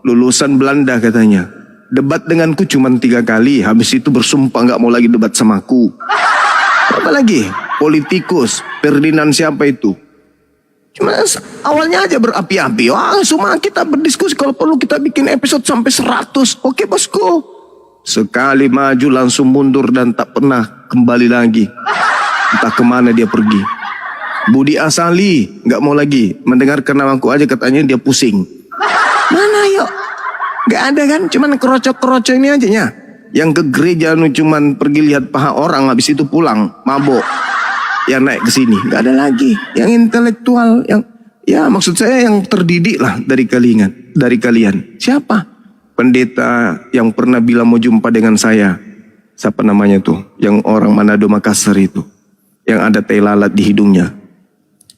lulusan Belanda katanya. Debat denganku cuma 3 kali, habis itu bersumpah nggak mau lagi debat sama aku. Apa lagi? Politikus, Ferdinand siapa itu? Cuma awalnya aja berapi-api. Wah, semua kita berdiskusi, kalau perlu kita bikin episode sampai 100. Oke bosku. Sekali maju langsung mundur dan tak pernah kembali lagi. Entah kemana dia pergi. Budi Asali nggak mau lagi mendengarkan namaku aja, katanya dia pusing. Mana yuk? Nggak ada kan? Cuman kerocok-kerocok ini aja ya. Yang ke gereja cuman pergi lihat paha orang, habis itu pulang mabok. Yang naik ke sini nggak ada lagi. Yang intelektual, yang ya maksud saya yang terdidik lah dari kalian. Siapa? Pendeta yang pernah bilang mau jumpa dengan saya. Siapa namanya tuh? Yang orang Manado Makassar itu. Yang ada tai lalat di hidungnya.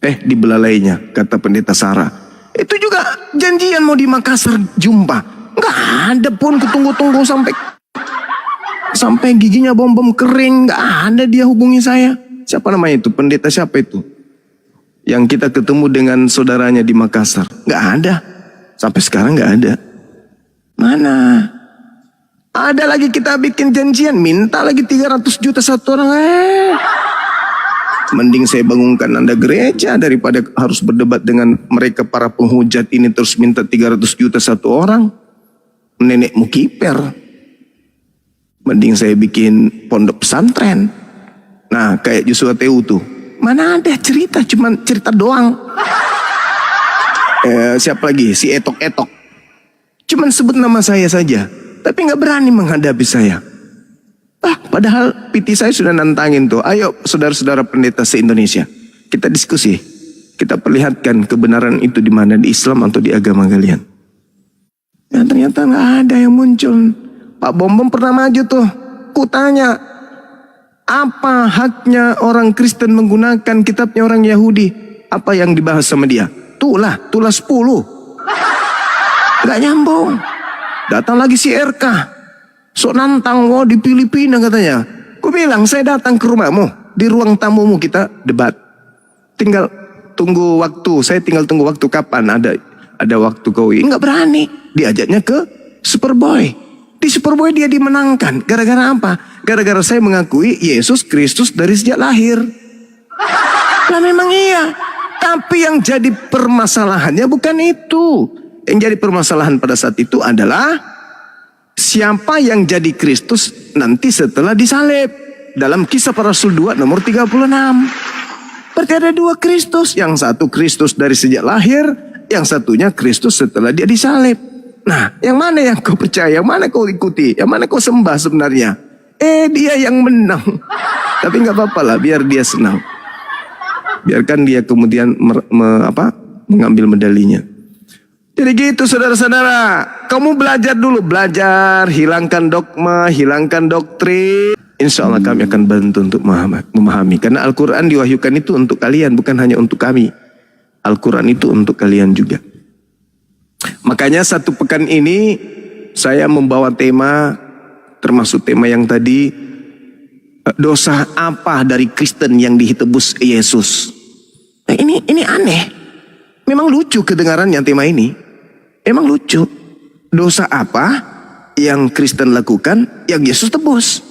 Di belalainya, kata pendeta Sarah. Itu juga janjian mau di Makassar jumpa. Nggak ada pun, ketunggu-tunggu sampai giginya bom-bom kering. Nggak ada dia hubungi saya. Siapa namanya itu? Pendeta siapa itu? Yang kita ketemu dengan saudaranya di Makassar. Nggak ada. Sampai sekarang nggak ada. Mana? Ada lagi kita bikin janjian, minta lagi 300 juta satu orang. Mending saya bangunkan Anda gereja daripada harus berdebat dengan mereka para penghujat ini terus minta 300 juta satu orang. Nenekmu kiper. Mending saya bikin pondok pesantren. Nah, kayak Joshua Teu tuh. Mana ada cerita, cuman cerita doang. Siapa lagi? Si Etok-Etok. Cuman sebut nama saya saja, tapi nggak berani menghadapi saya. Padahal PT saya sudah nantangin tuh. Ayo saudara-saudara pendeta se-Indonesia, kita diskusi, kita perlihatkan kebenaran itu di mana, di Islam atau di agama kalian. Dan ternyata nggak ada yang muncul. Pak Bom pernah maju tuh. Kutanya, apa haknya orang Kristen menggunakan kitabnya orang Yahudi? Apa yang dibahas sama dia? Tulah 10. Gak nyambung. Datang lagi si RK. Sok nantang di Filipina katanya. Ku bilang saya datang ke rumahmu, di ruang tamumu kita debat. Tinggal tunggu waktu. Saya tinggal tunggu waktu kapan ada waktu kau. Nggak berani. Diajaknya ke Superboy. Di Superboy dia dimenangkan. Gara-gara apa? Gara-gara saya mengakui Yesus Kristus dari sejak lahir. Lah memang iya. Tapi yang jadi permasalahannya bukan itu. Yang jadi permasalahan pada saat itu adalah siapa yang jadi Kristus nanti setelah disalib. Dalam Kisah Para Rasul 2 nomor 36. Berarti ada 2 Kristus. Yang satu Kristus dari sejak lahir, yang satunya Kristus setelah dia disalib. Nah, yang mana yang kau percaya? Yang mana kau ikuti? Yang mana kau sembah sebenarnya? Dia yang menang. Tapi nggak apa-apa lah, biar dia senang. Biarkan dia kemudian mengambil medalinya. Jadi gitu saudara-saudara, kamu belajar dulu, hilangkan dogma, hilangkan doktrin. Insya Allah kami akan bantu untuk memahami. Karena Al-Quran diwahyukan itu untuk kalian, bukan hanya untuk kami. Al-Quran itu untuk kalian juga. Makanya 1 pekan ini saya membawa tema, termasuk tema yang tadi, dosa apa dari Kristen yang ditebus Yesus. Nah, ini aneh. Memang lucu kedengarannya tema ini. Emang lucu. Dosa apa yang Kristen lakukan yang Yesus tebus?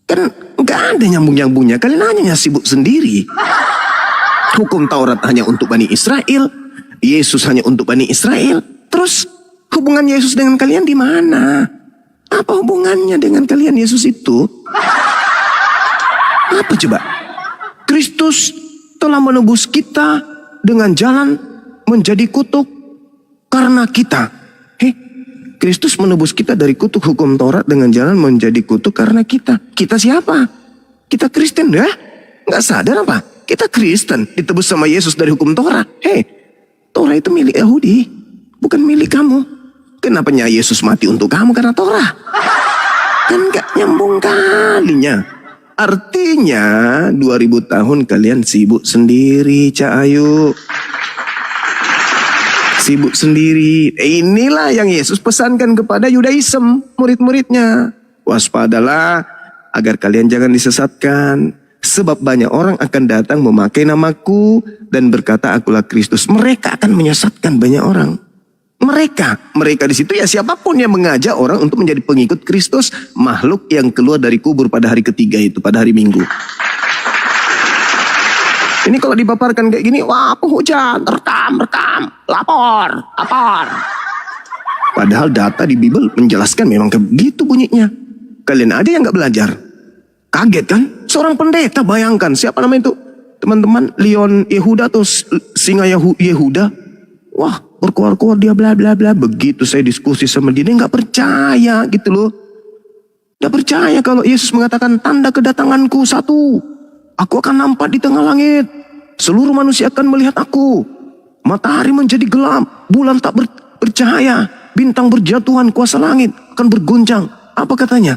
Kan nggak ada nyambung-nyambungnya. Kalian hanya sibuk sendiri. Hukum Taurat hanya untuk Bani Israel. Yesus hanya untuk Bani Israel. Terus hubungan Yesus dengan kalian di mana? Apa hubungannya dengan kalian Yesus itu? Apa coba? Kristus telah menebus kita dengan jalan menjadi kutuk karena kita. Kristus menebus kita dari kutuk hukum Taurat dengan jalan menjadi kutuk karena kita. Kita siapa? Kita Kristen ya? Nggak sadar apa? Kita Kristen ditebus sama Yesus dari hukum Taurat. Taurat itu milik Yahudi, bukan milik kamu. Kenapa Yesus mati untuk kamu karena Taurat? Kan nggak nyambung kalinya. Artinya 2000 tahun kalian sibuk sendiri, Cak Ayu. Sibuk sendiri. Inilah yang Yesus pesankan kepada Yudaism, murid-muridnya. Waspadalah agar kalian jangan disesatkan. Sebab banyak orang akan datang memakai namaku dan berkata akulah Kristus. Mereka akan menyesatkan banyak orang. Mereka di situ ya siapapun yang mengajak orang untuk menjadi pengikut Kristus, makhluk yang keluar dari kubur pada hari ketiga itu, pada hari Minggu. Ini kalau dipaparkan kayak gini, wah penghujan, rekam, lapor. Padahal data di Bible menjelaskan memang begitu bunyinya. Kalian ada yang gak belajar? Kaget kan? Seorang pendeta, bayangkan siapa namanya itu? Teman-teman, Leon Yehuda atau singa Yehuda. Wah, berkuar-kuar dia bla bla bla. Begitu saya diskusi sama dia nggak percaya gitu loh. Nggak percaya kalau Yesus mengatakan tanda kedatanganku satu. Aku akan nampak di tengah langit. Seluruh manusia akan melihat aku. Matahari menjadi gelap. Bulan tak bercahaya. Bintang berjatuhan, kuasa langit akan bergoncang. Apa katanya?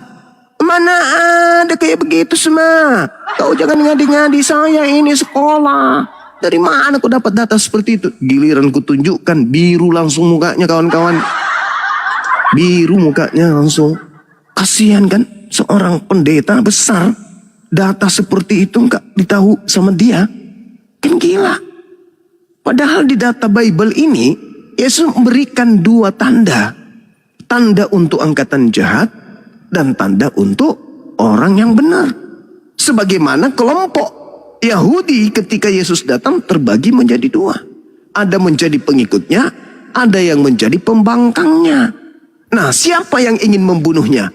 Mana ada kayak begitu semua. Kau jangan ngadi-ngadi, saya ini sekolah. Dari mana kau dapat data seperti itu? Giliran ku tunjukkan, biru langsung mukanya kawan-kawan. Biru mukanya langsung. Kasihan kan seorang pendeta besar. Data seperti itu nggak ditahu sama dia. Kan gila. Padahal di data Bible ini, Yesus memberikan dua tanda. Tanda untuk angkatan jahat dan tanda untuk orang yang benar. Sebagaimana kelompok Yahudi ketika Yesus datang terbagi menjadi dua. Ada menjadi pengikutnya, ada yang menjadi pembangkangnya. Nah, siapa yang ingin membunuhnya?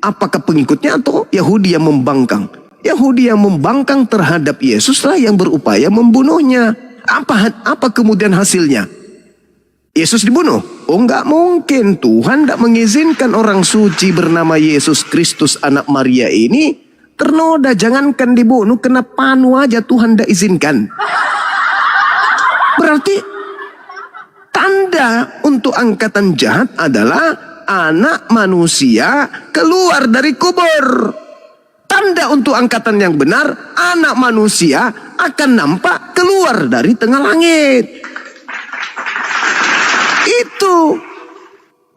Apakah pengikutnya atau Yahudi yang membangkang? Yahudi yang membangkang terhadap Yesuslah yang berupaya membunuhnya. Apa kemudian hasilnya? Yesus dibunuh? Oh, enggak mungkin. Tuhan tidak mengizinkan orang suci bernama Yesus Kristus anak Maria ini ternoda. Jangankan dibunuh, kena panu aja Tuhan tidak izinkan. Berarti tanda untuk angkatan jahat adalah anak manusia keluar dari kubur. Tanda untuk angkatan yang benar, anak manusia akan nampak keluar dari tengah langit. Itu.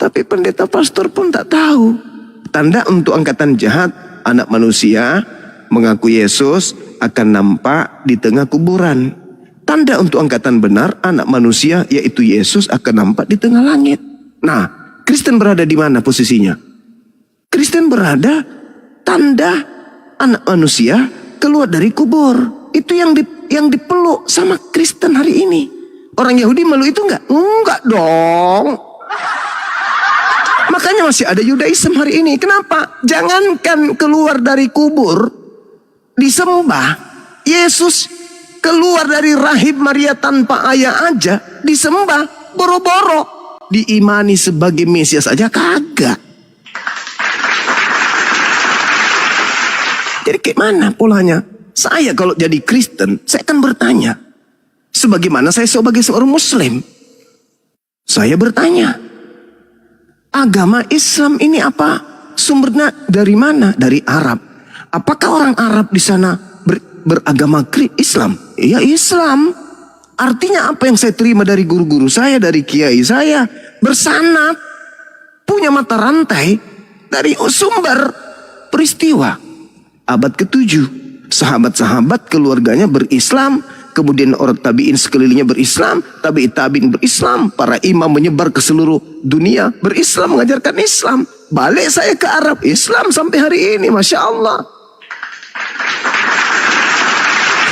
Tapi pendeta pastor pun tak tahu. Tanda untuk angkatan jahat, anak manusia mengaku Yesus akan nampak di tengah kuburan. Tanda untuk angkatan benar, anak manusia yaitu Yesus akan nampak di tengah langit. Nah, Kristen berada di mana posisinya? Kristen berada tanda anak manusia keluar dari kubur. Itu yang dipeluk sama Kristen hari ini. Orang Yahudi malu itu enggak? Enggak dong. Makanya masih ada Yudaism hari ini. Kenapa? Jangankan keluar dari kubur disembah, Yesus keluar dari rahim Maria tanpa ayah aja disembah, boro-boro diimani sebagai Mesias aja kagak. Jadi kayak mana polanya? Saya kalau jadi Kristen, saya akan bertanya. Sebagaimana saya sebagai seorang Muslim, saya bertanya, agama Islam ini apa? Sumbernya dari mana? Dari Arab. Apakah orang Arab di sana beragama Islam? Iya, Islam. Artinya apa yang saya terima dari guru-guru saya, dari kiai saya, bersanad, punya mata rantai dari sumber peristiwa. Abad ke-7, sahabat-sahabat keluarganya berislam, kemudian orang tabi'in sekelilingnya berislam, tabi'in berislam, para imam menyebar ke seluruh dunia berislam, mengajarkan Islam. Balik saya ke Arab, Islam sampai hari ini, Masya Allah.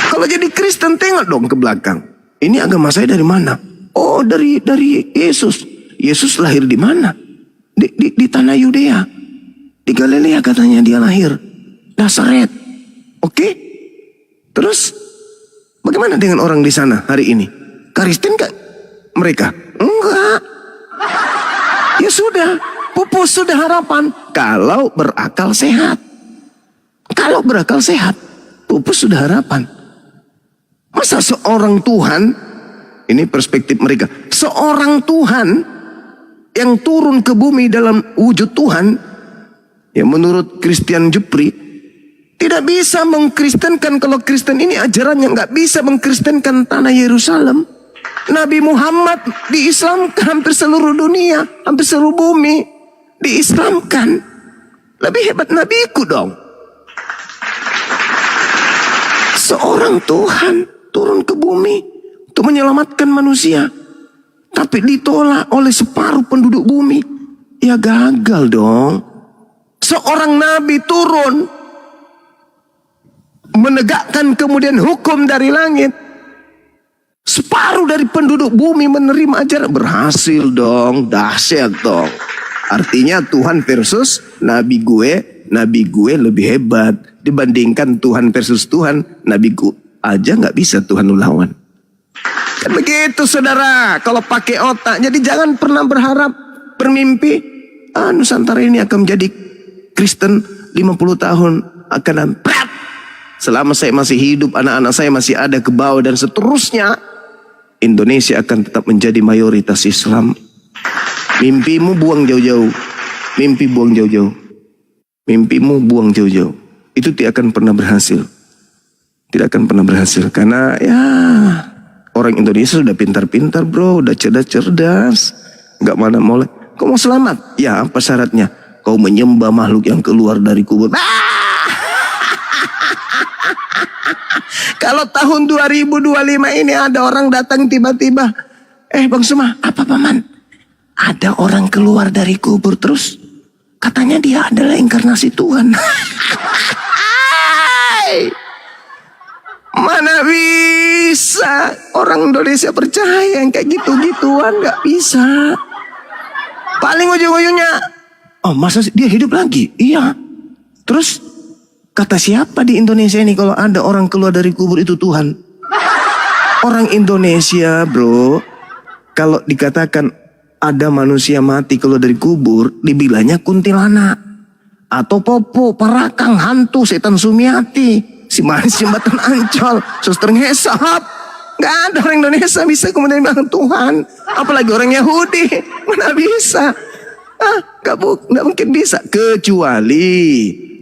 Kalau jadi Kristen, tengok dong ke belakang. Ini agama saya dari mana? Oh, dari Yesus. Yesus lahir di mana? Di tanah Yudea. Di Galilea katanya dia lahir. Nazaret. Oke? Terus bagaimana dengan orang di sana hari ini? Kristen gak mereka? Enggak. Ya sudah, pupus sudah harapan. Kalau berakal sehat. Kalau berakal sehat, pupus sudah harapan. Masa seorang Tuhan, ini perspektif mereka, seorang Tuhan yang turun ke bumi dalam wujud Tuhan, yang menurut Christian Jupri, tidak bisa mengkristenkan. Kalau Kristen ini ajaran yang nggak bisa mengkristenkan tanah Yerusalem. Nabi Muhammad diislamkan hampir seluruh dunia, hampir seluruh bumi diislamkan. Lebih hebat nabiku dong. Seorang Tuhan turun ke bumi untuk menyelamatkan manusia. tapi ditolak oleh separuh penduduk bumi. Ya gagal dong. Seorang nabi turun menegakkan kemudian hukum dari langit. Separuh dari penduduk bumi menerima ajaran. Berhasil dong, dahsyat dong. Artinya Tuhan versus nabi gue lebih hebat. Dibandingkan Tuhan versus Tuhan, nabi gue aja gak bisa Tuhan lawan. Kan begitu saudara, kalau pakai otak. Jadi jangan pernah berharap, bermimpi, Nusantara ini akan menjadi Kristen 50 tahun akan datang. Selama saya masih hidup, anak-anak saya masih ada ke bawah dan seterusnya, Indonesia akan tetap menjadi mayoritas Islam. Mimpimu buang jauh-jauh. Mimpi buang jauh-jauh. Mimpimu buang jauh-jauh. Itu tidak akan pernah berhasil. Tidak akan pernah berhasil. Karena ya orang Indonesia sudah pintar-pintar bro. Udah cerdas-cerdas. Gak mana mulai. Kau mau selamat? Ya apa syaratnya? Kau menyembah makhluk yang keluar dari kubur. Kalau tahun 2025 ini ada orang datang tiba-tiba, Bang Suma, apa paman? Ada orang keluar dari kubur terus katanya dia adalah inkarnasi Tuhan. Mana bisa orang Indonesia percaya yang kayak gitu-gituan? Gak bisa. Paling ujung-ujungnya, oh masa dia hidup lagi? Iya. Terus kata siapa di Indonesia ini kalau ada orang keluar dari kubur itu Tuhan? Orang Indonesia bro, kalau dikatakan ada manusia mati keluar dari kubur, dibilangnya kuntilanak. Atau popo, parakang, hantu, setan Sumiati, si manis jembatan Ancol, suster ngesap. Gak ada orang Indonesia bisa kemudian bilang Tuhan. Apalagi orang Yahudi, mana bisa? Gak mungkin bisa. Kecuali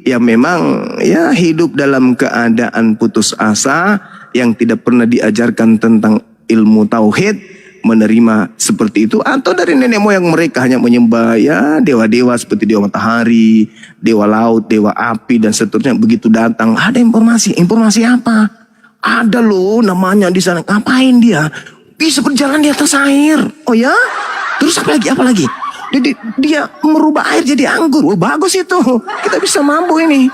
yang memang ya hidup dalam keadaan putus asa, yang tidak pernah diajarkan tentang ilmu tauhid, menerima seperti itu, atau dari nenek moyang mereka hanya menyembah ya dewa-dewa seperti dewa matahari, dewa laut, dewa api dan seterusnya. Begitu datang ada informasi apa? Ada loh namanya di sana. Ngapain dia? Bisa berjalan di atas air. Oh ya? Terus apa lagi? Jadi dia merubah air jadi anggur. Wah bagus itu. Kita bisa mampu ini.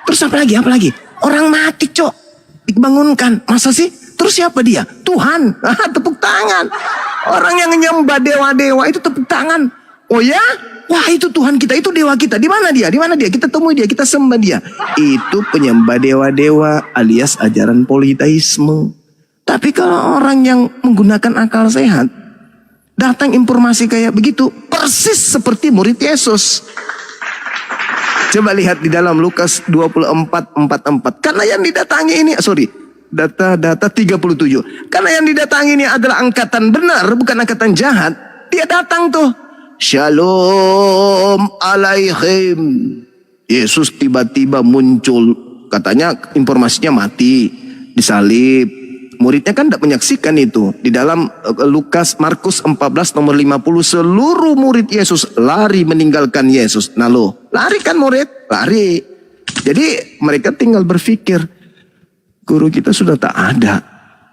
Terus apa lagi? Orang mati cok. Dibangunkan. Masa sih? Terus siapa dia? Tuhan. Tepuk tangan. Orang yang nyembah dewa-dewa itu tepuk tangan. Oh ya? Wah itu Tuhan kita. Itu dewa kita. Di mana dia? Kita temui dia. Kita sembah dia. Itu penyembah dewa-dewa alias ajaran politeisme. Tapi kalau orang yang menggunakan akal sehat, datang informasi kayak begitu, persis seperti murid Yesus. Coba lihat di dalam Lukas 24:44. Karena yang didatangi ini, data 37. Karena yang didatangi ini adalah angkatan benar, bukan angkatan jahat. Dia datang tuh. Shalom alaihim. Yesus tiba-tiba muncul. Katanya informasinya mati, disalib. Muridnya kan tidak menyaksikan itu. Di dalam Markus 14 nomor 50, seluruh murid Yesus lari meninggalkan Yesus. Nah lo, lari kan murid? Lari. Jadi mereka tinggal berpikir, guru kita sudah tak ada.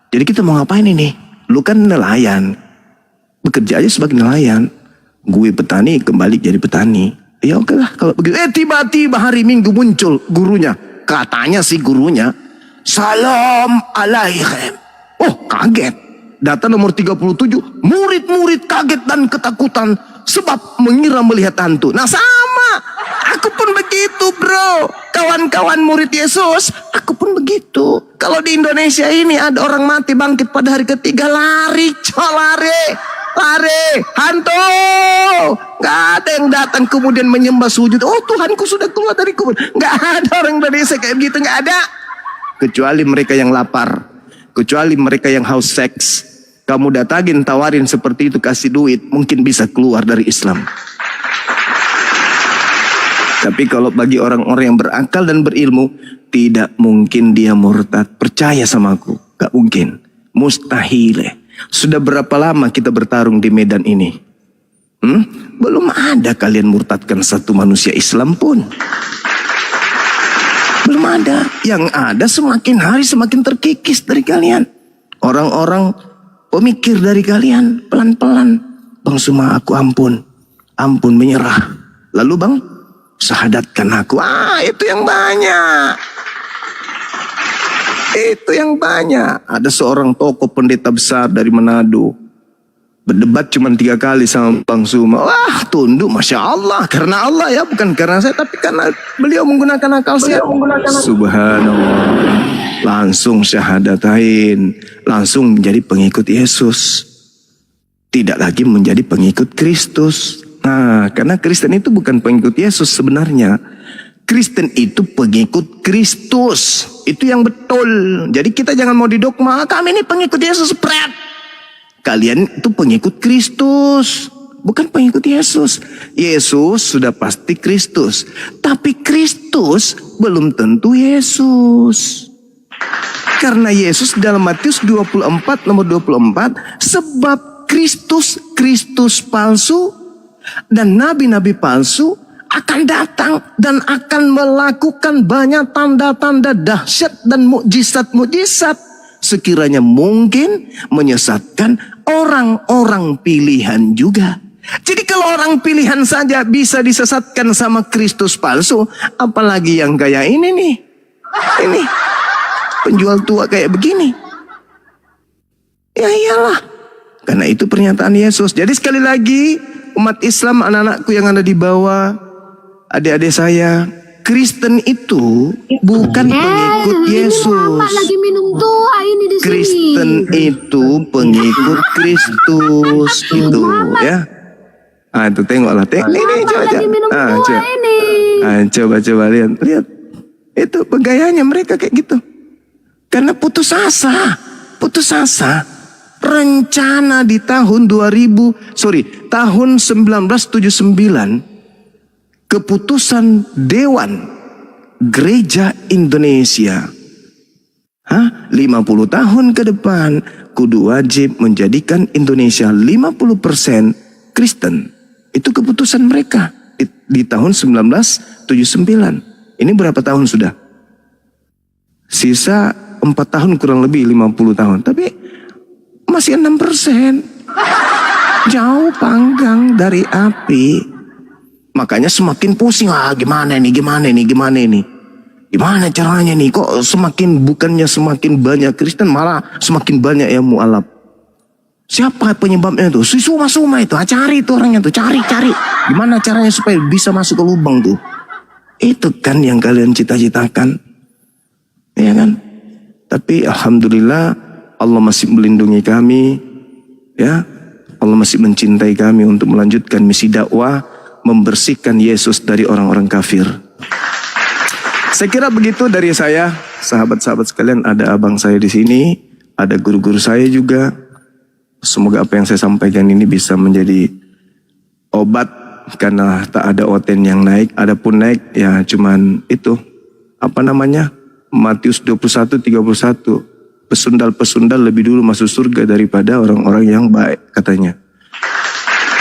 Jadi kita mau ngapain ini? Lu kan nelayan. Bekerja aja sebagai nelayan. Gue petani, kembali jadi petani. Ya oke lah kalau begitu. Tiba-tiba hari Minggu muncul gurunya. Katanya si gurunya, Salam alaihim. Oh kaget. Data nomor 37. Murid-murid kaget dan ketakutan sebab mengira melihat hantu. Nah sama. Aku pun begitu bro. Kawan-kawan murid Yesus, aku pun begitu. Kalau di Indonesia ini ada orang mati bangkit pada hari ketiga, lari. Hantu. Gak ada yang datang kemudian menyembah sujud. Oh Tuhanku sudah keluar dari kubur. Gak ada orang Indonesia kayak gitu. Gak ada. Kecuali mereka yang lapar. Kecuali mereka yang haus seks. Kamu datangin, tawarin seperti itu, kasih duit, mungkin bisa keluar dari Islam. Tapi kalau bagi orang-orang yang berakal dan berilmu, tidak mungkin dia murtad. Percaya sama aku. Gak mungkin. Mustahil. Sudah berapa lama kita bertarung di medan ini? Belum ada kalian murtadkan satu manusia Islam pun. Belum ada. Yang ada semakin hari semakin terkikis dari kalian. Orang-orang pemikir dari kalian pelan-pelan. Bang Suma, aku ampun menyerah. Lalu bang, syahadatkan aku. Itu yang banyak. Itu yang banyak. Ada seorang tokoh pendeta besar dari Manado. Berdebat cuma 3 kali sama Bang Suma. Wah, tunduk, Masya Allah. Karena Allah ya, bukan karena saya, tapi karena beliau menggunakan akal sehat. Subhanallah. Langsung syahadatain. Langsung menjadi pengikut Yesus. Tidak lagi menjadi pengikut Kristus. Nah, karena Kristen itu bukan pengikut Yesus sebenarnya. Kristen itu pengikut Kristus. Itu yang betul. Jadi kita jangan mau didogma, kami ini pengikut Yesus, pret. Kalian itu pengikut Kristus, bukan pengikut Yesus. Yesus sudah pasti Kristus, tapi Kristus belum tentu Yesus. Karena Yesus dalam Matius 24 nomor 24, sebab Kristus palsu dan nabi-nabi palsu akan datang dan akan melakukan banyak tanda-tanda dahsyat dan mukjizat-mukjizat, sekiranya mungkin menyesatkan orang-orang pilihan juga. Jadi kalau orang pilihan saja bisa disesatkan sama Kristus palsu, apalagi yang kayak ini nih. Ini penjual tua kayak begini. Ya iyalah. Karena itu pernyataan Yesus. Jadi sekali lagi, umat Islam, anak-anakku yang ada di bawah, adik-adik saya, Kristen itu bukan pengikut Yesus. Lagi minum tua ini di sini. Kristen itu pengikut Kristus itu, ya. Itu tengoklah, ini coba lihat. Itu pegayanya mereka kayak gitu. Karena putus asa. Rencana di tahun 1979, keputusan Dewan Gereja Indonesia, 50 tahun ke depan kudu wajib menjadikan Indonesia 50% Kristen. Itu keputusan mereka di tahun 1979. Ini berapa tahun sudah? Sisa 4 tahun kurang lebih 50 tahun. Tapi masih 6%. Jauh panggang dari api. Makanya semakin pusing, gimana nih? Gimana caranya nih? Kok bukannya semakin banyak Kristen, malah semakin banyak yang mualaf. Siapa penyebabnya tuh? Si Suma itu, cari tuh orangnya tuh, cari. Gimana caranya supaya bisa masuk ke lubang tuh? Itu kan yang kalian cita-citakan. Ya kan? Tapi alhamdulillah Allah masih melindungi kami, ya. Allah masih mencintai kami untuk melanjutkan misi dakwah, membersihkan Yesus dari orang-orang kafir. Saya kira begitu dari saya, sahabat-sahabat sekalian. Ada abang saya di sini, ada guru-guru saya juga. Semoga apa yang saya sampaikan ini bisa menjadi obat, karena tak ada oten yang naik. Adapun naik ya cuman itu, Matius 21:31. Pesundal-pesundal lebih dulu masuk surga daripada orang-orang yang baik, katanya.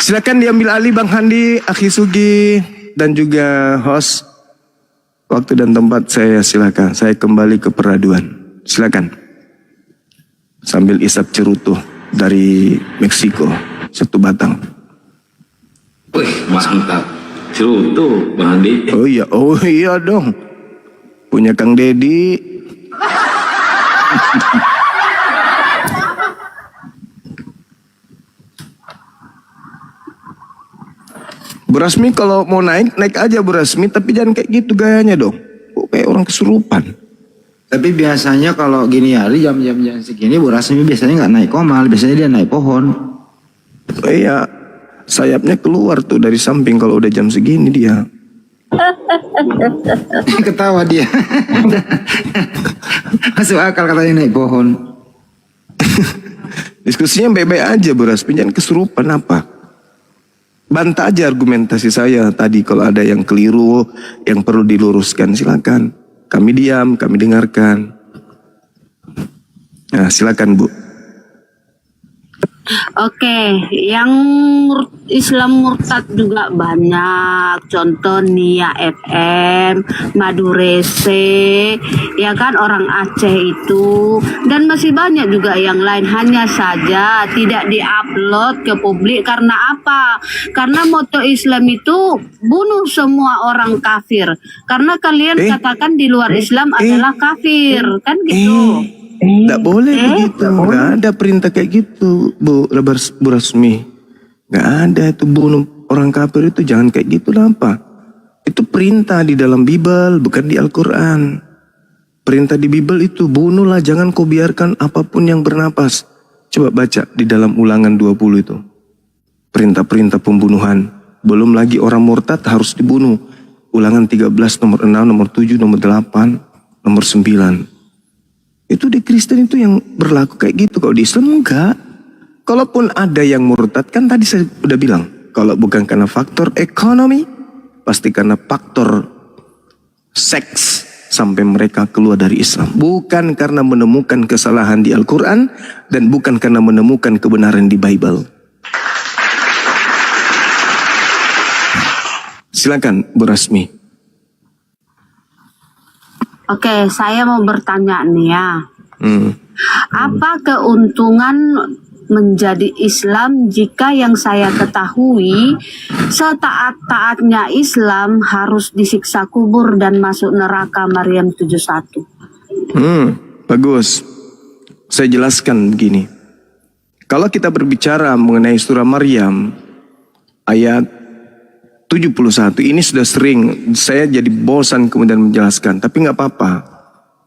Silakan diambil alih Bang Handi, Akhi Sugi, dan juga host. Waktu dan tempat saya silakan. Saya kembali ke peraduan. Silakan. Sambil isap cerutu dari Meksiko, 1 batang. Wih, mantap. Cerutu, Bang Handi. Oh iya dong. Punya Kang Dedi. Bu Rasmi kalau mau naik aja Bu Rasmi, tapi jangan kayak gitu gayanya dong. Kayak orang kesurupan. Tapi biasanya kalau gini hari jam-jam segini Bu Rasmi biasanya nggak naik komal, biasanya dia naik pohon. Iya, sayapnya keluar tuh dari samping kalau udah jam segini dia. Ketawa dia. Masuk akal katanya naik pohon. Diskusinya baik-baik aja Bu Rasmi, jangan kesurupan apa. Bantah aja argumentasi saya tadi, kalau ada yang keliru, yang perlu diluruskan silakan. Kami diam, kami dengarkan. Nah, silakan Bu. Oke, yang Islam murtad juga banyak. Contoh Nia FM, Madurese, ya kan orang Aceh itu, dan masih banyak juga yang lain. Hanya saja tidak diupload ke publik karena apa? Karena moto Islam itu bunuh semua orang kafir. Karena kalian katakan di luar Islam adalah kafir, kan gitu. Nggak boleh begitu. Nggak ada perintah kayak gitu, Bu Rasmi. Nggak ada itu bunuh orang kafir itu, jangan kayak gitu lah apa. Itu perintah di dalam Bible, bukan di Al-Quran. Perintah di Bible itu bunuhlah, jangan kau biarkan apapun yang bernapas. Coba baca di dalam Ulangan 20 itu. Perintah-perintah pembunuhan. Belum lagi orang murtad harus dibunuh. Ulangan 13 nomor 6, nomor 7, nomor 8, nomor 9. Itu di Kristen itu yang berlaku kayak gitu. Kalau di Islam enggak. Kalaupun ada yang murtad, kan tadi saya udah bilang, kalau bukan karena faktor ekonomi, pasti karena faktor seks sampai mereka keluar dari Islam. Bukan karena menemukan kesalahan di Al-Quran, dan bukan karena menemukan kebenaran di Bible. Silakan Bu Rasmi. Oke, saya mau bertanya nih ya. Apa keuntungan menjadi Islam jika yang saya ketahui setaat-taatnya Islam harus disiksa kubur dan masuk neraka Maryam 71? Bagus. Saya jelaskan begini. Kalau kita berbicara mengenai surah Maryam ayat 71, ini sudah sering saya jadi bosan kemudian menjelaskan, tapi nggak apa-apa.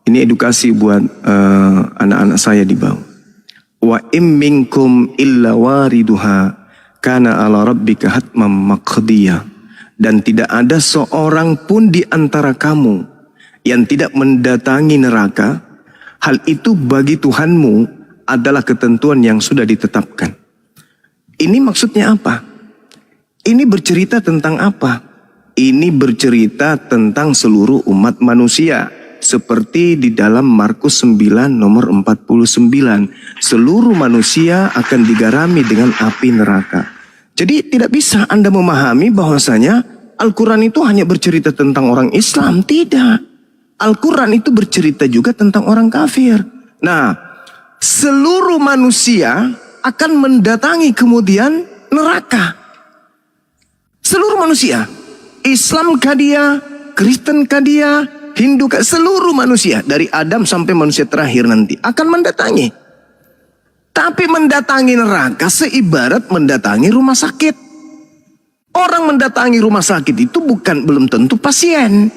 Ini edukasi buat anak-anak saya di bawah. Wa im minkum illa wariduha kana ala rabbika hatmam maqdiyah. Dan tidak ada seorang pun di antara kamu yang tidak mendatangi neraka. Hal itu bagi Tuhanmu adalah ketentuan yang sudah ditetapkan. Ini maksudnya apa? Ini bercerita tentang apa? Ini bercerita tentang seluruh umat manusia. Seperti di dalam Markus 9 nomor 49. Seluruh manusia akan digarami dengan api neraka. Jadi tidak bisa Anda memahami bahwasanya Al-Quran itu hanya bercerita tentang orang Islam. Tidak. Al-Quran itu bercerita juga tentang orang kafir. Nah, seluruh manusia akan mendatangi kemudian neraka. Seluruh manusia, Islam kah dia, Kristen kah dia, Hindu kah, seluruh manusia dari Adam sampai manusia terakhir nanti akan mendatangi. Tapi mendatangi neraka seibarat mendatangi rumah sakit. Orang mendatangi rumah sakit itu belum tentu pasien.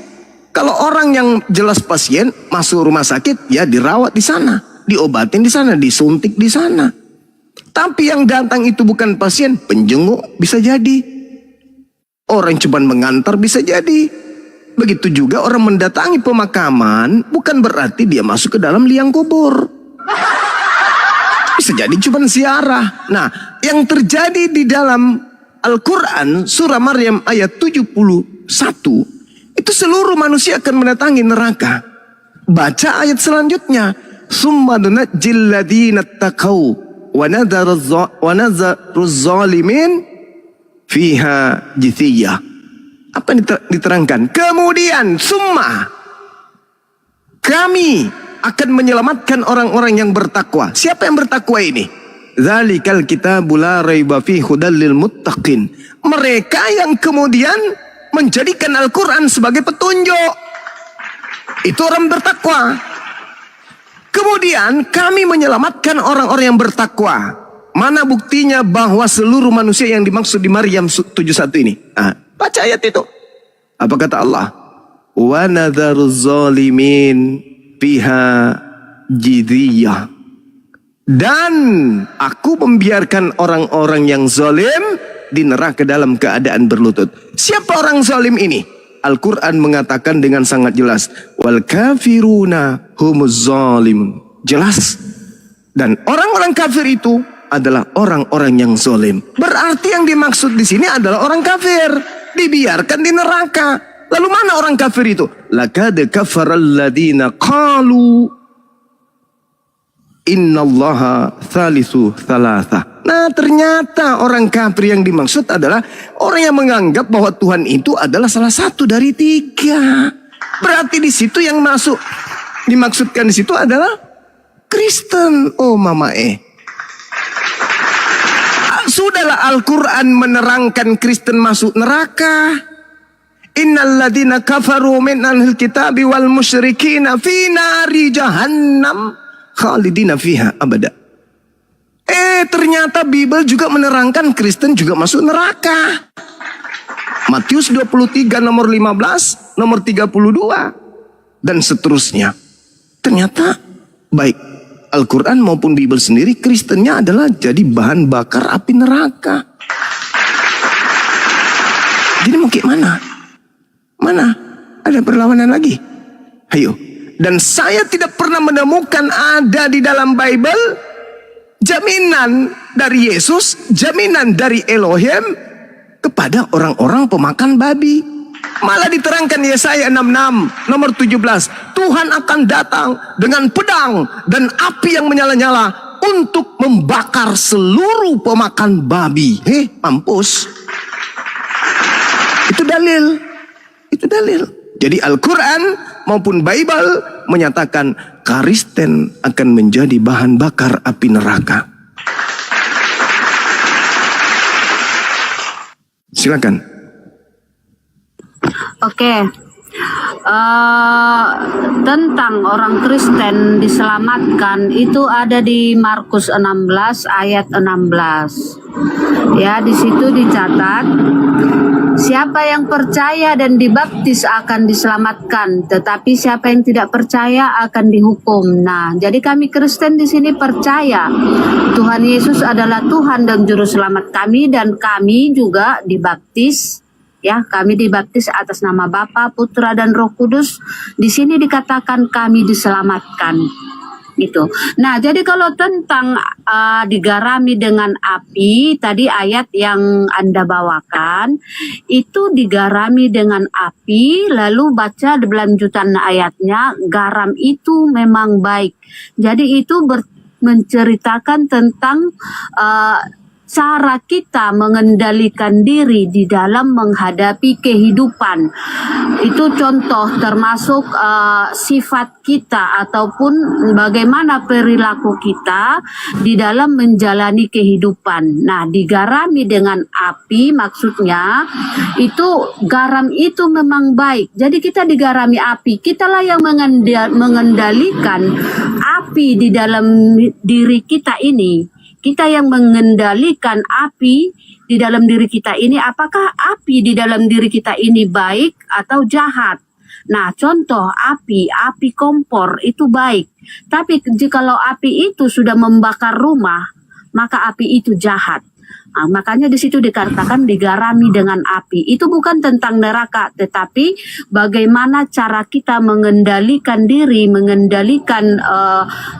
Kalau orang yang jelas pasien masuk rumah sakit, ya dirawat di sana, diobatin di sana, disuntik di sana. Tapi yang datang itu bukan pasien, penjenguk bisa jadi. Orang cuma mengantar bisa jadi. Begitu juga orang mendatangi pemakaman bukan berarti dia masuk ke dalam liang kubur. Bisa jadi cuma ziarah. Nah, yang terjadi di dalam Al-Quran surah Maryam ayat 71 itu seluruh manusia akan mendatangi neraka. Baca ayat selanjutnya. Summa nunajjil ladina taqaw wa nadharuz zalimin fiha jithiyah. Apa yang diterangkan? Kemudian summa, kami akan menyelamatkan orang-orang yang bertakwa. Siapa yang bertakwa ini? Zalikal kitabul la raiba fihi hudal lil muttaqin. Mereka yang kemudian menjadikan Al-Quran sebagai petunjuk. Itu orang bertakwa. Kemudian kami menyelamatkan orang-orang yang bertakwa. Mana buktinya bahwa seluruh manusia yang dimaksud di Maryam 71 ini? Baca ayat itu. Apa kata Allah? Wa nadharuz zalimin fiha jidhiyah. Dan aku membiarkan orang-orang yang zalim di neraka dalam keadaan berlutut. Siapa orang zalim ini? Al-Quran mengatakan dengan sangat jelas. Wal kafiruna humuz zalimun. Jelas. Dan orang-orang kafir itu adalah orang-orang yang zalim. Berarti yang dimaksud di sini adalah orang kafir, dibiarkan di neraka. Lalu mana orang kafir itu? Laqad kafaral ladina qalu innallaha thalithu thalatha. Nah, ternyata orang kafir yang dimaksud adalah orang yang menganggap bahwa Tuhan itu adalah salah satu dari 3. Berarti di situ yang dimaksudkan di situ adalah Kristen. Oh mama Sudahlah Al-Quran menerangkan Kristen masuk neraka. Innal ladina kafaru min ahlil kitabi wal musyrikina fi nari jahannam khalidina fiha abada. Ternyata Bible juga menerangkan Kristen juga masuk neraka. Matius 23 nomor 15, nomor 32 dan seterusnya. Ternyata baik Al-Quran maupun Bible sendiri, Kristennya adalah jadi bahan bakar api neraka. Jadi mau kayak mana? Mana? Ada perlawanan lagi? Ayo. Dan saya tidak pernah menemukan ada di dalam Bible jaminan dari Yesus, jaminan dari Elohim kepada orang-orang pemakan babi. Malah diterangkan Yesaya 66 nomor 17, Tuhan akan datang dengan pedang dan api yang menyala-nyala untuk membakar seluruh pemakan babi. Mampus. Itu dalil. Itu dalil. Jadi Al-Quran maupun Bible menyatakan Kristen akan menjadi bahan bakar api neraka. Silakan. Oke. Tentang orang Kristen diselamatkan itu ada di Markus 16 ayat 16. Ya, di situ dicatat siapa yang percaya dan dibaptis akan diselamatkan, tetapi siapa yang tidak percaya akan dihukum. Nah, jadi kami Kristen di sini percaya Tuhan Yesus adalah Tuhan dan Juru Selamat kami, dan kami juga dibaptis. Ya, kami dibaptis atas nama Bapa, Putra, dan Roh Kudus. Di sini dikatakan kami diselamatkan. Gitu. Nah, jadi kalau tentang digarami dengan api, tadi ayat yang Anda bawakan, itu digarami dengan api, lalu baca berlanjutan ayatnya, garam itu memang baik. Jadi itu menceritakan tentang cara kita mengendalikan diri di dalam menghadapi kehidupan. Itu contoh termasuk sifat kita ataupun bagaimana perilaku kita di dalam menjalani kehidupan. Nah, digarami dengan api maksudnya itu garam itu memang baik. Jadi kita digarami api, kitalah yang mengendalikan api di dalam diri kita ini. Kita yang mengendalikan api di dalam diri kita ini, apakah api di dalam diri kita ini baik atau jahat. Nah, contoh api kompor itu baik. Tapi jikalau api itu sudah membakar rumah, maka api itu jahat. Nah, makanya di situ dikatakan digarami dengan api. Itu bukan tentang neraka, tetapi bagaimana cara kita mengendalikan diri, mengendalikan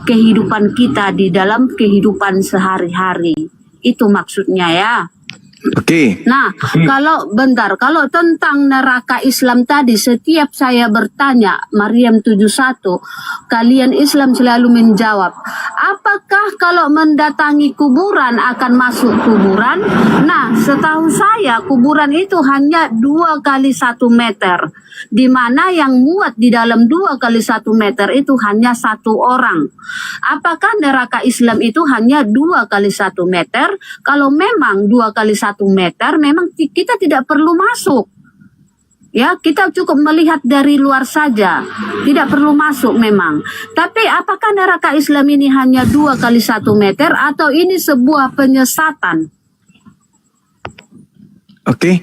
kehidupan kita di dalam kehidupan sehari-hari. Itu maksudnya ya. Oke. Nah, kalau tentang neraka Islam tadi, setiap saya bertanya, Maryam 71, kalian Islam selalu menjawab, apakah kalau mendatangi kuburan akan masuk kuburan? Nah, setahu saya kuburan itu hanya 2 kali 1 meter, di mana yang muat di dalam 2 kali 1 meter itu hanya 1 orang. Apakah neraka Islam itu hanya 2 kali 1 meter? Kalau memang 2 kali 1 meter, memang kita tidak perlu masuk. Ya, kita cukup melihat dari luar saja. Tidak perlu masuk memang. Tapi apakah neraka Islam ini hanya 2 kali 1 meter atau ini sebuah penyesatan? Oke,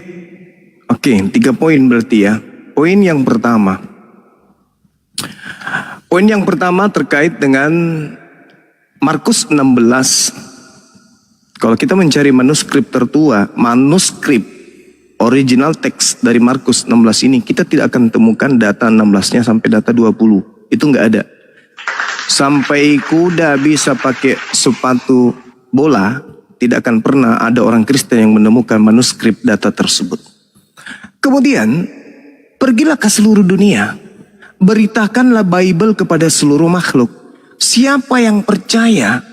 3 poin berarti ya. Poin yang pertama terkait dengan Markus 16. Kalau kita mencari manuskrip tertua, manuskrip original teks dari Markus 16 ini, kita tidak akan temukan data 16-nya sampai data 20. Itu nggak ada. Sampai kuda bisa pakai sepatu bola, tidak akan pernah ada orang Kristen yang menemukan manuskrip data tersebut. Kemudian, pergilah ke seluruh dunia, beritakanlah Bible kepada seluruh makhluk. Siapa yang percaya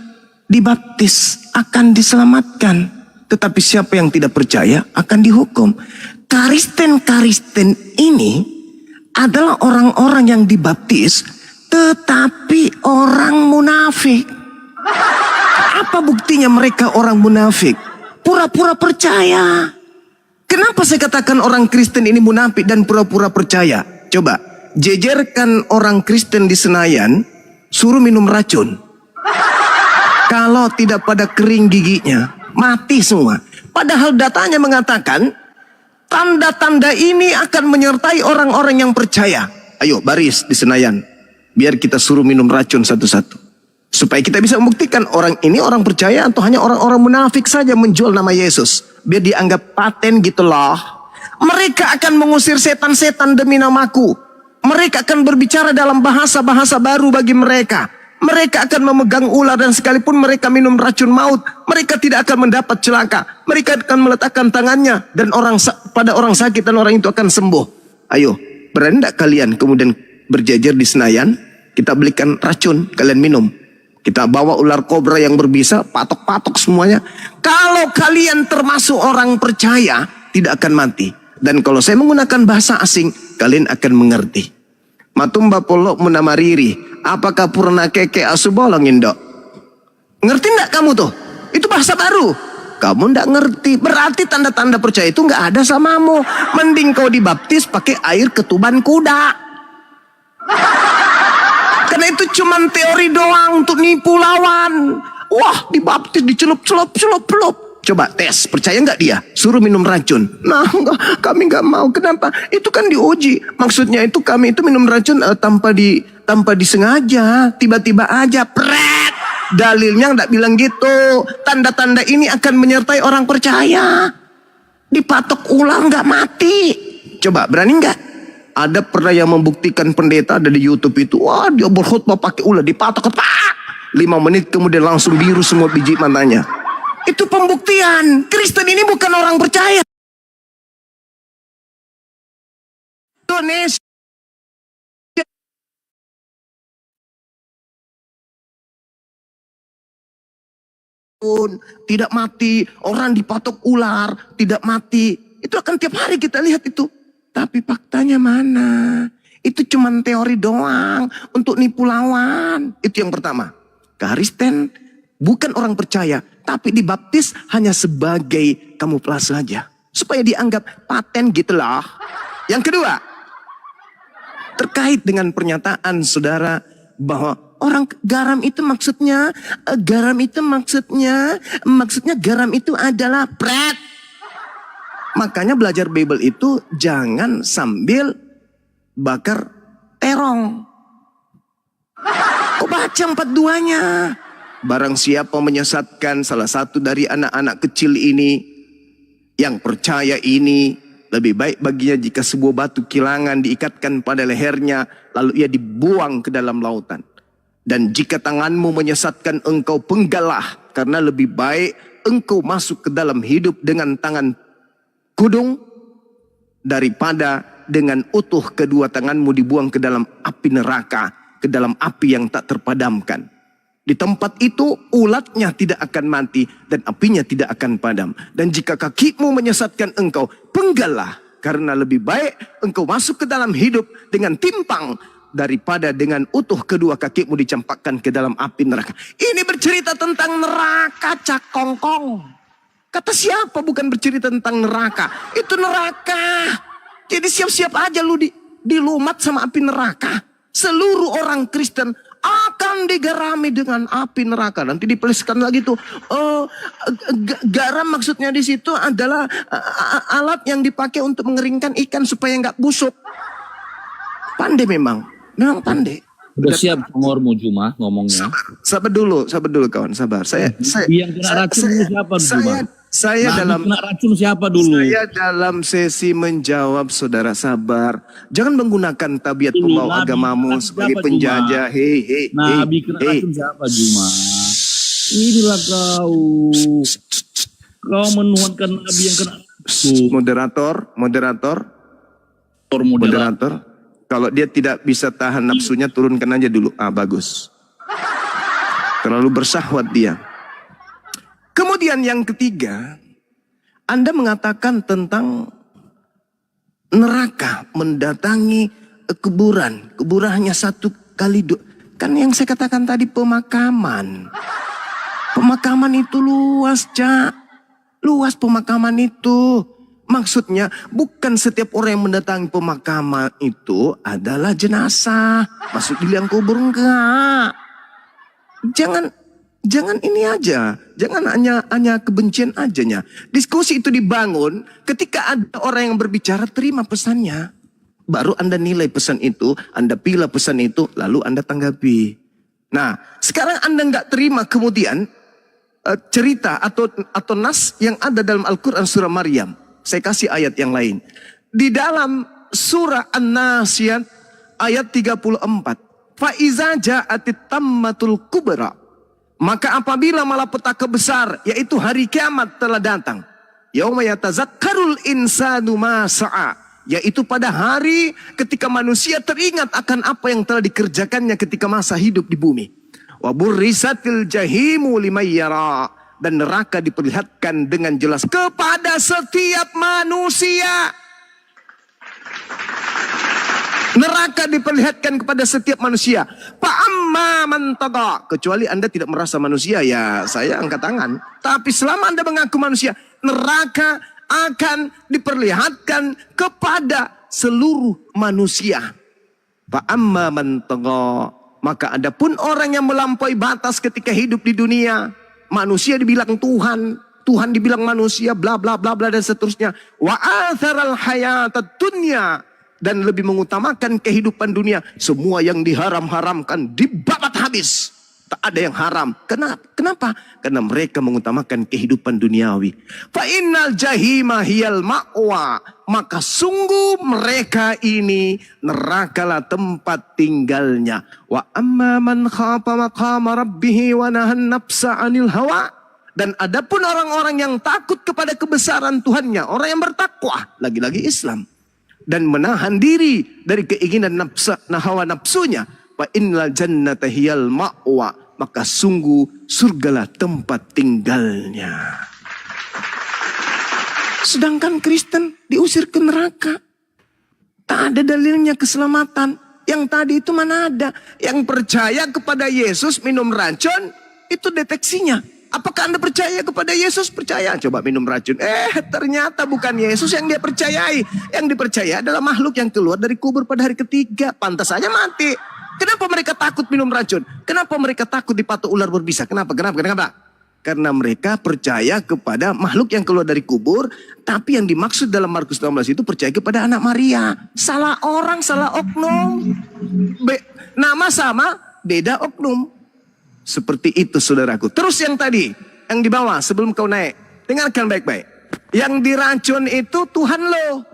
dibaptis akan diselamatkan. Tetapi siapa yang tidak percaya akan dihukum. Kristen ini adalah orang-orang yang dibaptis tetapi orang munafik. Apa buktinya mereka orang munafik? Pura-pura percaya. Kenapa saya katakan orang Kristen ini munafik dan pura-pura percaya? Coba jejerkan orang Kristen di Senayan, suruh minum racun. Kalau tidak pada kering giginya, mati semua. Padahal datanya mengatakan tanda-tanda ini akan menyertai orang-orang yang percaya. Ayo baris di Senayan, biar kita suruh minum racun satu-satu. Supaya kita bisa membuktikan orang ini orang percaya atau hanya orang-orang munafik saja menjual nama Yesus. Biar dianggap paten gitu loh. Mereka akan mengusir setan-setan demi namaku. Mereka akan berbicara dalam bahasa-bahasa baru bagi mereka. Mereka akan memegang ular dan sekalipun mereka minum racun maut, mereka tidak akan mendapat celaka. Mereka akan meletakkan tangannya dan pada orang sakit dan orang itu akan sembuh. Ayo, berani tidak kalian kemudian berjajar di Senayan, kita belikan racun, kalian minum. Kita bawa ular kobra yang berbisa, patok-patok semuanya. Kalau kalian termasuk orang percaya, tidak akan mati. Dan kalau saya menggunakan bahasa asing, kalian akan mengerti. Matumba polok munamariri, apakah purna keke asubolong indo? Ngerti enggak kamu tuh? Itu bahasa baru. Kamu enggak ngerti. Berarti tanda-tanda percaya itu enggak ada samamu. Mending kau dibaptis pakai air ketuban kuda. Karena itu cuma teori doang untuk nipu lawan. Wah, dibaptis dicelup-celup. Coba tes, percaya nggak dia? Suruh minum racun. Nah, enggak, kami nggak mau. Kenapa? Itu kan diuji. Maksudnya itu kami itu minum racun tanpa disengaja, tiba-tiba aja, pret. Dalilnya nggak bilang gitu. Tanda-tanda ini akan menyertai orang percaya. Dipatok ular nggak mati. Coba berani nggak? Ada pernah yang membuktikan pendeta ada di YouTube itu. Wah, dia berkhutbah pakai ular, dipatok kepak. 5 menit kemudian langsung biru semua biji matanya. Itu pembuktian. Kristen ini bukan orang percaya. Indonesia. Tidak mati. Orang dipatok ular. Tidak mati. Itu akan tiap hari kita lihat itu. Tapi faktanya mana? Itu cuma teori doang. Untuk nipu lawan. Itu yang pertama. Kristen bukan orang percaya. Tapi dibaptis hanya sebagai kamuflase saja. Supaya dianggap paten gitu loh. Yang kedua. Terkait dengan pernyataan saudara. Bahwa orang garam itu maksudnya. Maksudnya garam itu adalah pret. Makanya belajar Bible itu jangan sambil bakar terong. Kok baca 42-nya? Barang siapa menyesatkan salah satu dari anak-anak kecil ini, yang percaya ini, lebih baik baginya jika sebuah batu kilangan diikatkan pada lehernya, lalu ia dibuang ke dalam lautan. Dan jika tanganmu menyesatkan engkau, penggalah, karena lebih baik engkau masuk ke dalam hidup dengan tangan kudung daripada dengan utuh kedua tanganmu dibuang ke dalam api neraka, ke dalam api yang tak terpadamkan. Di tempat itu ulatnya tidak akan mati dan apinya tidak akan padam. Dan jika kakimu menyesatkan engkau, penggalah, karena lebih baik engkau masuk ke dalam hidup dengan timpang daripada dengan utuh kedua kakimu dicampakkan ke dalam api neraka. Ini bercerita tentang neraka, cakongkong. Kata siapa bukan bercerita tentang neraka? Itu neraka. Jadi siap-siap aja lu dilumat sama api neraka. Seluruh orang Kristen akan digarami dengan api neraka. Nanti dituliskan lagi tuh. Garam maksudnya di situ adalah alat yang dipakai untuk mengeringkan ikan supaya nggak busuk. Pandai memang pandai. Udah siap umurmu Juma ngomongnya. Sabar dulu kawan, sabar. Yang kena racun siapa Juma? Saya kena racun siapa dulu? Saya dalam sesi menjawab, saudara sabar. Jangan menggunakan tabiat pembawa agamamu sebagai penjajah. Nabi kena racun siapa Juma? Inilah kau. Kau menuhankan Nabi yang kena racun. Moderator. Kalau dia tidak bisa tahan nafsunya, turunkan aja dulu. Bagus. Terlalu bersahwat dia. Kemudian yang ketiga, Anda mengatakan tentang neraka mendatangi kuburan. Kuburan hanya satu kali. Kan yang saya katakan tadi pemakaman. Pemakaman itu luas, Cak. Luas pemakaman itu. Maksudnya bukan setiap orang yang mendatangi pemakaman itu adalah jenazah. Masuk di liang kubur, enggak. Jangan ini aja. Jangan hanya kebencian ajanya. Diskusi itu dibangun ketika ada orang yang berbicara, terima pesannya. Baru Anda nilai pesan itu, Anda pilih pesan itu, lalu Anda tanggapi. Nah, sekarang Anda nggak terima kemudian cerita atau nas yang ada dalam Al-Quran surah Maryam. Saya kasih ayat yang lain. Di dalam surah An-Nasiyat ayat 34. Fa'iza ja'atit tammatul kubra. Maka apabila malapetaka besar, yaitu hari kiamat telah datang. Yauma yatazakkarul insanu ma sa'a. Yaitu pada hari ketika manusia teringat akan apa yang telah dikerjakannya ketika masa hidup di bumi. Wa burrisatil jahimu liman yara. Dan neraka diperlihatkan dengan jelas kepada setiap manusia. Neraka diperlihatkan kepada setiap manusia. Fa'amma man taga. Kecuali Anda tidak merasa manusia, ya saya angkat tangan. Tapi selama Anda mengaku manusia, neraka akan diperlihatkan kepada seluruh manusia. Fa'amma man taga. Maka adapun orang yang melampaui batas ketika hidup di dunia, manusia dibilang Tuhan, Tuhan dibilang manusia, bla bla bla bla dan seterusnya. Wa atharal hayatad dunya, dan lebih mengutamakan kehidupan dunia. Semua yang diharam-haramkan dibabat habis. Tak ada yang haram. Kenapa? Karena mereka mengutamakan kehidupan duniawi. Fa innal jahima hiyal ma'wa. Maka sungguh mereka ini nerakalah tempat tinggalnya. Wa amma man khafa maqama rabbih wa nahan nafsa 'anil hawa. Dan adapun orang-orang yang takut kepada kebesaran Tuhannya, orang yang bertakwa, lagi-lagi Islam, dan menahan diri dari keinginan hawa nafsunya, fa innal jannata hiyal ma'wa. Maka sungguh surgalah tempat tinggalnya. Sedangkan Kristen diusir ke neraka. Tak ada dalilnya keselamatan. Yang tadi itu mana ada? Yang percaya kepada Yesus minum racun, itu deteksinya. Apakah Anda percaya kepada Yesus? Percaya. Coba minum racun. Ternyata bukan Yesus yang dia percayai. Yang dipercaya adalah makhluk yang keluar dari kubur pada hari ketiga. Pantas saja mati. Kenapa mereka takut minum racun? Kenapa mereka takut dipatuk ular berbisa? Kenapa? Karena mereka percaya kepada makhluk yang keluar dari kubur. Tapi yang dimaksud dalam Markus 16 itu percaya kepada anak Maria. Salah orang, salah oknum. Nama sama, beda oknum. Seperti itu saudaraku. Terus yang tadi, yang di bawah sebelum kau naik. Dengarkan baik-baik. Yang diracun itu Tuhan lo.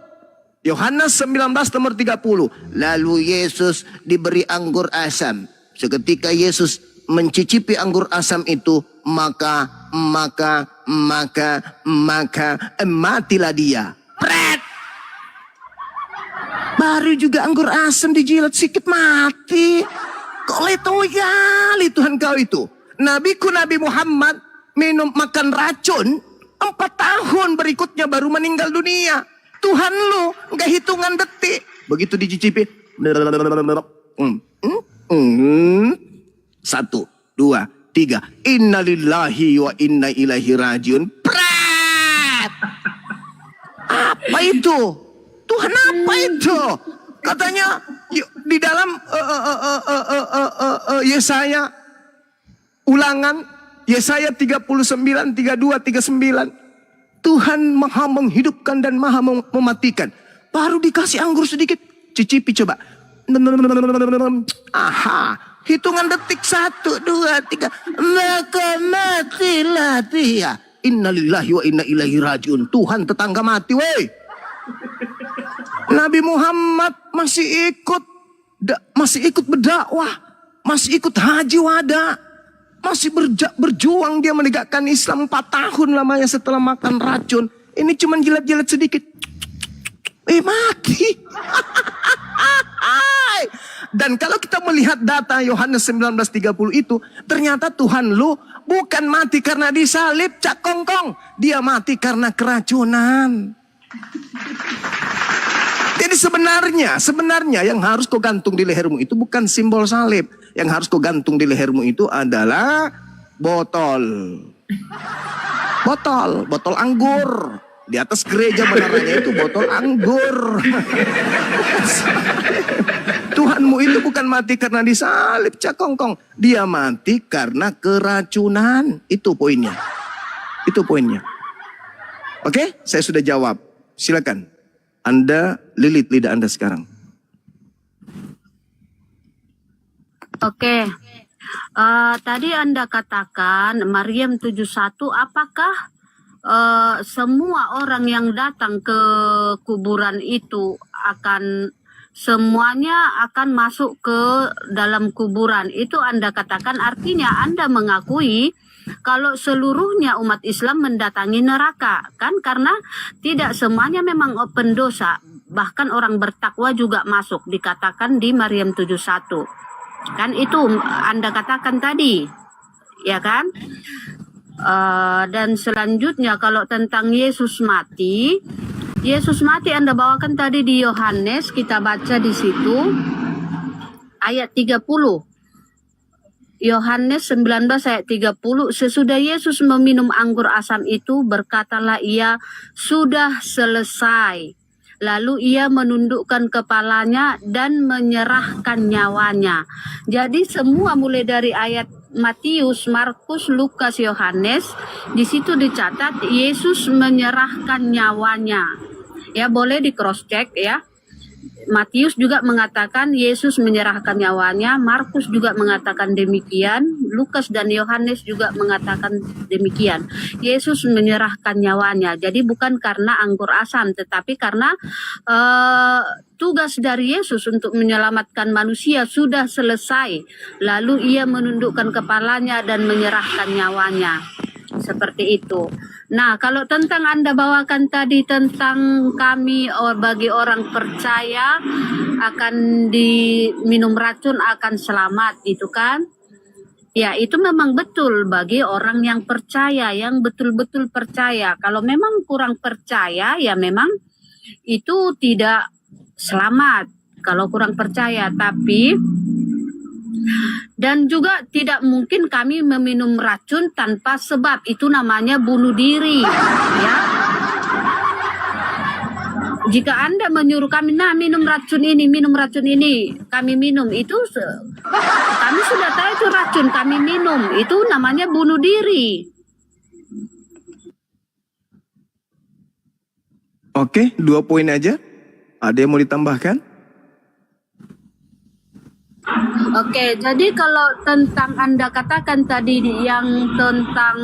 Yohanes 19 nomor 30. Lalu Yesus diberi anggur asam. Seketika Yesus mencicipi anggur asam itu, maka matilah dia. Pret! Baru juga anggur asam dijilat sikit mati. Kok letoy kali Tuhan kau itu. Nabiku Nabi Muhammad makan racun 4 tahun berikutnya baru meninggal dunia. Tuhan lu nggak hitungan detik. Begitu dicicipi. 1, 2, 3. Innalillahi wa inna ilaihi rajiun. Pret! Apa itu? Tuhan apa itu? Katanya di dalam Yesaya ulangan Yesaya 39, 32, 39. Tuhan maha menghidupkan dan maha mematikan. Baru dikasih anggur sedikit. Cicipi coba. Aha. Hitungan detik 1, 2, 3. Maka matilah dia. Innalillahi wa inna ilaihi rajiun. Tuhan tetangga mati weh. Nabi Muhammad masih ikut berdakwah. Masih ikut haji wada. Masih berjuang dia menegakkan Islam 4 tahun lamanya setelah makan racun. Ini cuma jilat-jilat sedikit. Mati. Dan kalau kita melihat data Yohanes 19:30 itu, ternyata Tuhan lu bukan mati karena disalib, Cak Kongkong. Dia mati karena keracunan. Jadi sebenarnya yang harus kau gantung di lehermu itu bukan simbol salib. Yang harus kau gantung di lehermu itu adalah botol. Botol anggur. Di atas gereja menaranya itu botol anggur. Tuhanmu itu bukan mati karena disalib, Cak Kongkong. Dia mati karena keracunan. Itu poinnya. Oke, saya sudah jawab. Silakan. Anda lilit lidah Anda sekarang. Oke. Tadi Anda katakan Maryam 71, apakah semua orang yang datang ke kuburan itu semuanya akan masuk ke dalam kuburan? Itu Anda katakan, artinya Anda mengakui kalau seluruhnya umat Islam mendatangi neraka, kan? Karena tidak semuanya memang pendosa, bahkan orang bertakwa juga masuk, dikatakan di Maryam 71. Kan itu Anda katakan tadi, ya kan? Dan selanjutnya kalau tentang Yesus mati Anda bawakan tadi di Yohanes, kita baca di situ ayat 30. Yohanes 19 ayat 30, sesudah Yesus meminum anggur asam itu, berkatalah ia, sudah selesai. Lalu ia menundukkan kepalanya dan menyerahkan nyawanya. Jadi semua mulai dari ayat Matius, Markus, Lukas, Yohanes, di situ dicatat Yesus menyerahkan nyawanya. Ya, boleh di cross check ya. Matius juga mengatakan Yesus menyerahkan nyawanya, Markus juga mengatakan demikian, Lukas dan Yohanes juga mengatakan demikian. Yesus menyerahkan nyawanya. Jadi bukan karena anggur asam, tetapi karena tugas dari Yesus untuk menyelamatkan manusia sudah selesai. Lalu ia menundukkan kepalanya dan menyerahkan nyawanya. Seperti itu. Nah, kalau tentang Anda bawakan tadi tentang kami bagi orang percaya akan diminum racun akan selamat, itu kan? Ya, itu memang betul bagi orang yang percaya, yang betul-betul percaya. Kalau memang kurang percaya, ya memang itu tidak selamat. Kalau kurang percaya, tapi dan juga tidak mungkin kami meminum racun tanpa sebab, itu namanya bunuh diri, ya. Jika Anda menyuruh kami, nah minum racun ini, kami minum, itu kami sudah tahu itu racun, kami minum, itu namanya bunuh diri. Oke, 2 poin aja. Ada yang mau ditambahkan? Oke, jadi kalau tentang Anda katakan tadi yang tentang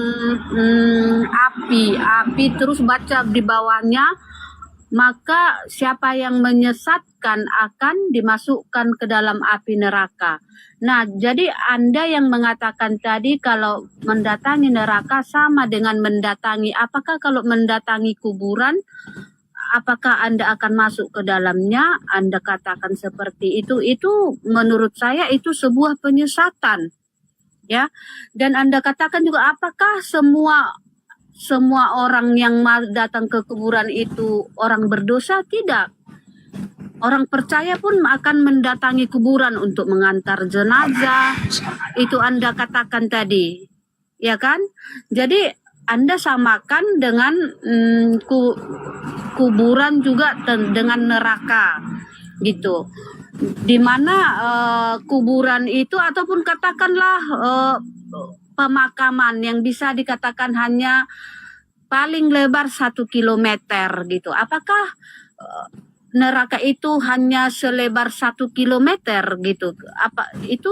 api terus baca di bawahnya, maka siapa yang menyesatkan akan dimasukkan ke dalam api neraka. Nah, jadi Anda yang mengatakan tadi kalau mendatangi neraka sama dengan mendatangi, apakah kalau mendatangi kuburan, apakah Anda akan masuk ke dalamnya? Anda katakan seperti itu menurut saya itu sebuah penyesatan, ya. Dan Anda katakan juga, apakah semua orang yang datang ke kuburan itu orang berdosa? Tidak. Orang percaya pun akan mendatangi kuburan untuk mengantar jenazah. Itu Anda katakan tadi, ya kan? Jadi Anda samakan dengan kuburan juga dengan neraka, gitu. Dimana kuburan itu ataupun katakanlah pemakaman yang bisa dikatakan hanya paling lebar 1 kilometer gitu. Apakah neraka itu hanya selebar 1 kilometer gitu? Apa itu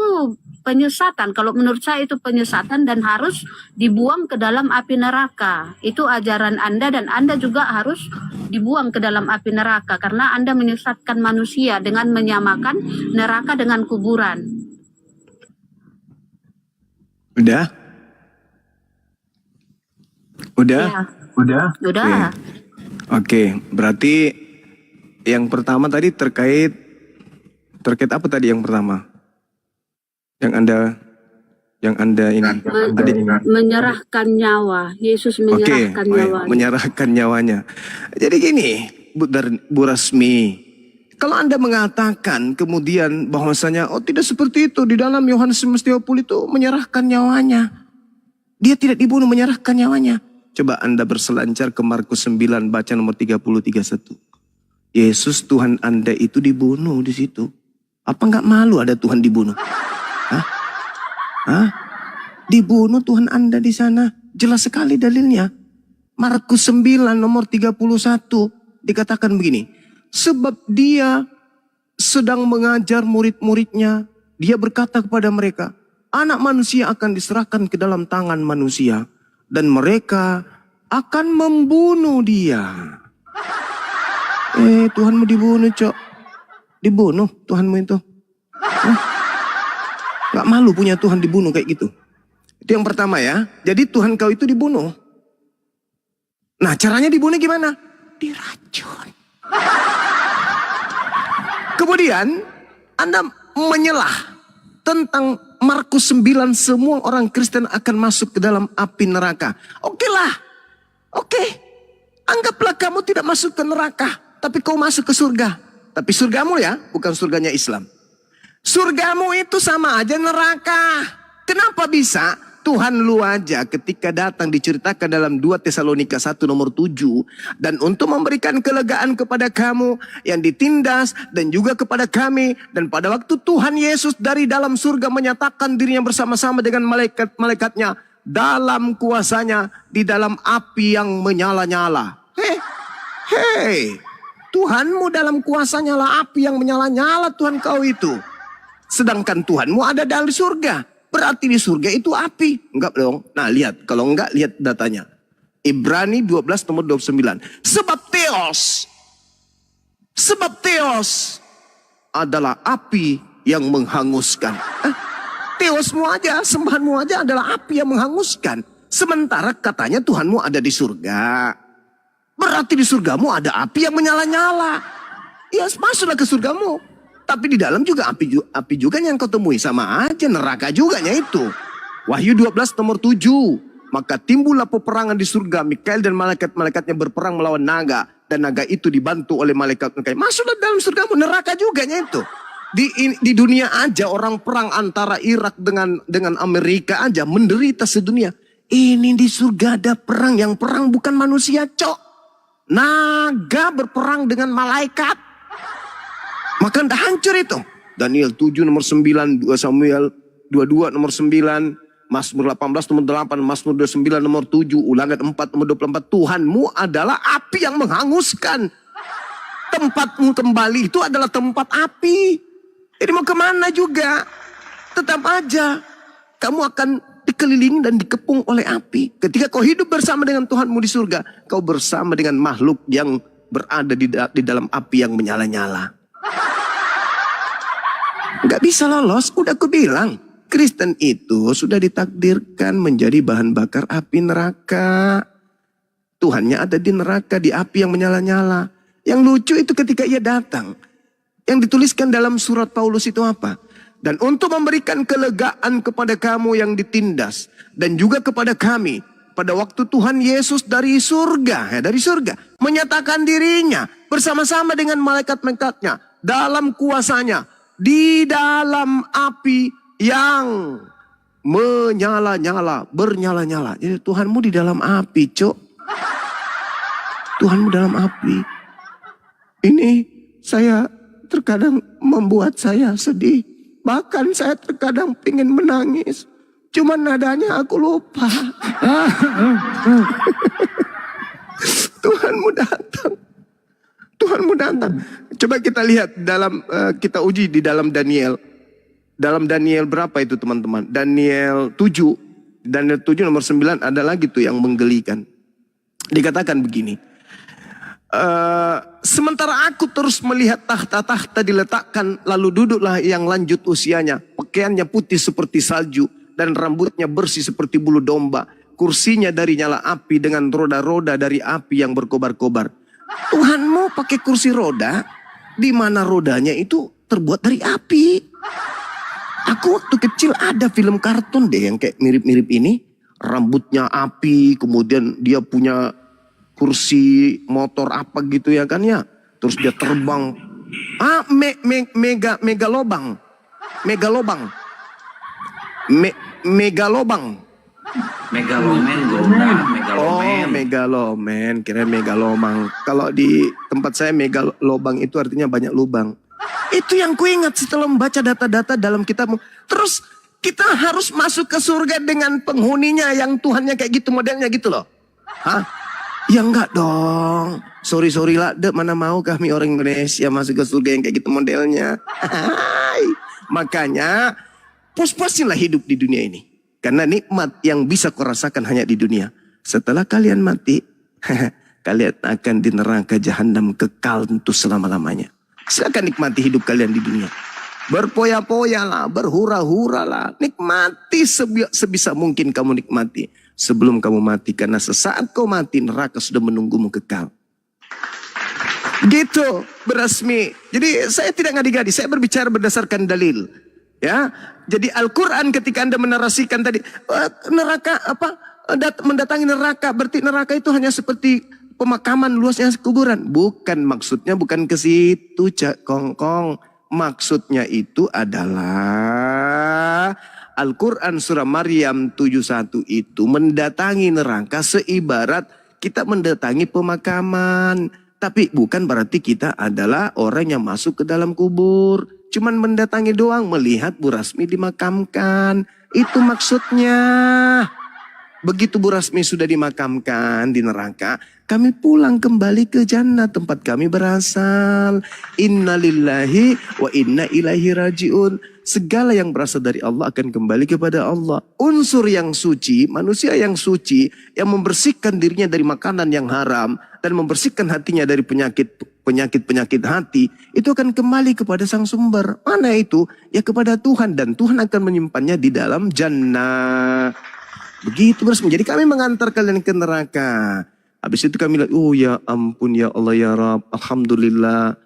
penyesatan? Kalau menurut saya itu penyesatan dan harus dibuang ke dalam api neraka. Itu ajaran Anda, dan Anda juga harus dibuang ke dalam api neraka karena Anda menyesatkan manusia dengan menyamakan neraka dengan kuburan. Udah? Ya. Udah. Oke, berarti yang pertama tadi terkait Terkait apa tadi yang pertama? Yang Anda ini. Menyerahkan nyawa. Yesus menyerahkan nyawanya. Menyerahkan nyawanya. Jadi gini, Bu Rasmi, kalau Anda mengatakan kemudian bahwasanya tidak seperti itu di dalam Yohanes 20 itu menyerahkan nyawanya. Dia tidak dibunuh, menyerahkan nyawanya. Coba Anda berselancar ke Markus 9 baca nomor 30-31. Yesus Tuhan Anda itu dibunuh di situ. Apa nggak malu ada Tuhan dibunuh? Dibunuh Tuhan Anda di sana. Jelas sekali dalilnya. Markus 9 nomor 31 dikatakan begini. Sebab dia sedang mengajar murid-muridnya. Dia berkata kepada mereka, anak manusia akan diserahkan ke dalam tangan manusia. Dan mereka akan membunuh dia. Tuhanmu dibunuh, Cok. Dibunuh Tuhanmu itu. Gak malu punya Tuhan dibunuh kayak gitu. Itu yang pertama ya. Jadi Tuhan kau itu dibunuh. Nah caranya dibunuh gimana? Diracun. Kemudian Anda menyelah tentang Markus 9 semua orang Kristen akan masuk ke dalam api neraka. Oke lah. Oke. Anggaplah kamu tidak masuk ke neraka. Tapi kau masuk ke surga. Tapi surgamu ya, bukan surganya Islam. Surgamu itu sama aja neraka. Kenapa bisa? Tuhan lu aja ketika datang diceritakan dalam 2 Tesalonika 1 nomor 7. Dan untuk memberikan kelegaan kepada kamu yang ditindas dan juga kepada kami. Dan pada waktu Tuhan Yesus dari dalam surga menyatakan dirinya bersama-sama dengan malaikat-malaikatnya. Dalam kuasanya di dalam api yang menyala-nyala. Hei, Tuhanmu dalam kuasanya lah api yang menyala-nyala Tuhan kau itu. Sedangkan Tuhanmu ada dalam surga. Berarti di surga itu api. Enggak dong. Nah lihat. Kalau enggak lihat datanya. Ibrani 12 nomor 29. Sebab Theos adalah api yang menghanguskan. Theosmu aja, sembahanmu aja adalah api yang menghanguskan. Sementara katanya Tuhanmu ada di surga. Berarti di surgamu ada api yang menyala-nyala. Ya masuklah ke surgamu. Tapi di dalam juga api juga yang kau temui. Sama aja neraka juga itu. Wahyu 12 nomor 7. Maka timbullah peperangan di surga. Mikael dan malaikat-malaikatnya berperang melawan naga. Dan naga itu dibantu oleh malaikat. Masuklah dalam surgamu. Neraka juga itu. Di dunia aja orang perang antara Irak dengan Amerika aja. Menderita sedunia. Ini di surga ada perang. Yang perang bukan manusia, Cok. Naga berperang dengan malaikat. Maka anda hancur itu. Daniel 7 nomor 9, 2 Samuel 22 nomor 9, Mazmur 18 nomor 8, Mazmur 29 nomor 7, Ulangan 4 nomor 24. Tuhanmu adalah api yang menghanguskan. Tempatmu kembali itu adalah tempat api. Jadi mau kemana juga. Tetap aja. Kamu akan dikelilingi dan dikepung oleh api. Ketika kau hidup bersama dengan Tuhanmu di surga. Kau bersama dengan makhluk yang berada di dalam api yang menyala-nyala. Gak bisa lolos, udah aku bilang. Kristen itu sudah ditakdirkan menjadi bahan bakar api neraka. Tuhannya ada di neraka, di api yang menyala-nyala. Yang lucu itu ketika ia datang. Yang dituliskan dalam surat Paulus itu apa? Dan untuk memberikan kelegaan kepada kamu yang ditindas. Dan juga kepada kami. Pada waktu Tuhan Yesus dari surga. Menyatakan dirinya bersama-sama dengan malaikat-malaikatnya. Dalam kuasanya. Di dalam api yang menyala-nyala, bernyala-nyala. Jadi Tuhanmu di dalam api, Cok. Tuhanmu dalam api. Ini saya terkadang membuat saya sedih. Bahkan saya terkadang ingin menangis. Cuman nadanya aku lupa. Tuhanmu datang. Tuhanmu datang. Coba kita lihat dalam kita uji di dalam Daniel. Dalam Daniel berapa itu teman-teman? Daniel 7. Daniel 7 nomor 9 ada lagi tuh yang menggelikan. Dikatakan begini. Sementara aku terus melihat tahta-tahta diletakkan, lalu duduklah yang lanjut usianya. Pakaiannya putih seperti salju dan rambutnya bersih seperti bulu domba. Kursinya dari nyala api dengan roda-roda dari api yang berkobar-kobar. Tuhanmu pakai kursi roda, di mana rodanya itu terbuat dari api. Aku waktu kecil ada film kartun deh yang kayak mirip-mirip ini. Rambutnya api, kemudian dia punya kursi motor apa gitu ya kan ya. Terus dia terbang. Megalobang. Megalobang. Megalomen, Gondang, Oh, megalomen, kira megalomang. Kalau di tempat saya megalobang itu artinya banyak lubang. Itu yang kuingat setelah membaca data-data dalam kitabmu. Terus kita harus masuk ke surga dengan penghuninya yang Tuhannya kayak gitu modelnya gitu loh. Hah? Ya enggak dong. Sorry lah, mana mau kami orang Indonesia masuk ke surga yang kayak gitu modelnya. Makanya puas-puasinlah hidup di dunia ini. Karena nikmat yang bisa kau rasakan hanya di dunia. Setelah kalian mati, kalian akan di neraka jahanam kekal untuk selama-lamanya. Silakan nikmati hidup kalian di dunia. Berpoya-poyalah, berhura-huralah. Nikmati sebisa mungkin kamu nikmati. Sebelum kamu mati. Karena sesaat kau mati, neraka sudah menunggumu kekal. Gitu, berasmi. Jadi saya tidak ngadi-ngadi, saya berbicara berdasarkan dalil. Ya, jadi Al-Quran ketika Anda menarasikan tadi neraka mendatangi neraka, berarti neraka itu hanya seperti pemakaman luasnya kuburan. Bukan, maksudnya bukan ke situ, Cak Kongkong. Maksudnya itu adalah Al-Quran surah Maryam 71 itu mendatangi neraka seibarat kita mendatangi pemakaman. Tapi bukan berarti kita adalah orang yang masuk ke dalam kubur. Cuman mendatangi doang, melihat Bu Rasmi dimakamkan. Itu maksudnya. Begitu Bu Rasmi sudah dimakamkan di neraka, kami pulang kembali ke jannah tempat kami berasal. Innalillahi wa inna ilaihi rajiun. Segala yang berasal dari Allah akan kembali kepada Allah. Unsur yang suci, manusia yang suci, yang membersihkan dirinya dari makanan yang haram dan membersihkan hatinya dari penyakit hati, itu akan kembali kepada sang sumber. Mana itu? Ya kepada Tuhan, dan Tuhan akan menyimpannya di dalam jannah. Begitu Rasmi. Jadi kami mengantar kalian ke neraka. Habis itu kami lihat, oh ya ampun ya Allah ya Rabb, alhamdulillah.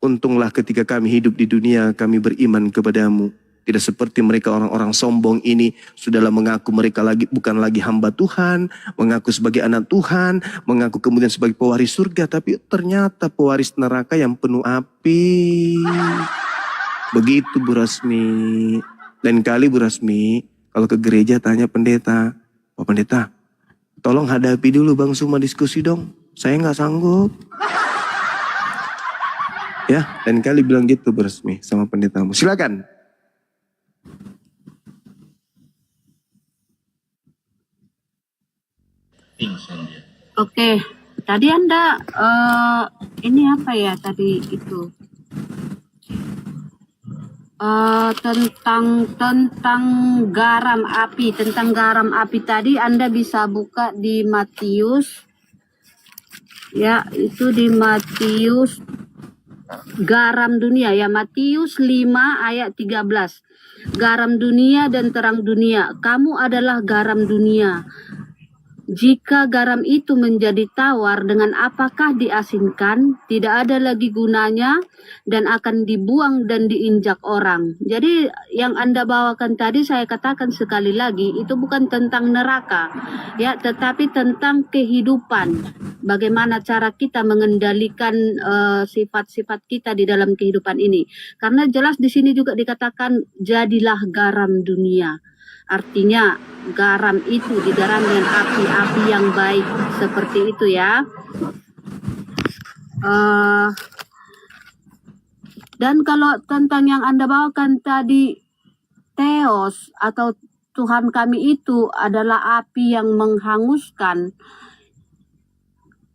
Untunglah ketika kami hidup di dunia kami beriman kepadamu. Tidak seperti mereka orang-orang sombong ini. Sudahlah mengaku mereka bukan lagi hamba Tuhan. Mengaku sebagai anak Tuhan. Mengaku kemudian sebagai pewaris surga. Tapi ternyata pewaris neraka yang penuh api. Begitu Bu Rasmi. Lain kali Bu Rasmi, kalau ke gereja tanya pendeta. Pak pendeta, tolong hadapi dulu Bang Suma diskusi dong. Saya nggak sanggup. Ya, lain kali bilang gitu Bu Rasmi sama pendetamu. Silakan. Oke, tadi Anda ini apa ya tadi itu tentang garam api, tadi Anda bisa buka di Matius, ya itu di Matius garam dunia ya, Matius 5 ayat 13. Garam dunia dan terang dunia, kamu adalah garam dunia. Jika garam itu menjadi tawar, dengan apakah diasinkan? Tidak ada lagi gunanya dan akan dibuang dan diinjak orang. Jadi yang Anda bawakan tadi, saya katakan sekali lagi, itu bukan tentang neraka, ya, tetapi tentang kehidupan. Bagaimana cara kita mengendalikan sifat-sifat kita di dalam kehidupan ini. Karena jelas di sini juga dikatakan jadilah garam dunia. Artinya garam itu digaram dengan api-api yang baik, seperti itu ya. Dan kalau tentang yang Anda bawakan tadi, Theos atau Tuhan kami itu adalah api yang menghanguskan.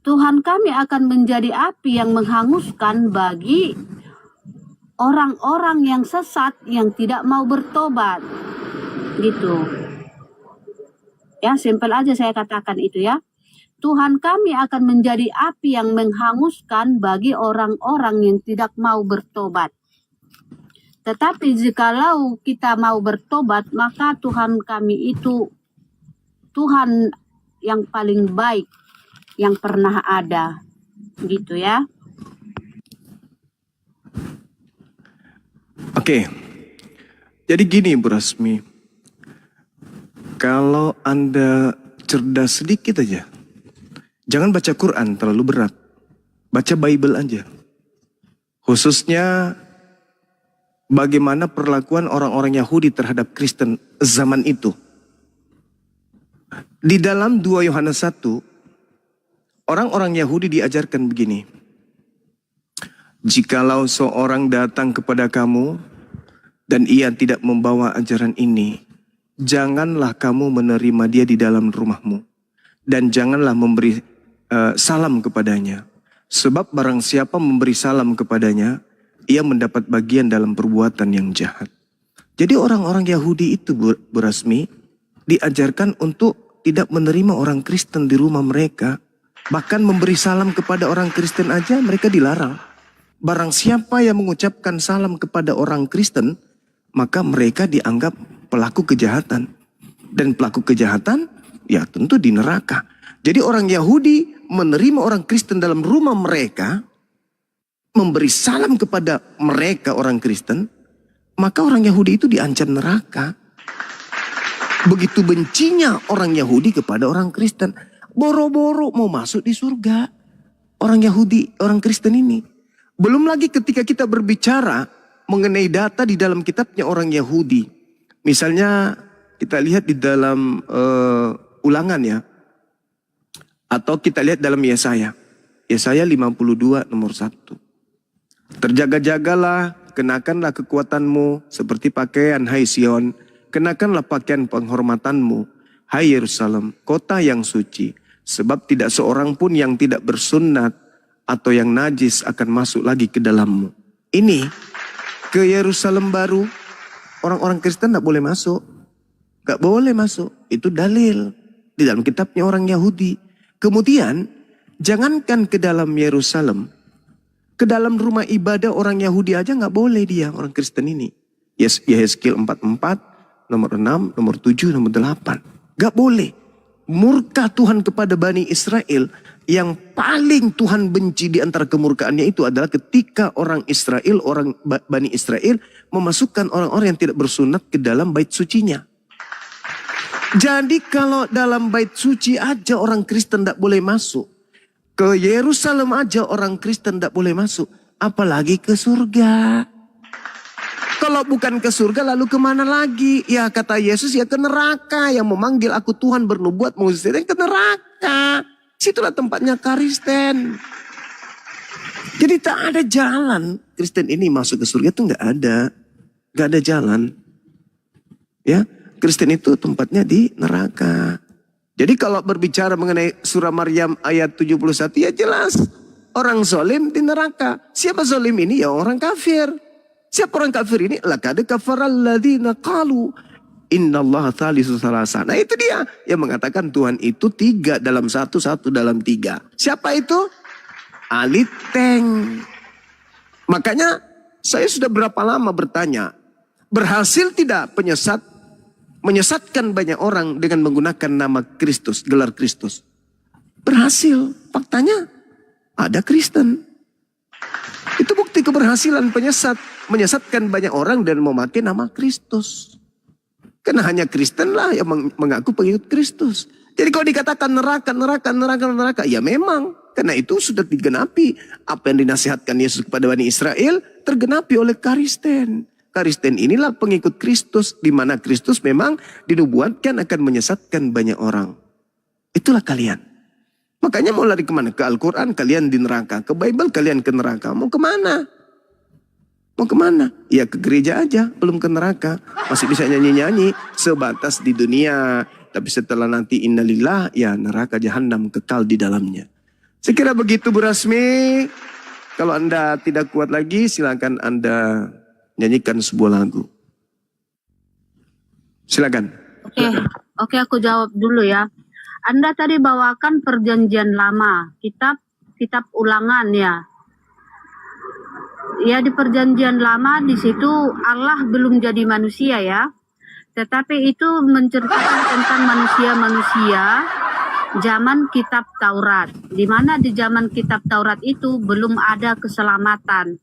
Tuhan kami akan menjadi api yang menghanguskan bagi orang-orang yang sesat, yang tidak mau bertobat. Gitu ya, simpel aja saya katakan itu ya. Tuhan kami akan menjadi api yang menghanguskan bagi orang-orang yang tidak mau bertobat. Tetapi jikalau kita mau bertobat, maka Tuhan kami itu Tuhan yang paling baik yang pernah ada, gitu ya. Oke. Jadi gini Bu Rasmi. Kalau Anda cerdas sedikit aja. Jangan baca Quran terlalu berat. Baca Bible aja. Khususnya bagaimana perlakuan orang-orang Yahudi terhadap Kristen zaman itu. Di dalam 2 Yohanes 1, orang-orang Yahudi diajarkan begini. Jikalau seorang datang kepada kamu dan ia tidak membawa ajaran ini, janganlah kamu menerima dia di dalam rumahmu. Dan janganlah memberi salam kepadanya. Sebab barang siapa memberi salam kepadanya, ia mendapat bagian dalam perbuatan yang jahat. Jadi orang-orang Yahudi itu Bu Rasmi, diajarkan untuk tidak menerima orang Kristen di rumah mereka. Bahkan memberi salam kepada orang Kristen aja mereka dilarang. Barang siapa yang mengucapkan salam kepada orang Kristen, maka mereka dianggap pelaku kejahatan. Dan pelaku kejahatan, ya tentu di neraka. Jadi orang Yahudi menerima orang Kristen dalam rumah mereka, memberi salam kepada mereka orang Kristen, maka orang Yahudi itu diancam neraka. Begitu bencinya orang Yahudi kepada orang Kristen. Boro-boro mau masuk di surga. Orang Yahudi, orang Kristen ini. Belum lagi ketika kita berbicara mengenai data di dalam kitabnya orang Yahudi. Misalnya kita lihat di dalam ulangan ya. Atau kita lihat dalam Yesaya. Yesaya 52 nomor 1. Terjaga-jagalah, kenakanlah kekuatanmu seperti pakaian, hai Sion. Kenakanlah pakaian penghormatanmu, hai Yerusalem, kota yang suci. Sebab tidak seorang pun yang tidak bersunat atau yang najis akan masuk lagi ke dalammu. Ini ke Yerusalem baru, orang-orang Kristen tidak boleh masuk. Gak boleh masuk, itu dalil di dalam kitabnya orang Yahudi. Kemudian, jangankan ke dalam Yerusalem, ke dalam rumah ibadah orang Yahudi aja gak boleh dia, orang Kristen ini. Yehezkiel 44, nomor 6, nomor 7, nomor 8. Gak boleh. Murka Tuhan kepada Bani Israel, yang paling Tuhan benci di antara kemurkaannya itu adalah ketika orang Israel, orang Bani Israel memasukkan orang-orang yang tidak bersunat ke dalam bait sucinya. Jadi kalau dalam bait suci aja orang Kristen tidak boleh masuk. Ke Yerusalem aja orang Kristen tidak boleh masuk. Apalagi ke surga. Kalau bukan ke surga lalu kemana lagi? Ya kata Yesus ya ke neraka. Yang memanggil aku Tuhan bernubuat Moses ke neraka. Situlah tempatnya Kristen. Jadi tak ada jalan Kristen ini masuk ke surga itu nggak ada. Nggak ada jalan. Ya. Kristen itu tempatnya di neraka. Jadi kalau berbicara mengenai surah Maryam ayat 71 ya jelas. Orang zalim di neraka. Siapa zalim ini? Ya orang kafir. Siapa orang kafir ini? Laqad kafaral ladzina qalu innallaha thalithu tsalasa. Nah itu dia yang mengatakan Tuhan itu 3 dalam 1, 1 dalam 3. Siapa itu? Aliteng. Makanya saya sudah berapa lama bertanya. Berhasil tidak menyesatkan banyak orang dengan menggunakan nama Kristus, gelar Kristus? Berhasil. Faktanya ada Kristen. Itu bukti keberhasilan menyesatkan banyak orang dan memakai nama Kristus. Karena hanya Kristen lah yang mengaku pengikut Kristus. Jadi kalau dikatakan neraka, ya memang. Karena itu sudah digenapi. Apa yang dinasihatkan Yesus kepada Bani Israel tergenapi oleh Kristen. Kristen inilah pengikut Kristus, di mana Kristus memang dinubuatkan akan menyesatkan banyak orang. Itulah kalian. Makanya mau lari kemana? Ke Al-Quran kalian di neraka, ke Bible kalian ke neraka. Mau kemana? Mau kemana? Ya ke gereja aja, belum ke neraka. Masih bisa nyanyi-nyanyi sebatas di dunia. Tapi setelah nanti innalillah, ya neraka jahanam kekal di dalamnya. Saya kira begitu Bu Rasmi. Kalau Anda tidak kuat lagi, silakan Anda nyanyikan sebuah lagu. Silakan. Oke, aku jawab dulu ya. Anda tadi bawakan perjanjian lama, kitab ulangan ya. Ya di perjanjian lama di situ Allah belum jadi manusia ya. Tetapi itu menceritakan tentang manusia-manusia zaman kitab Taurat. Di mana di zaman kitab Taurat itu belum ada keselamatan.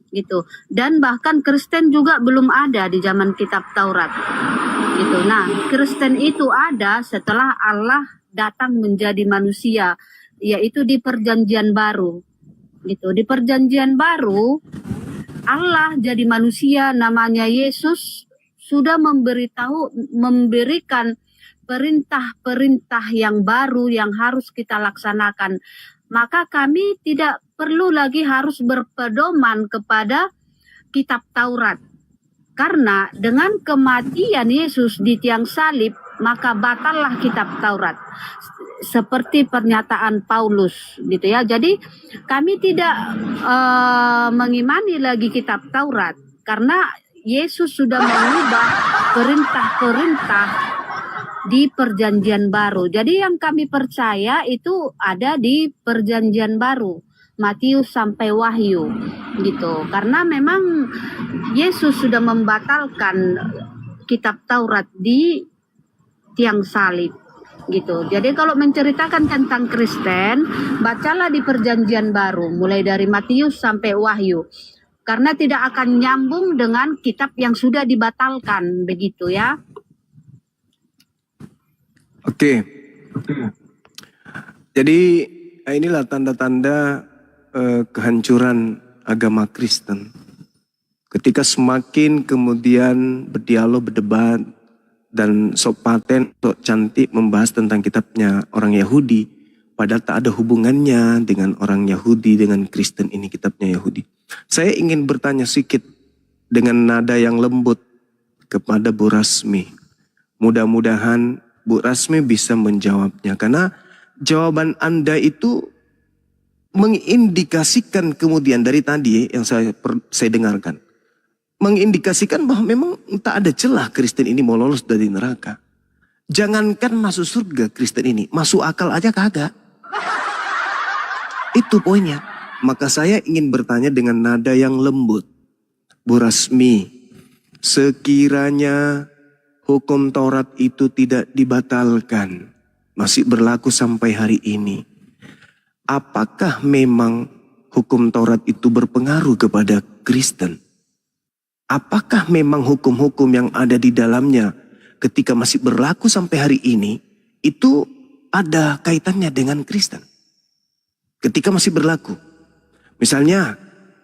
gitu. Dan bahkan Kristen juga belum ada di zaman kitab Taurat gitu. Nah, Kristen itu ada setelah Allah datang menjadi manusia, yaitu di Perjanjian Baru gitu. Di Perjanjian Baru Allah jadi manusia, namanya Yesus, sudah memberikan perintah-perintah yang baru yang harus kita laksanakan. Maka kami tidak perlu lagi harus berpedoman kepada kitab Taurat. Karena dengan kematian Yesus di tiang salib, maka batallah kitab Taurat. Seperti pernyataan Paulus gitu ya. Jadi kami tidak mengimani lagi kitab Taurat karena Yesus sudah mengubah perintah-perintah di Perjanjian Baru. Jadi yang kami percaya itu ada di Perjanjian Baru, Matius sampai Wahyu gitu. Karena memang Yesus sudah membatalkan kitab Taurat di tiang salib gitu. Jadi kalau menceritakan tentang Kristen, bacalah di Perjanjian Baru mulai dari Matius sampai Wahyu. Karena tidak akan nyambung dengan kitab yang sudah dibatalkan begitu ya. Oke. Jadi inilah tanda-tanda kehancuran agama Kristen. Ketika semakin kemudian berdialog, berdebat, dan sok paten, sok cantik membahas tentang kitabnya orang Yahudi, padahal tak ada hubungannya dengan orang Yahudi, dengan Kristen ini kitabnya Yahudi. Saya ingin bertanya sedikit dengan nada yang lembut kepada Bu Rasmi. Mudah-mudahan Bu Rasmi bisa menjawabnya, karena jawaban Anda itu mengindikasikan kemudian dari tadi yang saya dengarkan, mengindikasikan bahwa memang tak ada celah Kristen ini mau lolos dari neraka. Jangankan masuk surga Kristen ini, masuk akal aja kagak. Itu poinnya. Maka saya ingin bertanya dengan nada yang lembut. Bu Rasmi, sekiranya hukum Taurat itu tidak dibatalkan, masih berlaku sampai hari ini, apakah memang hukum Taurat itu berpengaruh kepada Kristen? Apakah memang hukum-hukum yang ada di dalamnya ketika masih berlaku sampai hari ini itu ada kaitannya dengan Kristen? Ketika masih berlaku. Misalnya,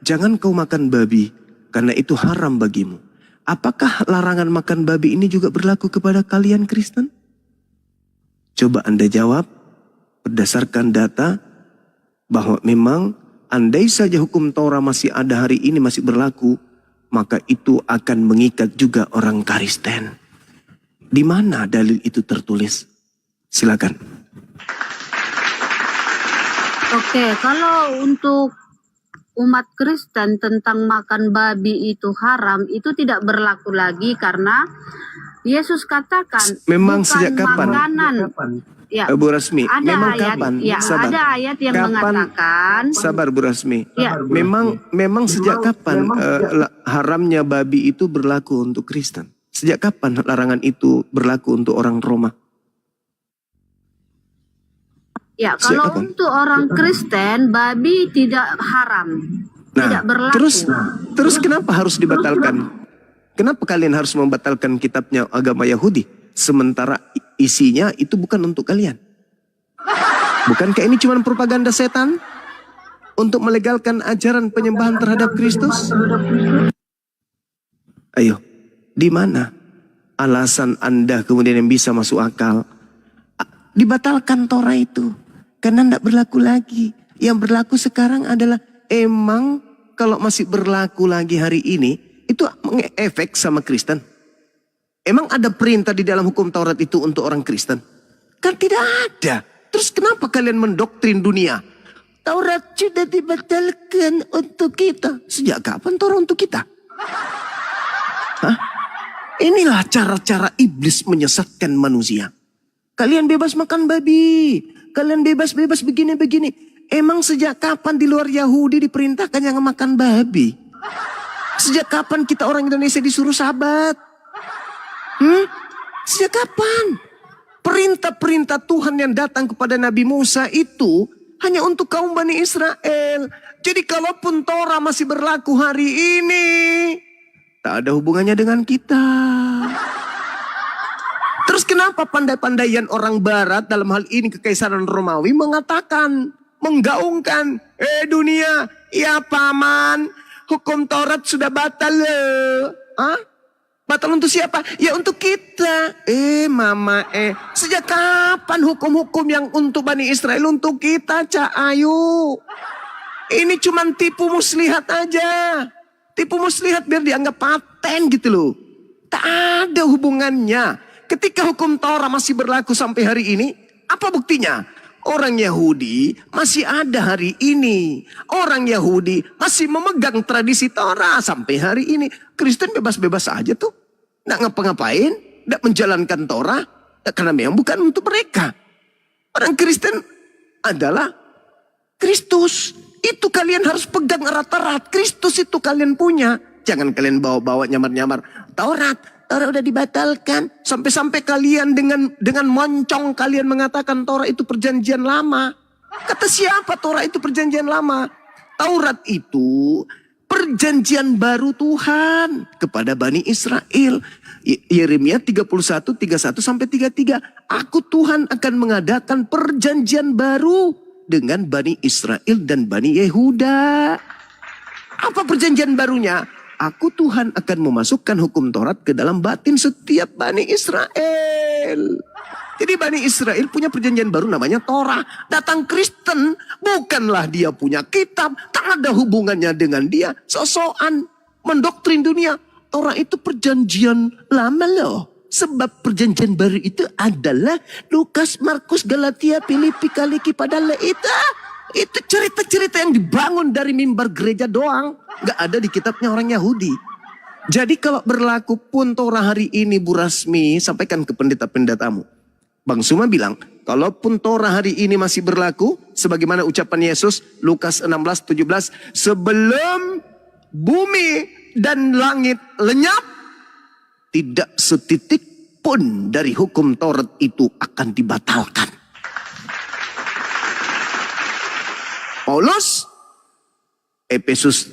jangan kau makan babi karena itu haram bagimu. Apakah larangan makan babi ini juga berlaku kepada kalian Kristen? Coba Anda jawab berdasarkan data bahwa memang andai saja hukum Taurat masih ada hari ini, masih berlaku, maka itu akan mengikat juga orang Kristen. Di mana dalil itu tertulis? Silakan. Oke, kalau untuk umat Kristen tentang makan babi itu haram, itu tidak berlaku lagi karena Yesus katakan memang bukan sejak kapan? makanan. Ya, Bu Rasmi, ada memang ayat, kapan? ya, Sabar. ada ayat yang mengatakan. Sabar Bu Rasmi. Ya. Memang sejak kapan haramnya babi itu berlaku untuk Kristen? Sejak kapan larangan itu berlaku untuk orang Roma? Ya, Sejak kalau kapan? untuk orang Kristen babi tidak haram, tidak berlaku. Terus kenapa harus dibatalkan? Kenapa kalian harus membatalkan kitabnya agama Yahudi? Sementara isinya itu bukan untuk kalian. Bukankah ini cuma propaganda setan? Untuk melegalkan ajaran penyembahan terhadap Kristus? Ayo, di mana alasan Anda kemudian yang bisa masuk akal? Dibatalkan Torah itu. Karena tidak berlaku lagi. Yang berlaku sekarang adalah emang kalau masih berlaku lagi hari ini, itu mengefek sama Kristen. Emang ada perintah di dalam hukum Taurat itu untuk orang Kristen? Kan tidak ada. Terus kenapa kalian mendoktrin dunia? Taurat sudah dibatalkan untuk kita. Sejak kapan Taurat untuk kita? Hah? Inilah cara-cara iblis menyesatkan manusia. Kalian bebas makan babi. Kalian bebas-bebas begini-begini. Emang sejak kapan di luar Yahudi diperintahkan yang makan babi? Sejak kapan kita orang Indonesia disuruh sabat? Sejak kapan? Perintah-perintah Tuhan yang datang kepada Nabi Musa itu hanya untuk kaum Bani Israel. Jadi kalaupun Torah masih berlaku hari ini, tak ada hubungannya dengan kita. Terus kenapa pandai-pandaian orang barat dalam hal ini Kekaisaran Romawi mengatakan, menggaungkan, dunia, ya paman, hukum Taurat sudah batal loh. Hah? Batal untuk siapa? Ya untuk kita. Mama, sejak kapan hukum-hukum yang untuk Bani Israel untuk kita, Cak Ayu? Ini cuman tipu muslihat aja. Tipu muslihat biar dianggap paten gitu loh. Tak ada hubungannya. Ketika hukum Torah masih berlaku sampai hari ini, apa buktinya? Orang Yahudi masih ada hari ini. Orang Yahudi masih memegang tradisi Torah sampai hari ini. Kristen bebas-bebas aja tuh. Nggak ngapa-ngapain, nggak menjalankan Torah. Karena memang bukan untuk mereka. Orang Kristen adalah Kristus. Itu kalian harus pegang erat-erat. Kristus itu kalian punya. Jangan kalian bawa-bawa nyamar-nyamar. Taurat udah dibatalkan. Sampai-sampai kalian dengan moncong kalian mengatakan Torah itu perjanjian lama. Kata siapa Torah itu perjanjian lama? Taurat itu perjanjian baru Tuhan kepada Bani Israel. Yeremia 31, 31 sampai 33. Aku Tuhan akan mengadakan perjanjian baru dengan Bani Israel dan Bani Yehuda. Apa perjanjian barunya? Aku Tuhan akan memasukkan hukum Taurat ke dalam batin setiap Bani Israel. Jadi Bani Israel punya perjanjian baru namanya Torah. Datang Kristen, bukanlah dia punya kitab. Tak ada hubungannya dengan dia. Sosokan mendoktrin dunia. Torah itu perjanjian lama loh. Sebab perjanjian baru itu adalah Lukas, Markus, Galatia, Filipi, Kaliki, padahal itu cerita-cerita yang dibangun dari mimbar gereja doang. Gak ada di kitabnya orang Yahudi. Jadi kalau berlaku pun Torah hari ini Bu Rasmi, sampaikan ke pendeta-pendetamu. Bang Suma bilang, kalaupun Torah hari ini masih berlaku, sebagaimana ucapan Yesus, Lukas 16:17, sebelum bumi dan langit lenyap, tidak setitik pun dari hukum Taurat itu akan dibatalkan. Paulus, Efesus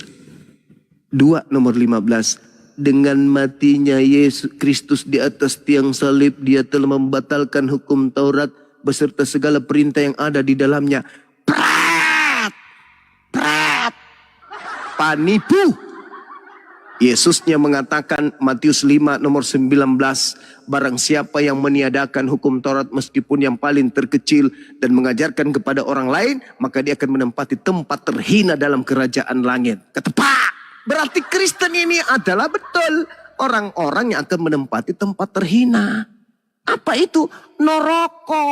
2 nomor 15. Dengan matinya Yesus Kristus di atas tiang salib, dia telah membatalkan hukum Taurat beserta segala perintah yang ada di dalamnya. Panipu. Yesusnya mengatakan Matius 5 nomor 19. Barang siapa yang meniadakan hukum Taurat meskipun yang paling terkecil dan mengajarkan kepada orang lain, maka dia akan menempati tempat terhina dalam kerajaan langit. Kata Pak, berarti Kristen ini adalah betul orang-orang yang akan menempati tempat terhina. Apa itu? Neraka.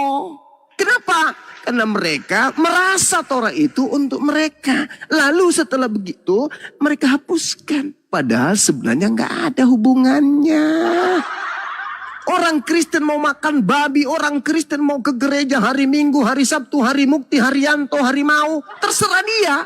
Kenapa? Karena mereka merasa Torah itu untuk mereka. Lalu setelah begitu mereka hapuskan. Padahal sebenarnya nggak ada hubungannya. Orang Kristen mau makan babi, orang Kristen mau ke gereja hari Minggu, hari Sabtu, hari Mukti, hari Yanto, hari Mau. Terserah dia.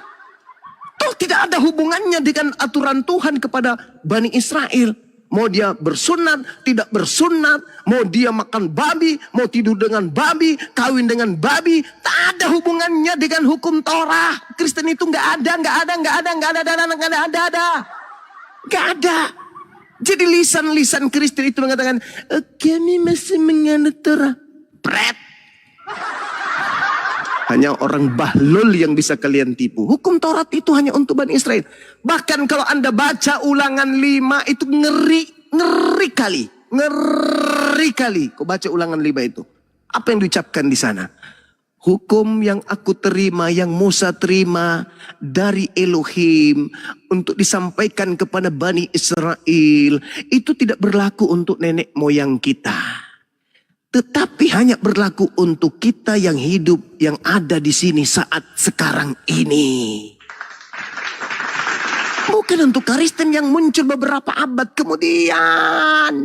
Toh tidak ada hubungannya dengan aturan Tuhan kepada Bani Israel. Mau dia bersunat, tidak bersunat. Mau dia makan babi, mau tidur dengan babi, kawin dengan babi. Tak ada hubungannya dengan hukum Torah. Kristen itu nggak ada. Gak ada. Jadi lisan-lisan Kristen itu mengatakan, kami masih menganut Torah. Pret. Hanya orang bahlul yang bisa kalian tipu. Hukum Taurat itu hanya untuk Bani Israel. Bahkan kalau Anda baca Ulangan 5 itu ngeri kali. Kau baca Ulangan 5 itu. Apa yang diucapkan di sana? Hukum yang aku terima, yang Musa terima dari Elohim untuk disampaikan kepada Bani Israel, itu tidak berlaku untuk nenek moyang kita. Tetapi hanya berlaku untuk kita yang hidup, yang ada di sini saat sekarang ini. Bukan untuk Kristen yang muncul beberapa abad kemudian.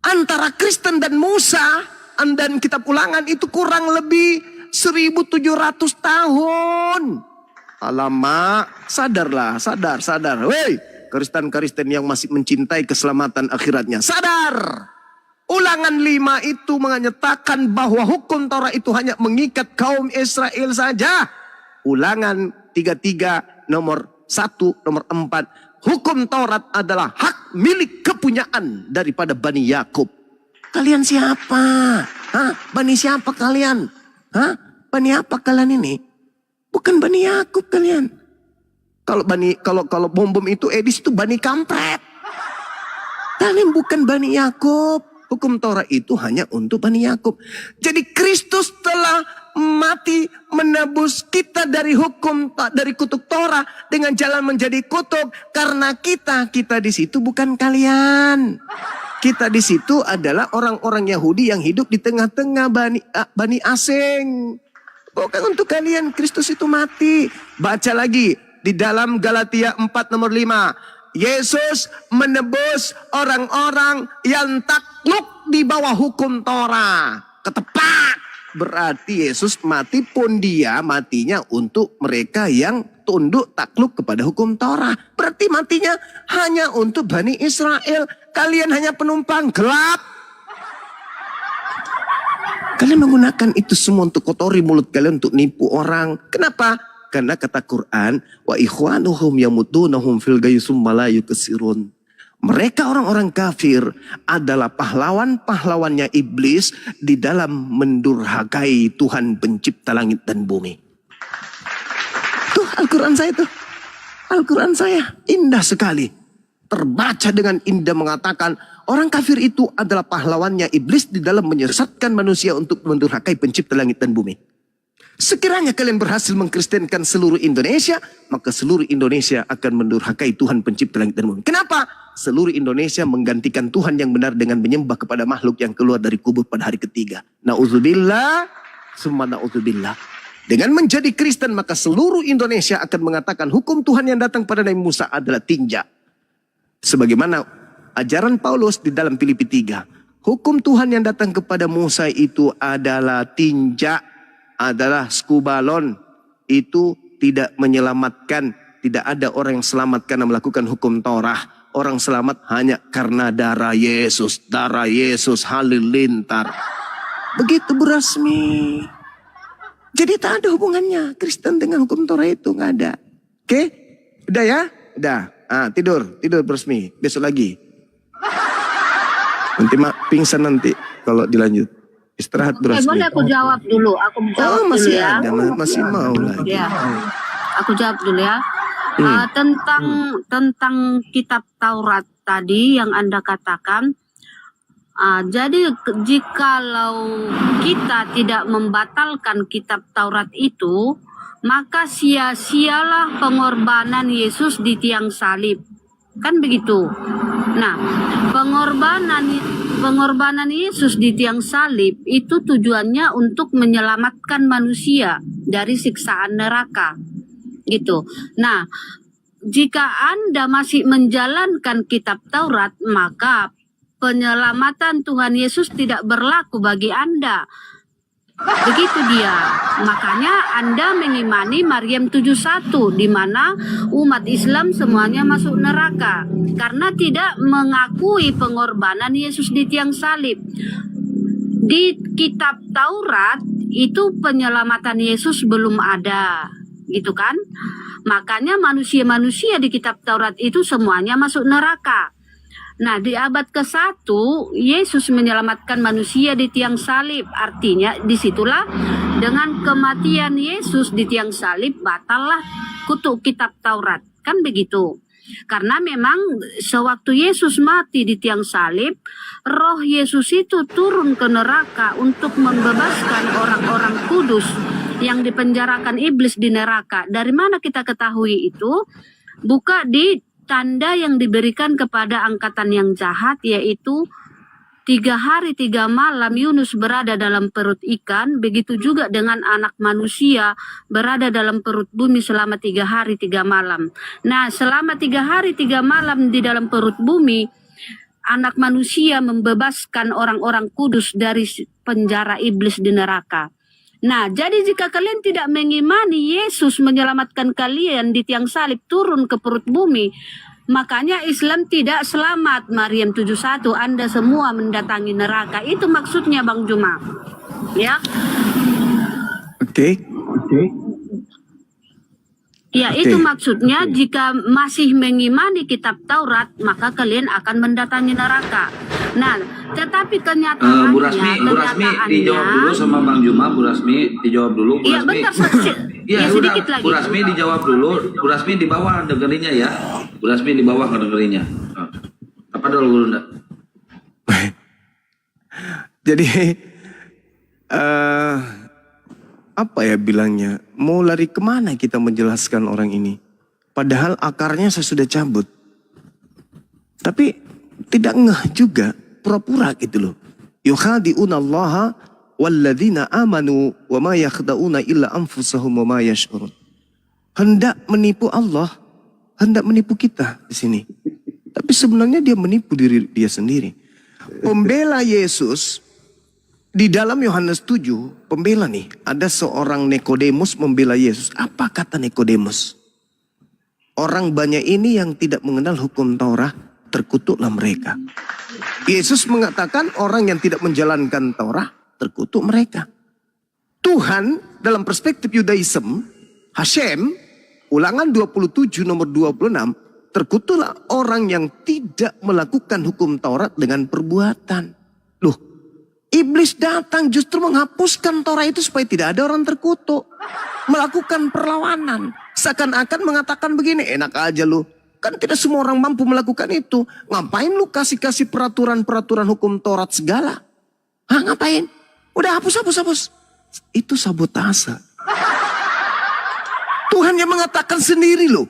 Antara Kristen dan Musa dan kitab Ulangan itu kurang lebih 1700 tahun. Alamak, sadarlah, sadar. Woi, Kristen-Kristen yang masih mencintai keselamatan akhiratnya, sadar. Ulangan 5 itu menyatakan bahwa hukum Torah itu hanya mengikat kaum Israel saja. Ulangan 33 nomor 1 nomor 4. Hukum Taurat adalah hak milik kepunyaan daripada Bani Yakub. Kalian siapa? Hah? Bani siapa kalian? Hah? Bani apa kalian ini? Bukan Bani Yakub kalian. Kalau bom itu Edis itu Bani kampret. Kalian bukan Bani Yakub. Hukum Taurat itu hanya untuk Bani Yakub. Jadi Kristus telah mati menebus kita dari kutuk Taurat dengan jalan menjadi kutuk, karena kita di situ bukan kalian. Kita di situ adalah orang-orang Yahudi yang hidup di tengah-tengah bani asing. Bukan untuk kalian. Kristus itu mati. Baca lagi di dalam Galatia 4 nomor 5. Yesus menebus orang-orang yang takluk di bawah hukum Torah. Ketepak. Berarti Yesus mati pun dia matinya untuk mereka yang tunduk takluk kepada hukum Torah. Berarti matinya hanya untuk Bani Israel. Kalian hanya penumpang gelap. Kalian menggunakan itu semua untuk kotori mulut kalian, untuk nipu orang. Kenapa? Karena kata Quran, wa ikhwanuhum yamutunahum fil gayyusum malayu kesirun. Mereka orang-orang kafir adalah pahlawan-pahlawannya iblis di dalam mendurhakai Tuhan pencipta langit dan bumi. Tuh Al-Quran saya tuh. Al-Quran saya indah sekali. Terbaca dengan indah mengatakan orang kafir itu adalah pahlawannya iblis di dalam menyesatkan manusia untuk mendurhakai pencipta langit dan bumi. Sekiranya kalian berhasil mengkristenkan seluruh Indonesia, maka seluruh Indonesia akan mendurhakai Tuhan pencipta langit dan bumi. Kenapa? Seluruh Indonesia menggantikan Tuhan yang benar dengan menyembah kepada makhluk yang keluar dari kubur pada hari ketiga. Na'udzubillah, summa na'udzubillah. Dengan menjadi Kristen, maka seluruh Indonesia akan mengatakan hukum Tuhan yang datang pada Nabi Musa adalah tinja. Sebagaimana ajaran Paulus di dalam Filipi 3. Hukum Tuhan yang datang kepada Musa itu adalah tinja, adalah skubalon. Itu tidak menyelamatkan. Tidak ada orang yang selamat karena melakukan hukum Torah. Orang selamat hanya karena darah Yesus. Darah Yesus halilintar. Begitu Bu Rasmi. Jadi tak ada hubungannya Kristen dengan hukum Torah itu. Nggak ada. Oke? Udah ya? Udah. Tidur Bu Rasmi. Besok lagi. Nanti pingsan nanti kalau dilanjut. Istirahat Bu Rasmi. Boleh aku jawab dulu. Aku jawab dulu ya. Masih mau lagi. Ya. Aku jawab dulu ya. Tentang kitab Taurat tadi yang Anda katakan. Jadi jikalau kita tidak membatalkan kitab Taurat itu, maka sia-sialah pengorbanan Yesus di tiang salib. Kan begitu. Nah, pengorbanan Yesus di tiang salib itu tujuannya untuk menyelamatkan manusia dari siksaan neraka. Gitu. Nah, jika Anda masih menjalankan kitab Taurat, maka penyelamatan Tuhan Yesus tidak berlaku bagi Anda. Begitu dia. Makanya Anda mengimani Maryam 71, di mana umat Islam semuanya masuk neraka karena tidak mengakui pengorbanan Yesus di tiang salib. Di kitab Taurat itu penyelamatan Yesus belum ada, gitu kan? Makanya manusia-manusia di kitab Taurat itu semuanya masuk neraka. Nah, di abad ke-1, Yesus menyelamatkan manusia di tiang salib. Artinya, disitulah dengan kematian Yesus di tiang salib, batallah kutuk kitab Taurat. Kan begitu. Karena memang sewaktu Yesus mati di tiang salib, roh Yesus itu turun ke neraka untuk membebaskan orang-orang kudus yang dipenjarakan iblis di neraka. Dari mana kita ketahui itu? Buka di tanda yang diberikan kepada angkatan yang jahat, yaitu 3 hari 3 malam Yunus berada dalam perut ikan. Begitu juga dengan anak manusia berada dalam perut bumi selama 3 hari 3 malam. Nah, selama 3 hari 3 malam di dalam perut bumi, anak manusia membebaskan orang-orang kudus dari penjara iblis di neraka. Nah, jadi jika kalian tidak mengimani Yesus menyelamatkan kalian di tiang salib turun ke perut bumi, makanya Islam tidak selamat. Maryam 71, Anda semua mendatangi neraka. Itu maksudnya Bang Juma. Ya. Oke. Ya, Oke. itu maksudnya jika masih mengimani kitab Taurat, maka kalian akan mendatangi neraka. Nah, tetapi kenyataannya, Bu Rasmi dijawab dulu sama Bang Juma. Bu Rasmi dijawab dulu. Bu Iya, Rasmi. bentar, Iya, ya, udah. sedikit lagi. Bu Rasmi dijawab dulu. Bu Rasmi di bawah dengerinnya ya. Bu Rasmi di bawah dengerinnya. Apa dulu enggak? Jadi apa ya bilangnya? Mau lari kemana kita menjelaskan orang ini? Padahal akarnya saya sudah cabut. Tapi tidak ngeh juga, pura-pura gitu loh. Yukhadi'una Allaha walladzina amanu wa ma yakhda'una illa anfusahum wa ma yash'urun. Hendak menipu Allah, hendak menipu kita di sini. Tapi sebenarnya dia menipu diri dia sendiri. Pembela Yesus di dalam Yohanes 7, pembela nih, ada seorang Nikodemus membela Yesus. Apa kata Nikodemus? Orang banyak ini yang tidak mengenal hukum Taurat, terkutuklah mereka. Yesus mengatakan orang yang tidak menjalankan Taurat, terkutuk mereka. Tuhan dalam perspektif Yudaism, Hashem, Ulangan 27 nomor 26, terkutuklah orang yang tidak melakukan hukum Taurat dengan perbuatan. Loh, iblis datang justru menghapuskan Taurat itu supaya tidak ada orang terkutuk. Melakukan perlawanan. Seakan-akan mengatakan begini, enak aja lu. Kan tidak semua orang mampu melakukan itu. Ngapain lu kasih-kasih peraturan-peraturan hukum Taurat segala? Hah, ngapain? Udah hapus. Itu sabotase. Tuhan yang mengatakan sendiri loh.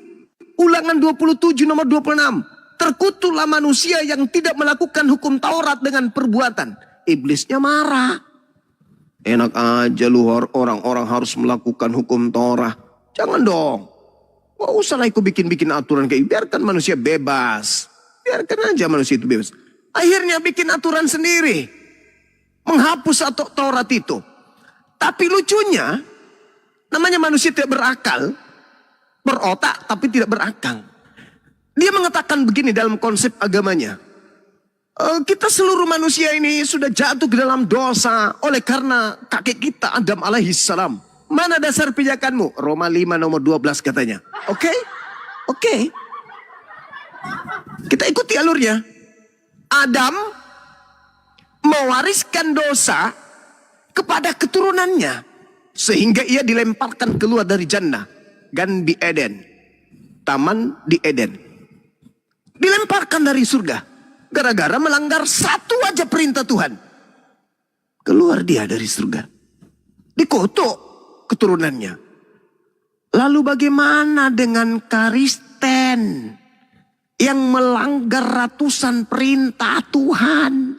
Ulangan 27 nomor 26. Terkutuklah manusia yang tidak melakukan hukum Taurat dengan perbuatan. Iblisnya marah. Enak aja lu orang-orang harus melakukan hukum Taurat. Jangan dong. Gak usah lah ikut bikin-bikin aturan kayak biarkan manusia bebas. Biarkan aja manusia itu bebas. Akhirnya bikin aturan sendiri. Menghapus atau Taurat itu. Tapi lucunya, namanya manusia tidak berakal. Berotak tapi tidak berakal. Dia mengatakan begini dalam konsep agamanya. Kita seluruh manusia ini sudah jatuh ke dalam dosa oleh karena kakek kita Adam alaihissalam. Mana dasar pijakanmu? Roma 5 nomor 12 katanya. Oke? Kita ikuti alurnya. Adam mewariskan dosa kepada keturunannya. Sehingga ia dilemparkan keluar dari jannah. Gan di Eden. Taman di Eden. Dilemparkan dari surga. Gara-gara melanggar satu aja perintah Tuhan. Keluar dia dari surga. Dikutuk keturunannya. Lalu bagaimana dengan Kristen yang melanggar ratusan perintah Tuhan?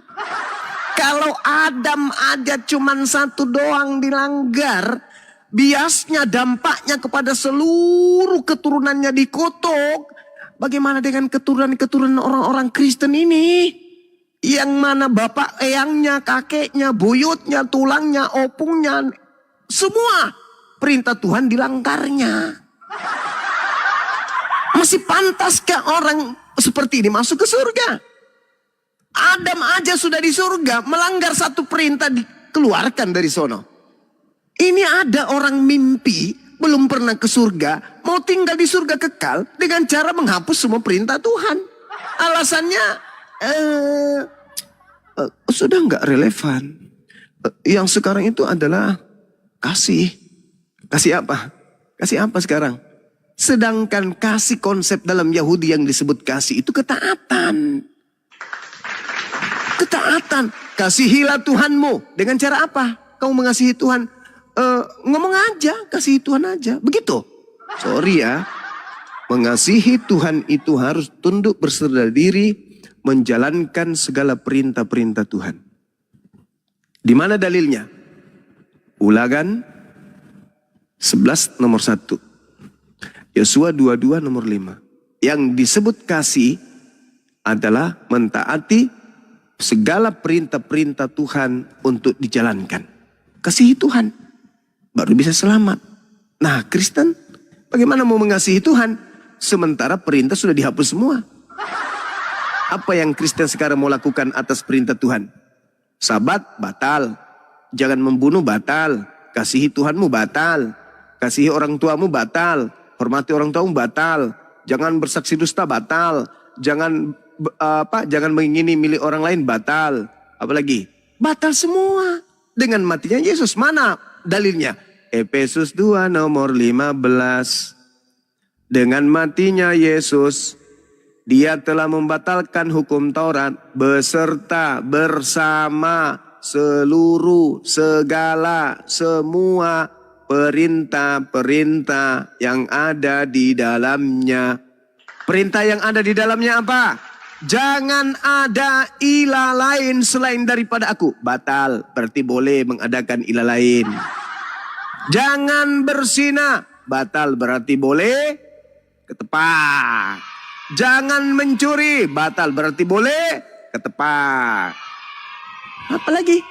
Kalau Adam aja cuman satu doang dilanggar, biasnya dampaknya kepada seluruh keturunannya dikutuk. Bagaimana dengan keturunan-keturunan orang-orang Kristen ini? Yang mana bapak eyangnya, kakeknya, buyutnya, tulangnya, opungnya, semua perintah Tuhan dilanggarnya. Masih pantaskah orang seperti ini masuk ke surga? Adam aja sudah di surga, melanggar satu perintah dikeluarkan dari sono. Ini ada orang mimpi, belum pernah ke surga, mau tinggal di surga kekal dengan cara menghapus semua perintah Tuhan. Alasannya sudah nggak relevan. Yang sekarang itu adalah kasih. Kasih apa? Kasih apa sekarang? Sedangkan kasih konsep dalam Yahudi yang disebut kasih itu ketaatan. Ketaatan. Kasihilah Tuhanmu. Dengan cara apa? Kamu mengasihi Tuhan. Ngomong aja. Kasihi Tuhan aja. Begitu. Sorry ya. Mengasihi Tuhan itu harus tunduk berserah diri. Menjalankan segala perintah-perintah Tuhan. Di mana dalilnya? Ulangan 11 nomor 1. Yosua 22 nomor 5. Yang disebut kasih adalah mentaati segala perintah-perintah Tuhan untuk dijalankan. Kasihi Tuhan, baru bisa selamat. Nah, Kristen bagaimana mau mengasihi Tuhan sementara perintah sudah dihapus semua? Apa yang Kristen sekarang mau lakukan atas perintah Tuhan? Sabat batal, jangan membunuh batal, kasihi Tuhanmu batal, kasihi orang tuamu batal, hormati orang tua batal. Jangan bersaksi dusta batal. Jangan jangan mengingini milik orang lain batal. Apalagi batal semua dengan matinya Yesus. Mana dalilnya? Efesus 2 nomor 15. Dengan matinya Yesus, Dia telah membatalkan hukum Taurat beserta bersama seluruh segala semua perintah-perintah yang ada di dalamnya. Perintah yang ada di dalamnya apa? Jangan ada ilah lain selain daripada aku. Batal, berarti boleh mengadakan ilah lain. Jangan berzina. Batal, berarti boleh ketepak. Jangan mencuri. Batal, berarti boleh ketepak. Apalagi?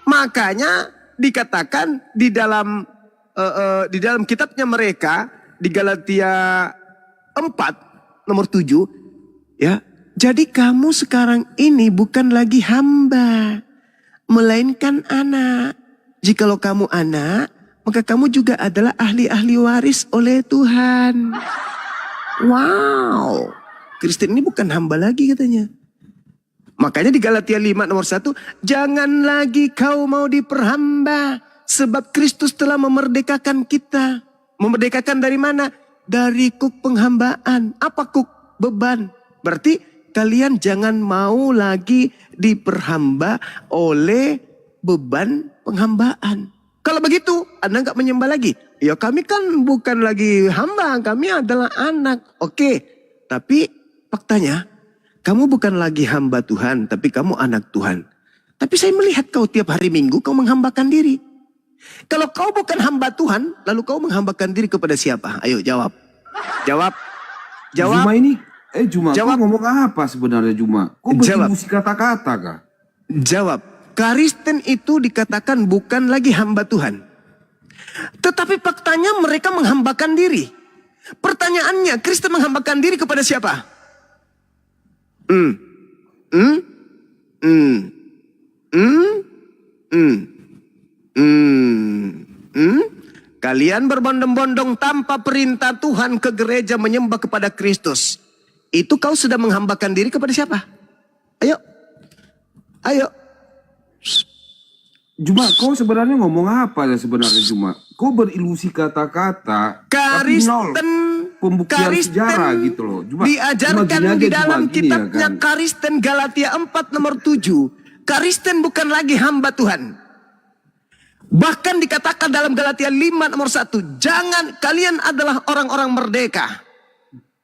Makanya dikatakan di dalam kitabnya mereka di Galatia 4 nomor 7 ya. Jadi kamu sekarang ini bukan lagi hamba, melainkan anak. Jikalau kamu anak, maka kamu juga adalah ahli-ahli waris oleh Tuhan. Wow, Kristen ini bukan hamba lagi katanya. Makanya di Galatia 5 nomor 1, jangan lagi kau mau diperhamba, sebab Kristus telah memerdekakan kita. Memerdekakan dari mana? Dari kuk penghambaan. Apa kuk? Beban. Berarti kalian jangan mau lagi diperhamba oleh beban penghambaan. Kalau begitu, Anda nggak menyembah lagi. Ya kami kan bukan lagi hamba, kami adalah anak. Oke, tapi faktanya, kamu bukan lagi hamba Tuhan, tapi kamu anak Tuhan. Tapi saya melihat kau tiap hari Minggu kau menghambakan diri. Kalau kau bukan hamba Tuhan, lalu kau menghambakan diri kepada siapa? Ayo jawab. Jawab. Jawab. Juma ini, Juma, jawab. kau ngomong apa sebenarnya Juma? Kau berilusi kata-kata kah? Jawab. Kristen itu dikatakan bukan lagi hamba Tuhan. Tetapi faktanya mereka menghambakan diri. Pertanyaannya, Kristen menghambakan diri kepada siapa? Kalian berbondong-bondong tanpa perintah Tuhan ke gereja menyembah kepada Kristus. Itu kau sudah menghambakan diri kepada siapa? Ayo. Ayo. Juma, kau sebenarnya ngomong apa ya sebenarnya Juma? Kau berilusi kata-kata, tapi nol pembuktian sejarah gitu loh. Juma, diajarkan di dalam kitabnya kan? Kristen Galatia 4 nomor 7. Kristen bukan lagi hamba Tuhan. Bahkan dikatakan dalam Galatia 5 nomor 1. Jangan, kalian adalah orang-orang merdeka.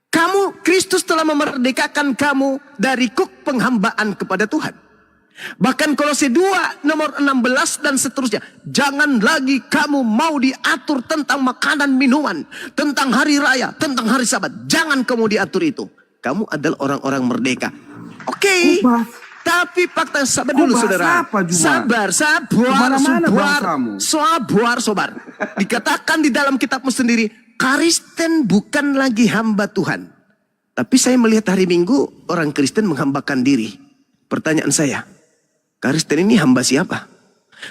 Kamu, Kristus telah memerdekakan kamu dari kuk penghambaan kepada Tuhan. Bahkan Kolose 2 nomor 16 dan seterusnya. Jangan lagi kamu mau diatur tentang makanan minuman, tentang hari raya, tentang hari Sabat. Jangan kamu diatur itu. Kamu adalah orang-orang merdeka. Oke. Tapi fakta sabar dulu saudara. Sabar. Dikatakan di dalam kitabmu sendiri, Kristen bukan lagi hamba Tuhan. Tapi saya melihat hari Minggu orang Kristen menghambakan diri. Pertanyaan saya, Kristen ini hamba siapa?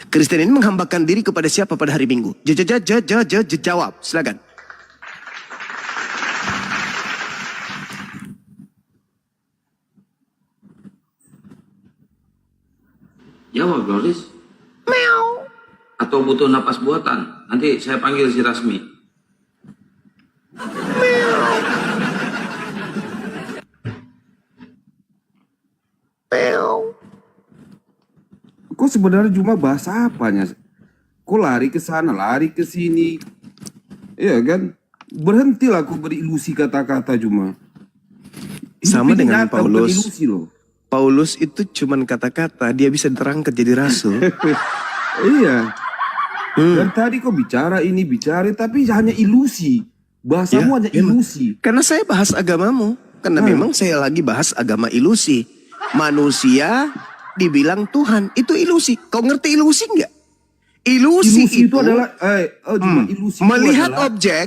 Kristen ini menghambakan diri kepada siapa pada hari Minggu? Jawab, silakan. Jawab, Doris. Meow. Atau butuh napas buatan? Nanti saya panggil si Rasmi. Meow. Kau sebenarnya cuma bahasa apanya? Kau lari ke sana, lari ke sini. Iya kan? Berhentilah kau berilusi kata-kata cuma. Sama dengan Paulus. Ilusi loh. Paulus itu cuman kata-kata, dia bisa diterangkan jadi rasul. Iya. Dan tadi kau bicara ini, bicara, tapi hanya ilusi. Bahasamu hanya ilusi. Karena saya bahas agamamu. Karena memang saya lagi bahas agama ilusi. Manusia dibilang Tuhan, itu ilusi. Kau ngerti ilusi enggak? Ilusi itu adalah ilusi melihat adalah objek,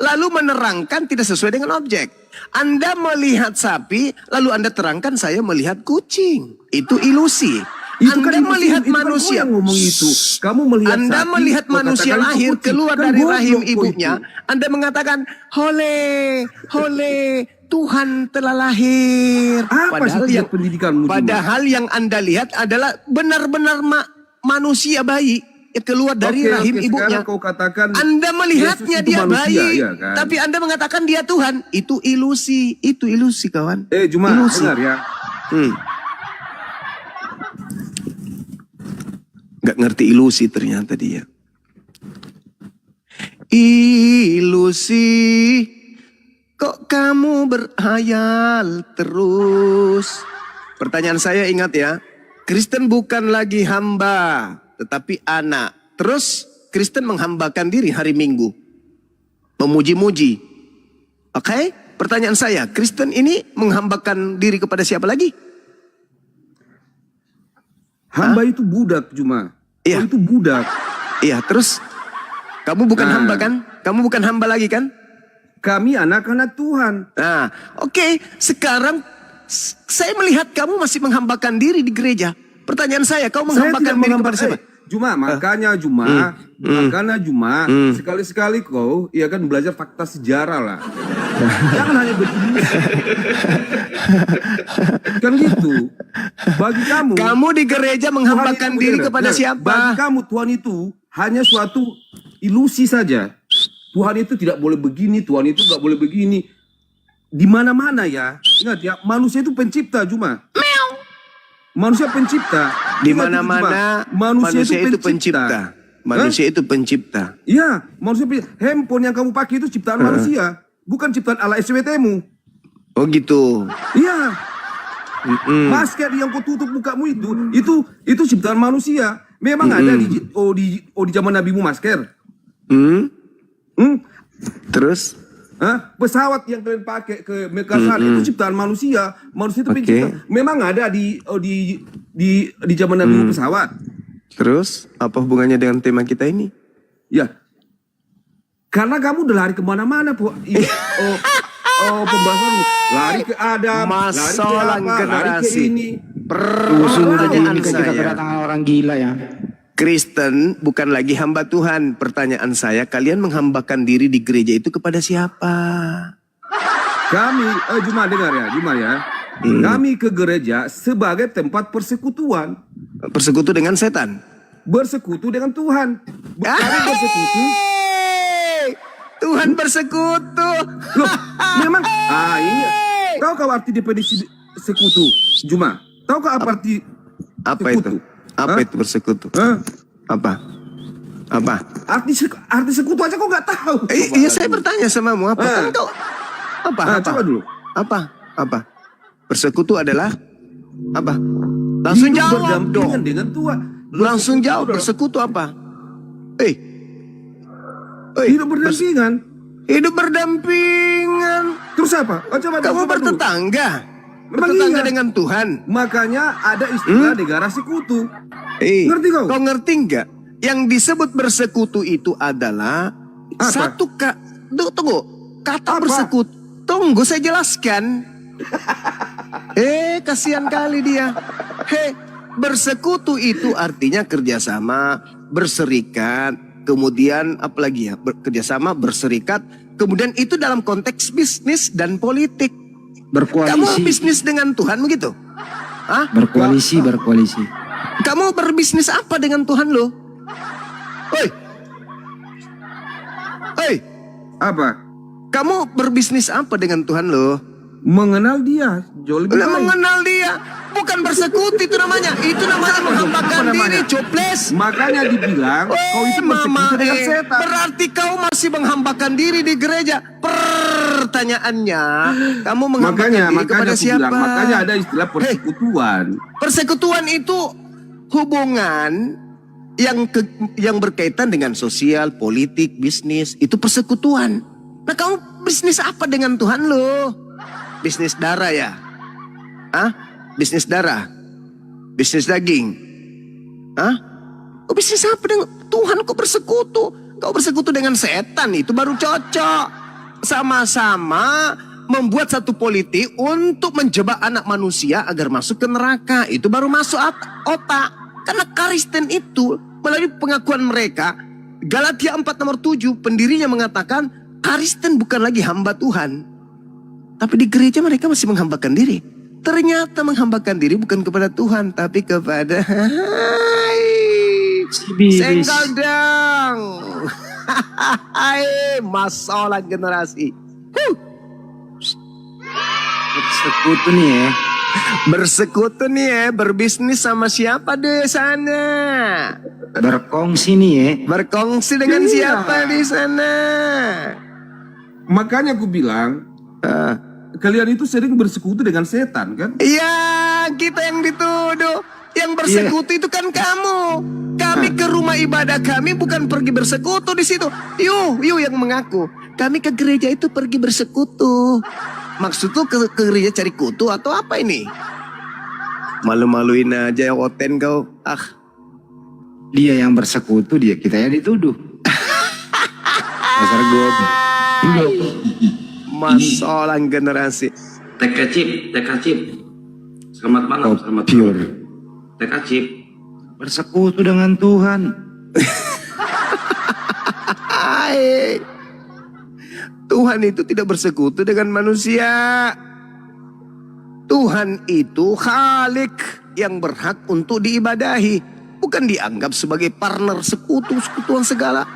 lalu menerangkan tidak sesuai dengan objek. Anda melihat sapi, lalu Anda terangkan saya melihat kucing. Itu ilusi. Itu Anda kan melihat itu kan manusia. kau yang ngomong itu. Kamu melihat Anda sapi, melihat kau manusia katakan itu lahir kucing. keluar Kan dari goblok rahim kau ibunya. itu. Anda mengatakan, hole, hole, Tuhan telah lahir. Apa sih tingkat pendidikanmu, Juma? Padahal yang Anda lihat adalah benar-benar manusia bayi yang keluar dari rahim ibunya. Sekarang kau katakan Anda melihatnya Yesus itu dia manusia, bayi, ya kan? tapi Anda mengatakan dia Tuhan. Itu ilusi kawan. Juma, Ilusi. dengar ya. Gak ngerti ilusi ternyata dia. Ilusi, kok kamu berhayal terus? Pertanyaan saya, ingat ya, Kristen bukan lagi hamba, tetapi anak. Terus Kristen menghambakan diri hari Minggu, memuji-muji. Oke? Pertanyaan saya, Kristen ini menghambakan diri kepada siapa lagi? Hamba itu budak, Juma. Iya. Kau itu budak. Iya, terus kamu bukan hamba kan? Kamu bukan hamba lagi kan? Kami anak-anak Tuhan. Nah, oke. Sekarang saya melihat kamu masih menghambakan diri di gereja. Pertanyaan saya, kau menghambakan diri kepada siapa? Juma, makanya Juma, sekali-sekali kau, ya kan belajar fakta sejarah lah. Jangan hanya berilusi. Kan gitu. Bagi kamu, Kamu di gereja menghambakan Tuhan itu diri benar. kepada Nah, siapa? Bagi kamu Tuhan itu hanya suatu ilusi saja. Tuhan itu tidak boleh begini, Tuhan itu nggak boleh begini. Di mana-mana ya. Ingat ya, manusia itu pencipta, Juma. Manusia pencipta. Di Ingat itu, mana-mana Juma. Manusia itu pencipta. Manusia itu pencipta. Iya, manusia pencipta. Handphone yang kamu pakai itu ciptaan manusia, bukan ciptaan ala SWT-mu. Oh gitu. Iya. Masker yang kau tutup mukamu itu ciptaan manusia. Memang ada di zaman nabimu masker. Terus? Hah? Pesawat yang kalian pakai ke Mekah sana itu ciptaan manusia. Manusia itu pencipta. Memang ada di zaman nabimu pesawat. Terus? Apa hubungannya dengan tema kita ini? Ya. Karena kamu udah lari kemana-mana, pembahasan lari ke Adam, Masalah lari ke apa, lari ke generasi. ini. Pertanyaan Ketika saya, kedatangan orang gila ya. Kristen bukan lagi hamba Tuhan. Pertanyaan saya, kalian menghambakan diri di gereja itu kepada siapa? Kami, Juma dengar ya, Kami ke gereja sebagai tempat persekutuan. Persekutu dengan setan. Bersekutu dengan Tuhan. Kami bersekutu. Tuhan bersekutu. Loh, memang, ini. Tahu kau arti definisi sekutu, Juma? Tahu kau apa arti Apa sekutu? itu? Apa itu bersekutu? Hah? Apa? Arti sekutu aja kau nggak tahu. Iya, saya bertanya samamu apa? Kan kau apa? Coba dulu. Apa? Bersekutu adalah apa? Langsung Hidup jawab berdampingan dong. dengan Tuhan. Langsung jawab, bersekutu apa? Hidup berdampingan. Hidup berdampingan. Terus apa? Coba Kamu dulu. bertetangga. Memang Bertetangga iya. dengan Tuhan. Makanya ada istilah negara sekutu. Ngerti kau? Kau ngerti nggak? Yang disebut bersekutu itu adalah Apa? Tunggu. Kata Apa? bersekutu. Tunggu saya jelaskan. Kasihan kali dia. Bersekutu itu artinya kerjasama, berserikat, kemudian apalagi ya, kerjasama, berserikat, kemudian itu dalam konteks bisnis dan politik. Berkoalisi. Kamu bisnis dengan Tuhan begitu? Hah? Berkoalisi. Kamu berbisnis apa dengan Tuhan lo? Apa? Kamu berbisnis apa dengan Tuhan lo? Mengenal dia. Jauh lebih baik. Mengenal dia. Bukan bersekutu itu namanya. Itu namanya menghambakan diri, coples. Makanya dibilang kau itu bersekutu dengan setan. Berarti kau masih menghambakan diri di gereja. Pertanyaannya, kamu menghambakan diri kepada siapa? Makanya ada istilah persekutuan. Persekutuan itu hubungan yang berkaitan dengan sosial, politik, bisnis. Itu persekutuan. Nah, kamu bisnis apa dengan Tuhan lo? Bisnis darah ya? Bisnis darah? Bisnis daging? Kau bisnis apa dengan Tuhan? Kau bersekutu. Kau bersekutu dengan setan, itu baru cocok. Sama-sama membuat satu politik untuk menjebak anak manusia agar masuk ke neraka. Itu baru masuk otak. Karena Kristen itu melalui pengakuan mereka, Galatia 4 nomor 7, pendirinya mengatakan Kristen bukan lagi hamba Tuhan. Tapi di gereja mereka masih menghambakan diri. Ternyata menghambakan diri bukan kepada Tuhan, tapi kepada Senggal dong. Masalah generasi. Bersekutu nih ya. Bersekutu nih ya, berbisnis sama siapa deh sana? Berkongsi nih ya. Berkongsi dengan Iya. siapa di sana? Makanya aku bilang, kalian itu sering bersekutu dengan setan kan? Iya, kita yang dituduh. Yang bersekutu itu kan kamu. Kami ke rumah ibadah kami bukan pergi bersekutu di situ. Yuk yang mengaku. Kami ke gereja itu pergi bersekutu. Maksud tuh ke gereja cari kutu atau apa ini? Malu-maluin aja ya Oten kau. Dia yang bersekutu, kita yang dituduh. Dasar goblok. Masalah generasi. TK Chip. Selamat malam, selamat Pure. malam. TK Chip. Bersekutu dengan Tuhan. Tuhan itu tidak bersekutu dengan manusia. Tuhan itu Khalik yang berhak untuk diibadahi, bukan dianggap sebagai partner sekutuan segala.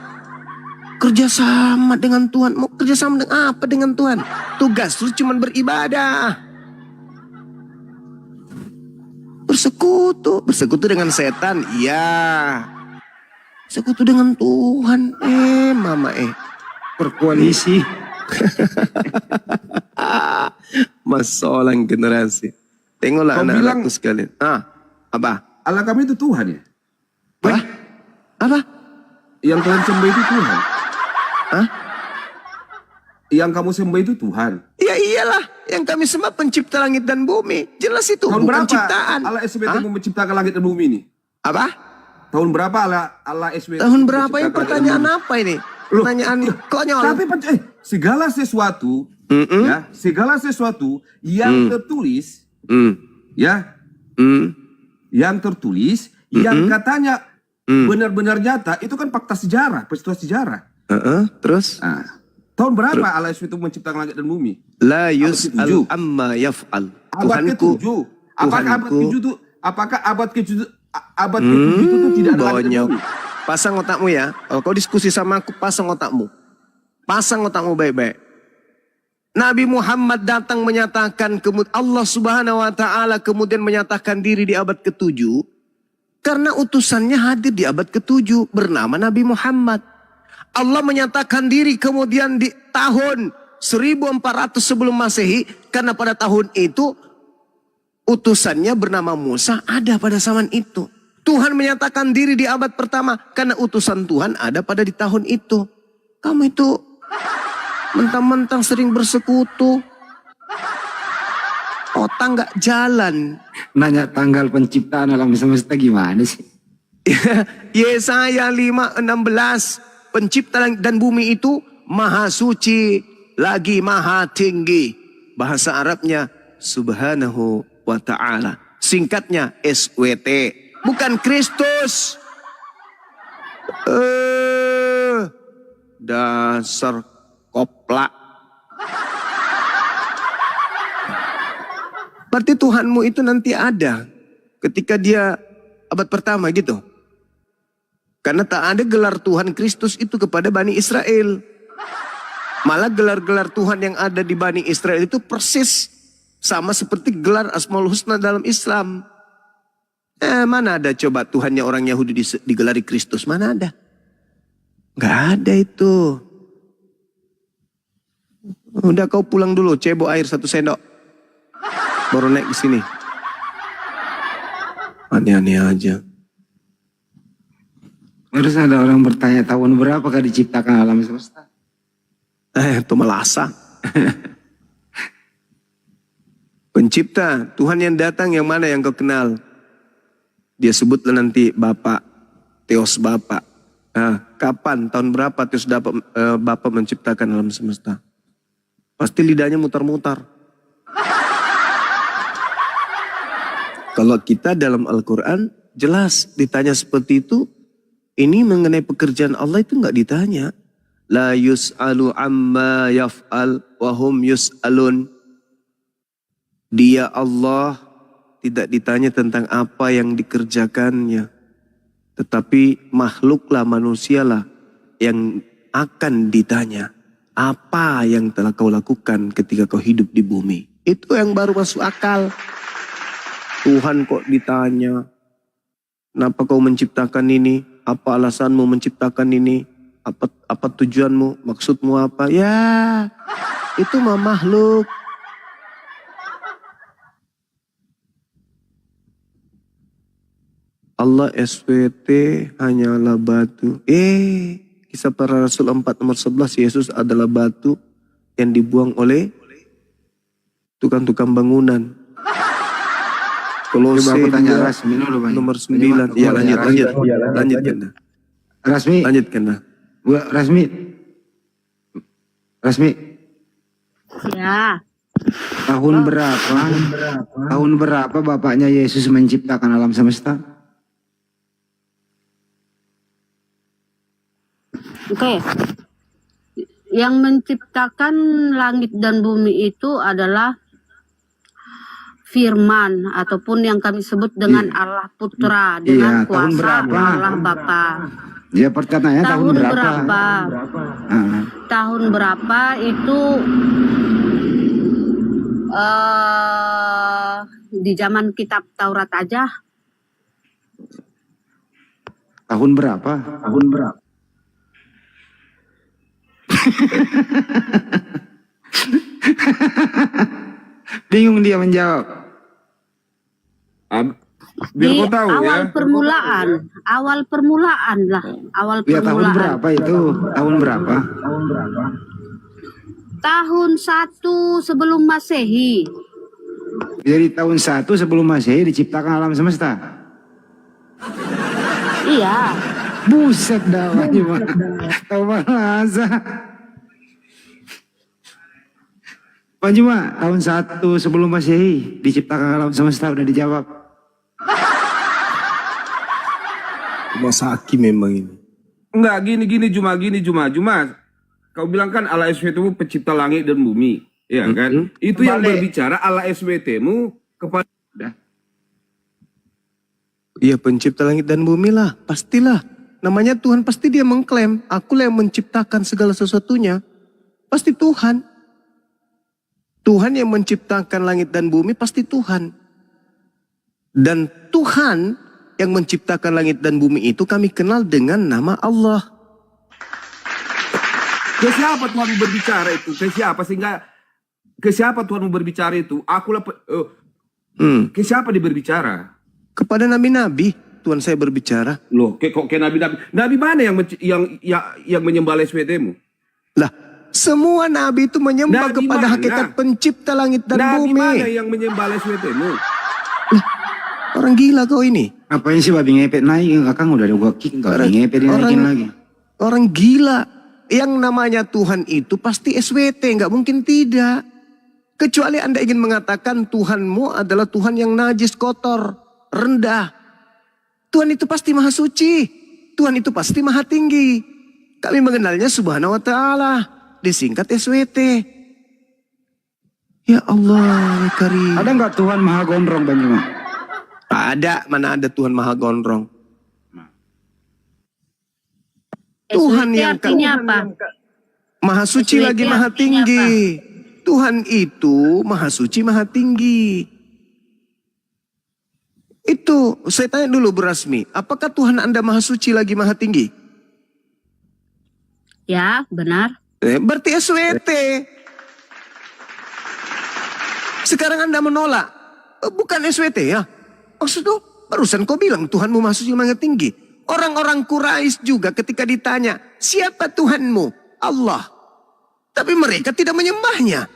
Kerjasama dengan Tuhan, mau kerjasama dengan apa dengan Tuhan? Tugas lu cuma beribadah. Bersekutu dengan setan, iya. Sekutu dengan Tuhan, mama Berkoalisi. Masalah generasi. Tengoklah Kau anak-anakku sekalian. Apa? Allah kami itu Tuhan ya? Apa? Yang kalian sembah itu Tuhan? Hah? Yang kamu sembah itu Tuhan? Ya iyalah, yang kami sembah pencipta langit dan bumi. Jelas itu, Tahun bukan berapa ciptaan. Allah SWT menciptakan langit dan bumi ini? Apa? Tahun berapa Allah SWT Tahun berapa yang menciptakan pertanyaan langit dan apa ini? Loh, Pertanyaan konyol. Tapi segala sesuatu, ya, segala sesuatu yang tertulis, ya, yang tertulis, yang katanya benar-benar nyata, itu kan fakta sejarah, peristiwa sejarah. Terus? Tahun berapa Allah SWT menciptakan langit dan bumi? La Abad yus'al ke-7. amma yaf'al. Abad Tuhanku, ke-7. Apakah abad Tuhanku, ke-7 itu? Apakah abad ke-7 itu tidak ada langit dan bonyok. bumi? Pasang otakmu ya. Kalau kau diskusi sama aku, pasang otakmu. Pasang otakmu baik-baik. Nabi Muhammad datang menyatakan, Allah Subhanahu wa Ta'ala kemudian menyatakan diri di abad ke-7 karena utusannya hadir di abad ke-7 bernama Nabi Muhammad. Allah menyatakan diri kemudian di tahun 1400 sebelum Masehi karena pada tahun itu utusannya bernama Musa ada pada zaman itu. Tuhan menyatakan diri di abad pertama karena utusan Tuhan ada pada di tahun itu. Kamu itu mentang-mentang sering bersekutu, otak nggak jalan. Nanya tanggal penciptaan alam semesta gimana sih? Yesaya 5:16, pencipta langit dan bumi itu maha suci lagi maha tinggi. Bahasa Arabnya Subhanahu wa Ta'ala. Singkatnya SWT. Bukan Kristus. Dasar koplak. Berarti Tuhanmu itu nanti ada ketika dia abad pertama gitu. Karena tak ada gelar Tuhan Kristus itu kepada Bani Israel. Malah gelar-gelar Tuhan yang ada di Bani Israel itu persis sama seperti gelar Asmaul Husna dalam Islam. Mana ada coba Tuhannya orang Yahudi digelari Kristus? Mana ada? Gak ada itu. Udah kau pulang dulu, cebok air 1 sendok. Baru naik ke sini. Aneh-aneh aja. Harus ada orang bertanya tahun berapakah diciptakan alam semesta? Itu melasa. Pencipta, Tuhan yang datang yang mana yang kau kenal? Dia sebutlah nanti Bapak, Theos Bapak. Kapan, tahun berapa Theos Bapak menciptakan alam semesta? Pasti lidahnya mutar-mutar. Kalau kita dalam Al-Quran jelas ditanya seperti itu, ini mengenai pekerjaan Allah itu nggak ditanya. La yus'alu amma yaf'al wahum yus'alun. Dia Allah tidak ditanya tentang apa yang dikerjakannya. Tetapi makhluklah, manusialah yang akan ditanya. Apa yang telah kau lakukan ketika kau hidup di bumi. Itu yang baru masuk akal. Tuhan kok ditanya, kenapa kau menciptakan ini? Apa alasanmu menciptakan ini? Apa tujuanmu? Maksudmu apa? Ya, itu mah makhluk. Allah SWT hanyalah batu. Kisah para Rasul 4 nomor 11, Yesus adalah batu yang dibuang oleh tukang-tukang bangunan. Kolose Coba aku tanya Rasmi dulu Bang. nomor 9. Ya lanjutkan. Rasmi. Lanjutkan dah. Rasmi. Ya, Tahun berapa bapaknya Yesus menciptakan alam semesta? oke. Yang menciptakan langit dan bumi itu adalah Firman ataupun yang kami sebut dengan Allah Putra dengan Iya, tahun kuasa berapa? Allah Bapa. Ya pertanyaannya tahun berapa? Tahun berapa itu di zaman kitab Taurat aja. Tahun berapa? Bingung dia menjawab. Biar Di kau tahu awal ya. permulaan lah, awal Ya tahun permulaan. berapa itu? Tahun berapa? Tahun 1 sebelum Masehi. Jadi tahun 1 sebelum Masehi diciptakan alam semesta. Iya. Buset dah Bang. Tahu bahasa. Bang Juma, tahun 1 sebelum Masehi diciptakan alam semesta, udah dijawab. Masa Hakim memang ini. Enggak, gini Juma. Kau bilang kan Allah SWT pencipta langit dan bumi. Ya kan? Itu yang berbicara Allah SWT-mu kepada... Iya, pencipta langit dan bumi lah, pastilah. Namanya Tuhan, pasti dia mengklaim, akulah yang menciptakan segala sesuatunya. Pasti Tuhan. Tuhan yang menciptakan langit dan bumi pasti Tuhan. Dan Tuhan yang menciptakan langit dan bumi itu kami kenal dengan nama Allah. Ke siapa Tuhan berbicara itu? Ke siapa Tuhan berbicara itu? Akulah ke siapa dia berbicara? Kepada nabi-nabi Tuhan saya berbicara. Loh, kok ke nabi-nabi? Nabi mana yang menyembah SWT-mu? Lah, semua nabi itu menyembah Nabi kepada mana? hakikat pencipta langit dan Nabi bumi. mana yang menyembah SWT-mu? Orang gila kau ini. Ngapain sih babi ngepet naik? Kakang udah ada gua kick, enggak babi ngepet dinaikin lagi. Orang gila. Yang namanya Tuhan itu pasti SWT, nggak mungkin tidak. Kecuali Anda ingin mengatakan Tuhanmu adalah Tuhan yang najis, kotor, rendah. Tuhan itu pasti maha suci. Tuhan itu pasti maha tinggi. Kami mengenalnya Subhanahu wa Ta'ala. Disingkat SWT. Ya Allah, ya Karim. Ada nggak Tuhan Maha Gondrong Bang Juma? Ada, mana ada Tuhan maha gondrong. Tuhan SWT yang artinya apa? maha suci SWT lagi maha artinya tinggi. Tuhan itu maha suci maha tinggi. Itu saya tanya dulu Bu Rasmi, apakah Tuhan Anda maha suci lagi maha tinggi? Ya, benar. Berarti SWT. Sekarang Anda menolak. Bukan SWT ya. Maksudnya barusan kau bilang Tuhanmu maha suci maha tinggi. Orang-orang Quraisy juga ketika ditanya, siapa Tuhanmu? Allah. Tapi mereka tidak menyembahnya.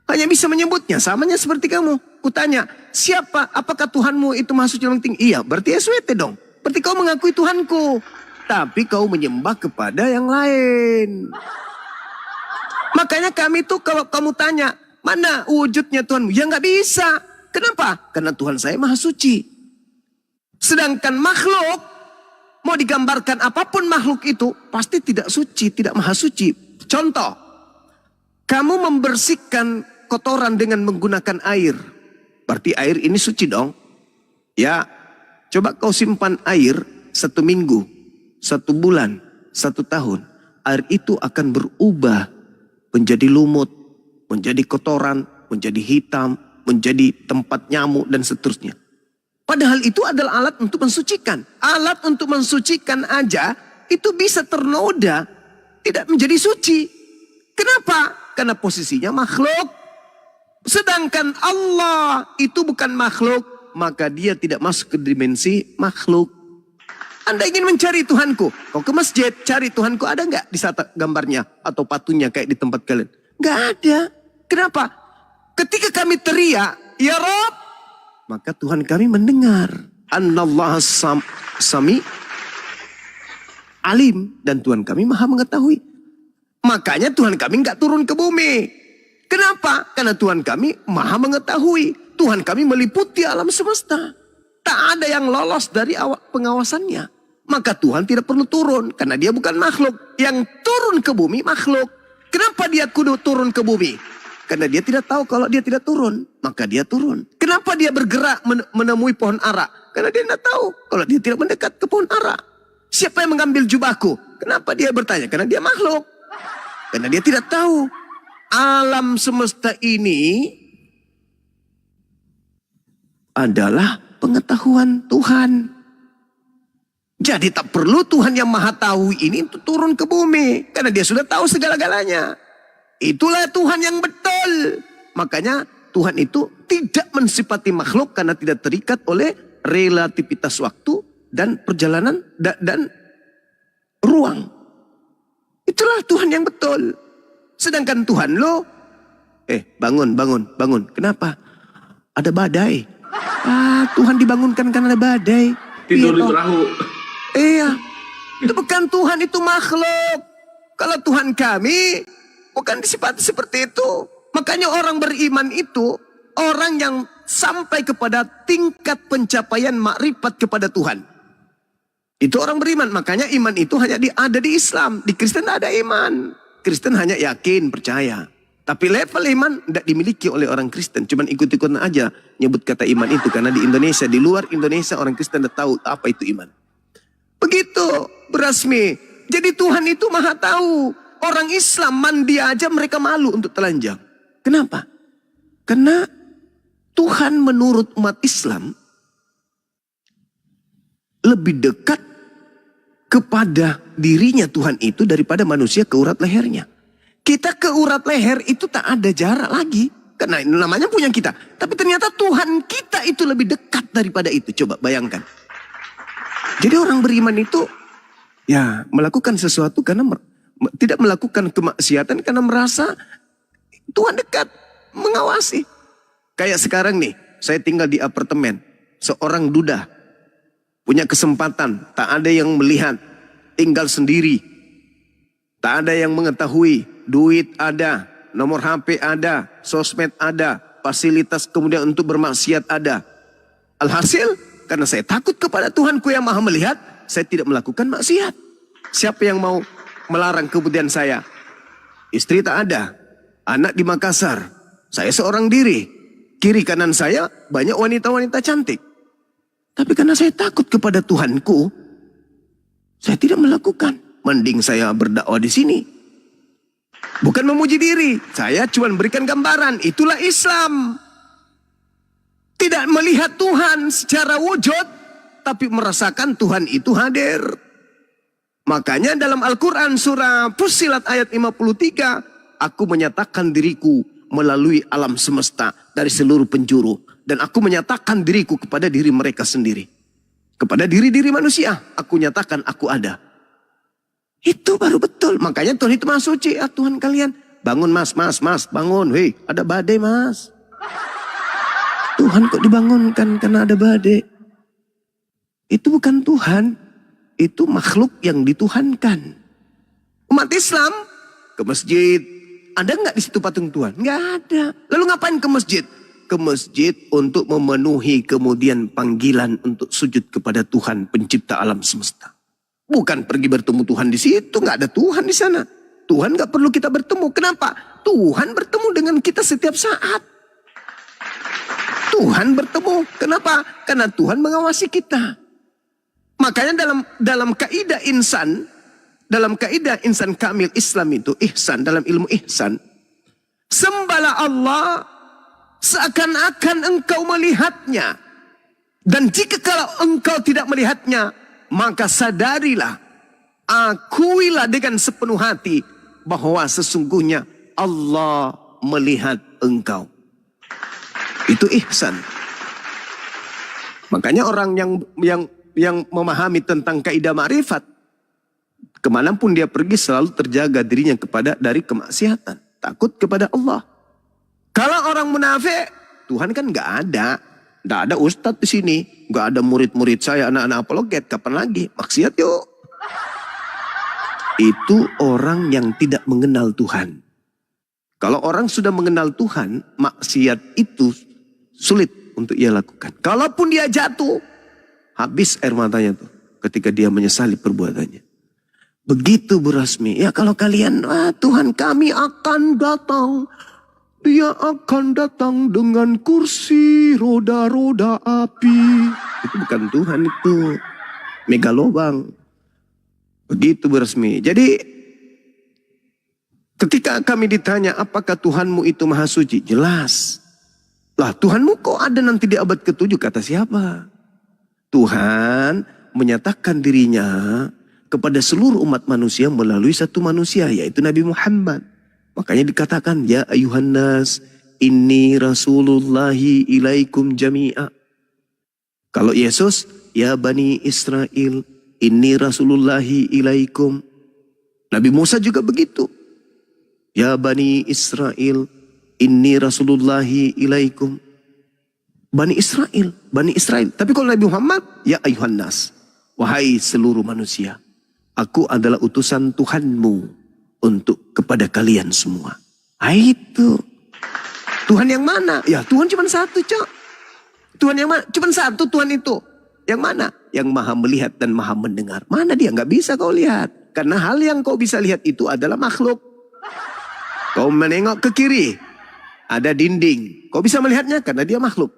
Hanya bisa menyebutnya, samanya seperti kamu. Kutanya, siapa? Apakah Tuhanmu itu maha suci maha tinggi? Iya, berarti SWT dong. Berarti kau mengakui Tuhanku. Tapi kau menyembah kepada yang lain. Makanya kami tuh kalau kamu tanya, mana wujudnya Tuhanmu? Ya nggak bisa. Kenapa? Karena Tuhan saya maha suci. Sedangkan makhluk, mau digambarkan apapun makhluk itu, pasti tidak suci, tidak maha suci. Contoh, kamu membersihkan kotoran dengan menggunakan air. Berarti air ini suci dong. Ya, coba kau simpan air 1 minggu, 1 bulan, 1 tahun. Air itu akan berubah menjadi lumut, menjadi kotoran, menjadi hitam, menjadi tempat nyamuk dan seterusnya. Padahal itu adalah alat untuk mensucikan. Alat untuk mensucikan aja itu bisa ternoda, tidak menjadi suci. Kenapa? Karena posisinya makhluk. Sedangkan Allah itu bukan makhluk, maka dia tidak masuk ke dimensi makhluk. Anda ingin mencari Tuhanku, kau ke masjid, cari Tuhanku, ada nggak di saat gambarnya atau patungnya kayak di tempat kalian? Nggak ada. Kenapa? Ketika kami teriak, ya Rob, maka Tuhan kami mendengar. Anallah sami alim, dan Tuhan kami maha mengetahui. Makanya Tuhan kami nggak turun ke bumi. Kenapa? Karena Tuhan kami maha mengetahui. Tuhan kami meliputi alam semesta. Tak ada yang lolos dari pengawasannya. Maka Tuhan tidak perlu turun. Karena dia bukan makhluk. Yang turun ke bumi makhluk. Kenapa dia kudu turun ke bumi? Karena dia tidak tahu kalau dia tidak turun. Maka dia turun. Kenapa dia bergerak menemui pohon ara? Karena dia tidak tahu kalau dia tidak mendekat ke pohon ara. Siapa yang mengambil jubahku? Kenapa dia bertanya? Karena dia makhluk. Karena dia tidak tahu. Alam semesta ini adalah pengetahuan Tuhan. Jadi tak perlu Tuhan yang maha tahu ini untuk turun ke bumi. Karena dia sudah tahu segala-galanya. Itulah Tuhan yang betul. Makanya Tuhan itu tidak mensifati makhluk karena tidak terikat oleh relativitas waktu dan perjalanan dan ruang. Itulah Tuhan yang betul. Sedangkan Tuhan lo, bangun. Kenapa? Ada badai. Tuhan dibangunkan karena ada badai. Tidur di perahu. Iya, itu bukan Tuhan, itu makhluk. Kalau Tuhan kami bukan disifati seperti itu. Makanya orang beriman itu orang yang sampai kepada tingkat pencapaian makrifat kepada Tuhan. Itu orang beriman. Makanya iman itu hanya ada di Islam. Di Kristen ada iman. Kristen hanya yakin, percaya. Tapi level iman tidak dimiliki oleh orang Kristen. Cuman ikut-ikutan aja nyebut kata iman itu. Karena di Indonesia, di luar Indonesia orang Kristen tidak tahu apa itu iman. Begitu berasmi. Jadi Tuhan itu maha tahu. Orang Islam mandi aja mereka malu untuk telanjang. Kenapa? Karena Tuhan menurut umat Islam lebih dekat kepada dirinya Tuhan itu daripada manusia ke urat lehernya. Kita ke urat leher itu tak ada jarak lagi. Karena ini namanya punya kita. Tapi ternyata Tuhan kita itu lebih dekat daripada itu. Coba bayangkan. Jadi orang beriman itu ya melakukan sesuatu karena tidak melakukan kemaksiatan karena merasa Tuhan dekat, mengawasi. Kayak sekarang nih, saya tinggal di apartemen. Seorang duda punya kesempatan, tak ada yang melihat, tinggal sendiri. Tak ada yang mengetahui, duit ada, nomor HP ada, sosmed ada, fasilitas kemudian untuk bermaksiat ada. Alhasil, karena saya takut kepada Tuhanku yang maha melihat, saya tidak melakukan maksiat. Siapa yang mau melarang kemudian saya? Istri tak ada, anak di Makassar, saya seorang diri. Kiri kanan saya banyak wanita-wanita cantik. Tapi karena saya takut kepada Tuhanku, saya tidak melakukan. Mending saya berdakwah di sini. Bukan memuji diri, saya cuma berikan gambaran. Itulah Islam. Tidak melihat Tuhan secara wujud, tapi merasakan Tuhan itu hadir. Makanya dalam Al-Quran surah Fussilat ayat 53, aku menyatakan diriku melalui alam semesta dari seluruh penjuru. Dan aku menyatakan diriku kepada diri mereka sendiri. Kepada diri-diri manusia, aku nyatakan aku ada. Itu baru betul. Makanya Tuhan itu maha suci. Tuhan kalian, bangun mas, bangun. Hei, ada badai mas. Tuhan kok dibangunkan karena ada badai. Itu bukan Tuhan. Itu makhluk yang dituhankan. Umat Islam ke masjid, Ada nggak di situ patung Tuhan? Nggak ada. Lalu ngapain ke masjid? Ke masjid untuk memenuhi kemudian panggilan untuk sujud kepada Tuhan pencipta alam semesta. Bukan pergi bertemu Tuhan di situ, nggak ada Tuhan di sana. Tuhan nggak perlu kita bertemu. Kenapa? Tuhan bertemu dengan kita setiap saat. Tuhan bertemu. Kenapa? Karena Tuhan mengawasi kita. Makanya dalam kaidah insan kamil Islam itu ihsan, dalam ilmu ihsan, sembahlah Allah seakan-akan engkau melihatnya. Dan jika kalau engkau tidak melihatnya, maka sadarilah, akuilah dengan sepenuh hati bahwa sesungguhnya Allah melihat engkau. Itu ihsan. Makanya orang yang memahami tentang kaidah ma'rifat, kemanapun dia pergi selalu terjaga dirinya dari kemaksiatan, takut kepada Allah. Kalau orang munafik, Tuhan kan nggak ada ustadz di sini, nggak ada murid-murid saya, anak-anak apologet, kapan lagi maksiat yuk. Itu orang yang tidak mengenal Tuhan. Kalau orang sudah mengenal Tuhan, maksiat itu sulit untuk ia lakukan. Kalaupun dia jatuh, habis air matanya tuh ketika dia menyesali perbuatannya. Begitu Bu Rasmi. Ya kalau kalian, Tuhan kami akan datang. Dia akan datang dengan kursi roda-roda api. Itu bukan Tuhan, itu megalobang. Begitu Bu Rasmi. Jadi ketika kami ditanya apakah Tuhanmu itu maha suci? Jelas. Lah Tuhanmu kok ada nanti di abad ke-7, kata siapa? Tuhan menyatakan dirinya kepada seluruh umat manusia melalui satu manusia, yaitu Nabi Muhammad. Makanya dikatakan, ya ayuhan nas, inni rasulullahi ilaikum jami'a. Kalau Yesus, ya bani Israel, inni rasulullahi ilaikum. Nabi Musa juga begitu. Ya bani Israel, inni rasulullahi ilaikum. Bani Israel. Tapi kalau Nabi Muhammad, ya ayuhan nas, wahai seluruh manusia, aku adalah utusan Tuhanmu untuk kepada kalian semua. Itu Tuhan yang mana? Ya Tuhan cuma satu, Cok. Tuhan yang mana? Cuma satu Tuhan itu. Yang mana? Yang maha melihat dan maha mendengar. Mana dia? Nggak bisa kau lihat. Karena hal yang kau bisa lihat itu adalah makhluk. Kau menengok ke kiri, ada dinding. Kau bisa melihatnya karena dia makhluk.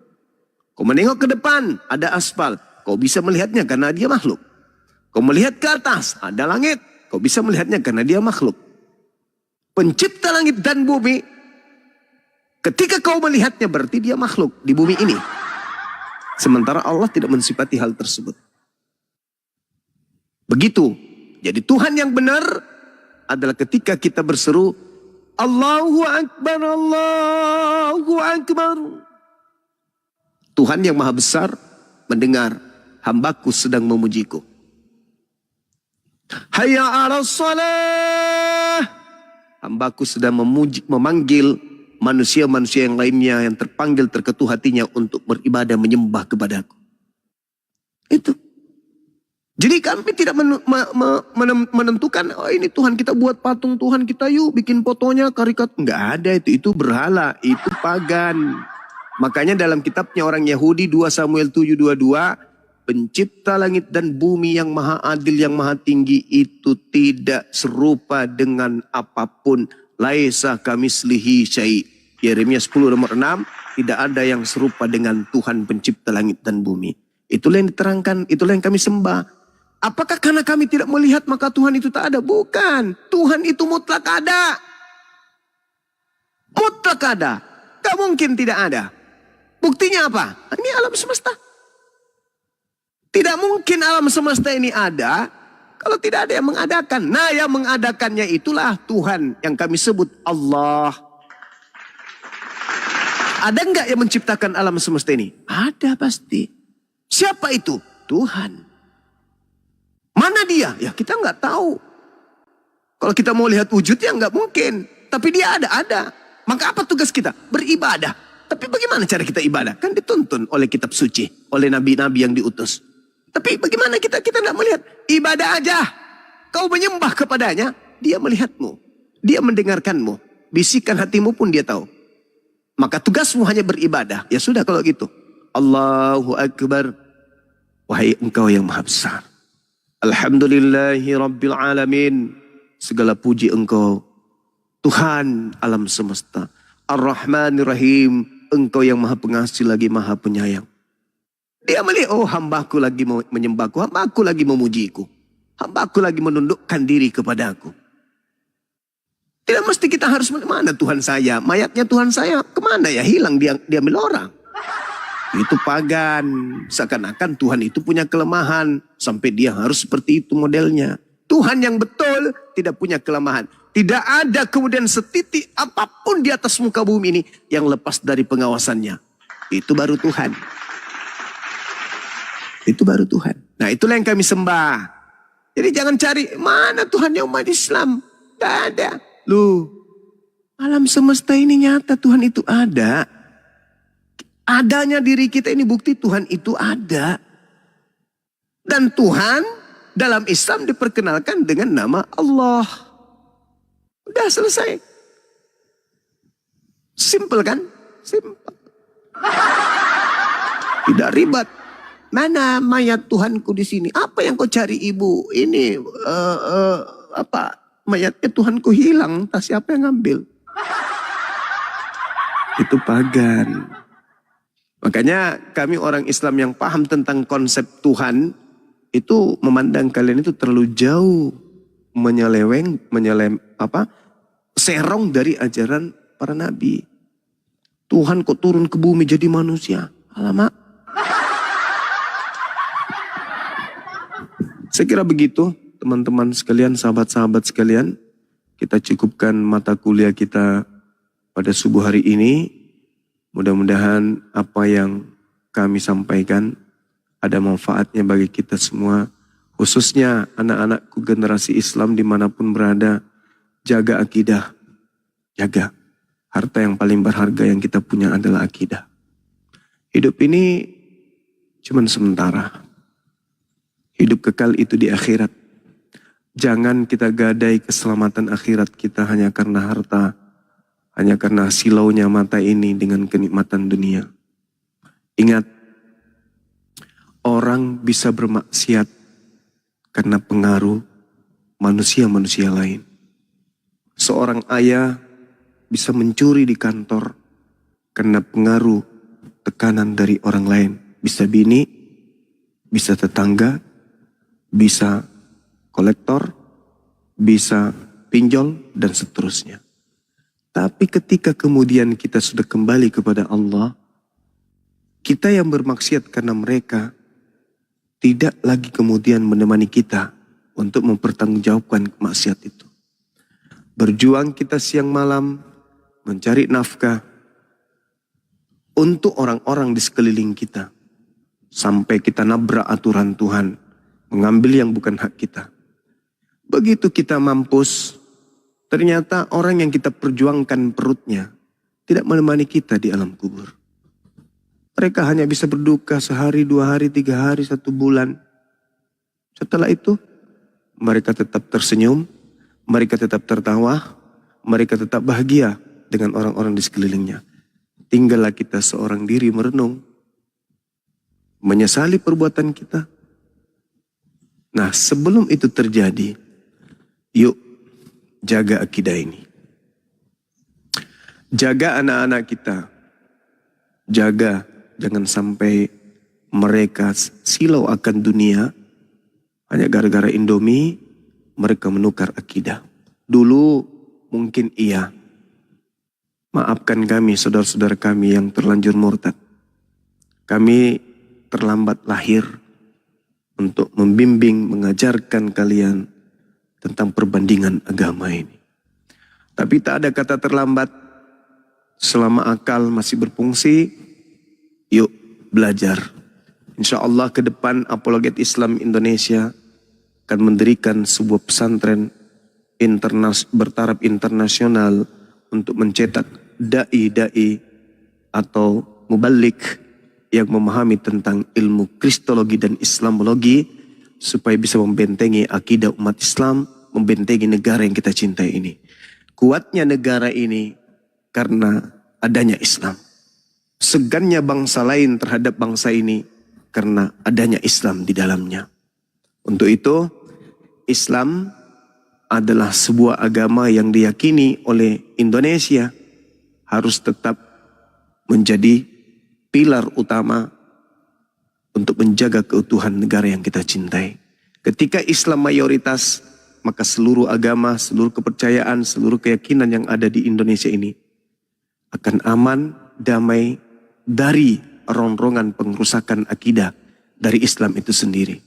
Kau menengok ke depan, ada aspal. Kau bisa melihatnya karena dia makhluk. Kau melihat ke atas, ada langit. Kau bisa melihatnya karena dia makhluk. Pencipta langit dan bumi, ketika kau melihatnya berarti dia makhluk di bumi ini. Sementara Allah tidak mensifati hal tersebut. Begitu. Jadi Tuhan yang benar adalah ketika kita berseru, Allahu Akbar, Allahu Akbar. Tuhan yang maha besar mendengar hambaku sedang memujiku. Hayya 'alas shalah. Hambaku sedang memanggil manusia-manusia yang lainnya yang terpanggil terketuh hatinya untuk beribadah menyembah kepadaku. Itu. Jadi kami tidak menentukan, oh ini Tuhan kita buat patung Tuhan kita yuk bikin fotonya karikat. Enggak ada itu berhala, itu pagan. Makanya dalam kitabnya orang Yahudi 2 Samuel 7:22, pencipta langit dan bumi yang maha adil, yang maha tinggi itu tidak serupa dengan apapun. Laisa kamislihi syai'. Yeremia 10:6, tidak ada yang serupa dengan Tuhan pencipta langit dan bumi. Itulah yang diterangkan, itulah yang kami sembah. Apakah karena kami tidak melihat maka Tuhan itu tak ada? Bukan. Tuhan itu mutlak ada. Mutlak ada. Gak mungkin tidak ada. Buktinya apa? Ini alam semesta. Tidak mungkin alam semesta ini ada kalau tidak ada yang mengadakan. Nah, yang mengadakannya itulah Tuhan yang kami sebut Allah. Ada enggak yang menciptakan alam semesta ini? Ada pasti. Siapa itu? Tuhan. Mana dia? Ya kita nggak tahu. Kalau kita mau lihat wujudnya nggak mungkin. Tapi dia ada. Maka apa tugas kita? Beribadah. Tapi bagaimana cara kita ibadah? Kan dituntun oleh kitab suci. Oleh nabi-nabi yang diutus. Tapi bagaimana kita nggak melihat? Ibadah aja. Kau menyembah kepadanya. Dia melihatmu. Dia mendengarkanmu. bisikan hatimu pun dia tahu. Maka tugasmu hanya beribadah. Ya sudah kalau gitu. Allahu Akbar. Wahai engkau yang maha besar. Alhamdulillahi Rabbil Alamin. Segala puji engkau, Tuhan alam semesta. Ar-Rahmanir Rahim. Engkau yang maha pengasih lagi maha penyayang. Dia melihat, oh hambaku lagi menyembahku, hambaku lagi memujiku. Hambaku lagi menundukkan diri kepadaku. Tidak mesti kita harus mana Tuhan saya, mayatnya Tuhan saya kemana ya, hilang dia ambil orang. Itu pagan, seakan-akan Tuhan itu punya kelemahan sampai dia harus seperti itu modelnya. Tuhan yang betul tidak punya kelemahan. Tidak ada kemudian setitik apapun di atas muka bumi ini yang lepas dari pengawasannya. Itu baru Tuhan. Itu baru Tuhan. Nah itulah yang kami sembah. Jadi jangan cari mana Tuhannya umat Islam. Tidak ada. Loh, alam semesta ini nyata Tuhan itu ada. Adanya diri kita ini bukti Tuhan itu ada. Dan Tuhan dalam Islam diperkenalkan dengan nama Allah. Udah selesai. Simple kan? Simple. Tidak ribet. Mana mayat Tuhanku di sini? Apa yang kau cari ibu? Ini apa? Mayatnya Tuhanku hilang. Entah siapa yang ngambil? Itu pagan. Makanya kami orang Islam yang paham tentang konsep Tuhan itu memandang kalian itu terlalu jauh, serong dari ajaran para nabi. Tuhan kok turun ke bumi jadi manusia? Alamak. Saya kira begitu teman-teman sekalian, sahabat-sahabat sekalian. Kita cukupkan mata kuliah kita pada subuh hari ini. Mudah-mudahan apa yang kami sampaikan ada manfaatnya bagi kita semua. Khususnya anak-anakku generasi Islam dimanapun berada. Jaga akidah. Jaga. Harta yang paling berharga yang kita punya adalah akidah. Hidup ini cuma sementara. Hidup kekal itu di akhirat. Jangan kita gadai keselamatan akhirat kita hanya karena harta. Hanya karena silaunya mata ini dengan kenikmatan dunia. Ingat, orang bisa bermaksiat karena pengaruh manusia-manusia lain. Seorang ayah bisa mencuri di kantor karena pengaruh tekanan dari orang lain. Bisa bini, bisa tetangga, bisa kolektor, bisa pinjol, dan seterusnya. Tapi ketika kemudian kita sudah kembali kepada Allah, kita yang bermaksiat karena mereka tidak lagi kemudian menemani kita untuk mempertanggungjawabkan maksiat itu. Berjuang kita siang malam, mencari nafkah untuk orang-orang di sekeliling kita. Sampai kita nabrak aturan Tuhan, mengambil yang bukan hak kita. Begitu kita mampus, ternyata orang yang kita perjuangkan perutnya tidak menemani kita di alam kubur. Mereka hanya bisa berduka sehari, 2 hari, 3 hari, 1 bulan. Setelah itu, mereka tetap tersenyum, mereka tetap tertawa, mereka tetap bahagia dengan orang-orang di sekelilingnya. Tinggallah kita seorang diri merenung, menyesali perbuatan kita. Nah, sebelum itu terjadi, yuk jaga akidah ini. Jaga anak-anak kita. Jaga, jangan sampai mereka silau akan dunia. Hanya gara-gara Indomie, mereka menukar akidah. Dulu mungkin iya. Maafkan kami, saudara-saudara kami yang terlanjur murtad. Kami terlambat lahir untuk membimbing, mengajarkan kalian tentang perbandingan agama ini. Tapi tak ada kata terlambat. Selama akal masih berfungsi, yuk belajar. Insya Allah ke depan Apologet Islam Indonesia akan mendirikan sebuah pesantren bertaraf internasional untuk mencetak dai-dai atau mubalik yang memahami tentang ilmu kristologi dan islamologi supaya bisa membentengi akidah umat Islam, membentengi negara yang kita cintai ini. Kuatnya negara ini karena adanya Islam. Segannya bangsa lain terhadap bangsa ini karena adanya Islam di dalamnya. Untuk itu, Islam adalah sebuah agama yang diyakini oleh Indonesia harus tetap menjadi pilar utama untuk menjaga keutuhan negara yang kita cintai. Ketika Islam mayoritas, maka seluruh agama, seluruh kepercayaan, seluruh keyakinan yang ada di Indonesia ini akan aman, damai dari rongrongan pengrusakan akidah dari Islam itu sendiri.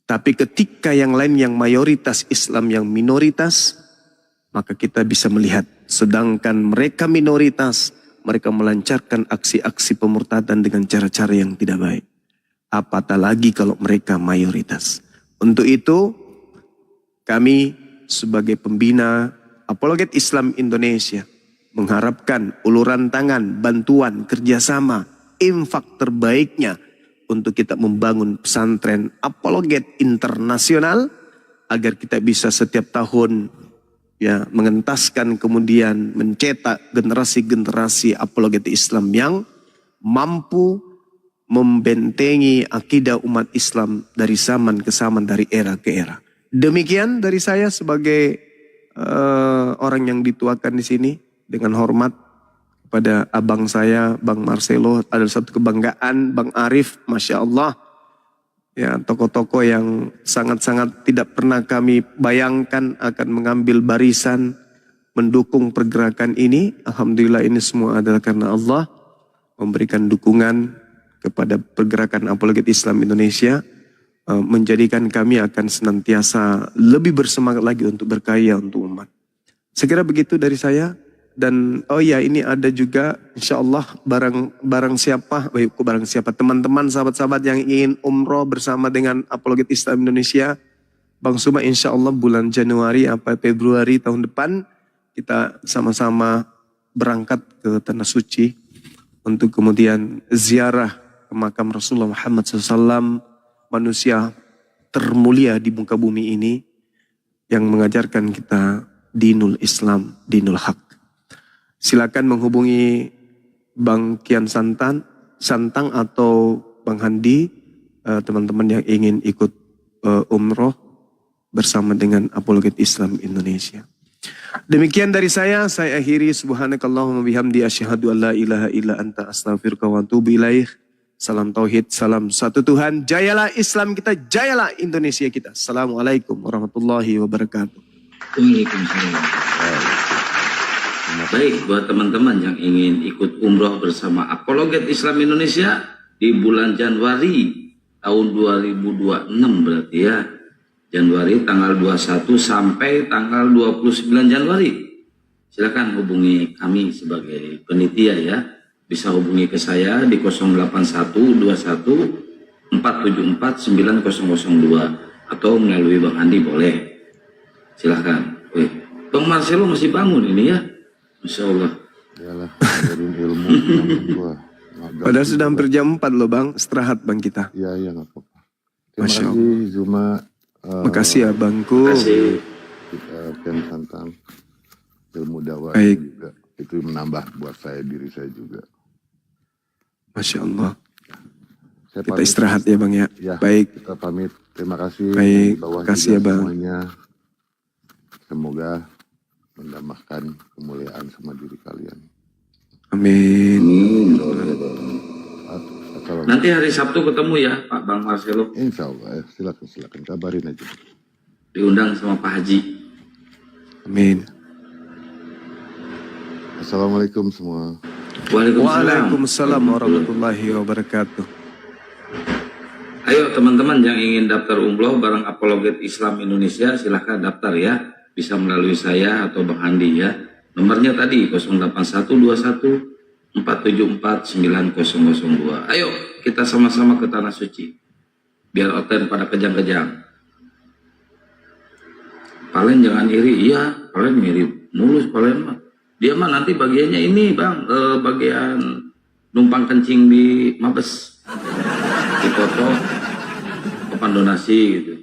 Tapi ketika yang lain yang mayoritas, Islam yang minoritas, maka kita bisa melihat sedangkan mereka minoritas, mereka melancarkan aksi-aksi pemurtadan dengan cara-cara yang tidak baik. Apatah lagi kalau mereka mayoritas. Untuk itu, kami sebagai pembina Apologet Islam Indonesia mengharapkan uluran tangan, bantuan, kerjasama, infak terbaiknya untuk kita membangun pesantren apologet internasional agar kita bisa setiap tahun ya mengentaskan kemudian mencetak generasi-generasi apologet Islam yang mampu membentengi akidah umat Islam dari zaman ke zaman, dari era ke era. Demikian dari saya sebagai orang yang dituakan di sini, dengan hormat pada abang saya, Bang Marcelo. Ada satu kebanggaan, Bang Arif, Masya Allah. Ya, tokoh-tokoh yang sangat-sangat tidak pernah kami bayangkan akan mengambil barisan mendukung pergerakan ini. Alhamdulillah ini semua adalah karena Allah memberikan dukungan kepada pergerakan Apologet Islam Indonesia, menjadikan kami akan senantiasa lebih bersemangat lagi untuk berkarya untuk umat. Sekira begitu dari saya. Dan oh ya, ini ada juga insya Allah barang siapa teman-teman sahabat-sahabat yang ingin umroh bersama dengan Apologet Islam Indonesia, Bang Suma insya Allah bulan Januari atau Februari tahun depan kita sama-sama berangkat ke Tanah Suci untuk kemudian ziarah ke makam Rasulullah Muhammad SAW, manusia termulia di muka bumi ini yang mengajarkan kita dinul Islam, dinul haq. Silakan menghubungi Bang Kian Santang atau Bang Handi, teman-teman yang ingin ikut umroh bersama dengan Apologet Islam Indonesia. Demikian dari saya akhiri. Subhanakallahumma bihamdi asyhadu an la ilaha illa anta astaghfiruka wa atubu ilaih. Salam tauhid, salam satu Tuhan. Jayalah Islam kita, jayalah Indonesia kita. Assalamualaikum warahmatullahi wabarakatuh. Waalaikumsalam. Baik, buat teman-teman yang ingin ikut umroh bersama Apologet Islam Indonesia di bulan Januari tahun 2026 berarti ya. Januari tanggal 21 sampai tanggal 29 Januari. Silakan hubungi kami sebagai penitia ya. Bisa hubungi ke saya di 08121 474 9002 atau melalui Bang Andi boleh. Silakan. Bang Marcelo masih bangun ini ya. Masya Allah. Yalah, ngajarin ilmu gua. Padahal sudah hampir jam 4 loh Bang, istirahat Bang kita. Iya, nggak apa-apa. Terima Masya kasih Zuma. Makasih ya Bangku. Makasih. Kita Kian Santang, ilmu dakwah Baik. juga. Itu menambah buat saya, diri saya juga. Masya Allah. Saya Kita pamit. istirahat ya Bang ya. Ya, Baik. kita pamit. Terima kasih. Baik, Di bawah makasih juga ya, Bang. Semuanya. Semoga mendambakan kemuliaan sama diri kalian. Amin. Assalamualaikum. Nanti hari Sabtu ketemu ya Pak Bang Marcelo. Insya Allah, silakan kabarin aja. Diundang sama Pak Haji. Amin. Assalamualaikum semua. Waalaikumsalam warahmatullahi wabarakatuh. Ayo teman-teman yang ingin daftar umroh bareng Apologet Islam Indonesia silahkan daftar ya. Bisa melalui saya atau Bang Andi ya. Nomornya tadi 08121 474 9002. Ayo kita sama-sama ke Tanah Suci. Biar oten pada kejang-kejang. Palen jangan iri. Iya, Palen mirip. Mulus Palen mah. Dia mah nanti bagiannya ini Bang. Bagian numpang kencing di Mabes. Dipoto. Papan donasi gitu.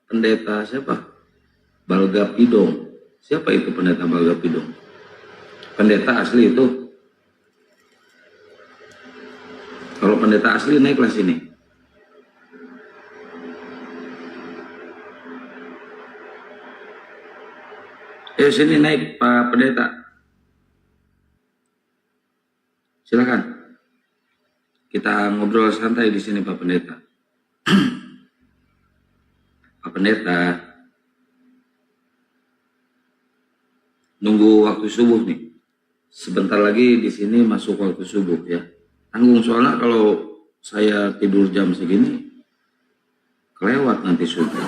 Pendeta siapa? Balgapidong. Siapa itu pendeta Balgapidong? Pendeta asli itu. Kalau pendeta asli naiklah sini. Sini naik Pak Pendeta. Silakan. Kita ngobrol santai di sini Pak Pendeta. Pak Pendeta. Nunggu waktu subuh nih. Sebentar lagi di sini masuk waktu subuh ya. Tanggung soalnya kalau saya tidur jam segini kelewat nanti subuh.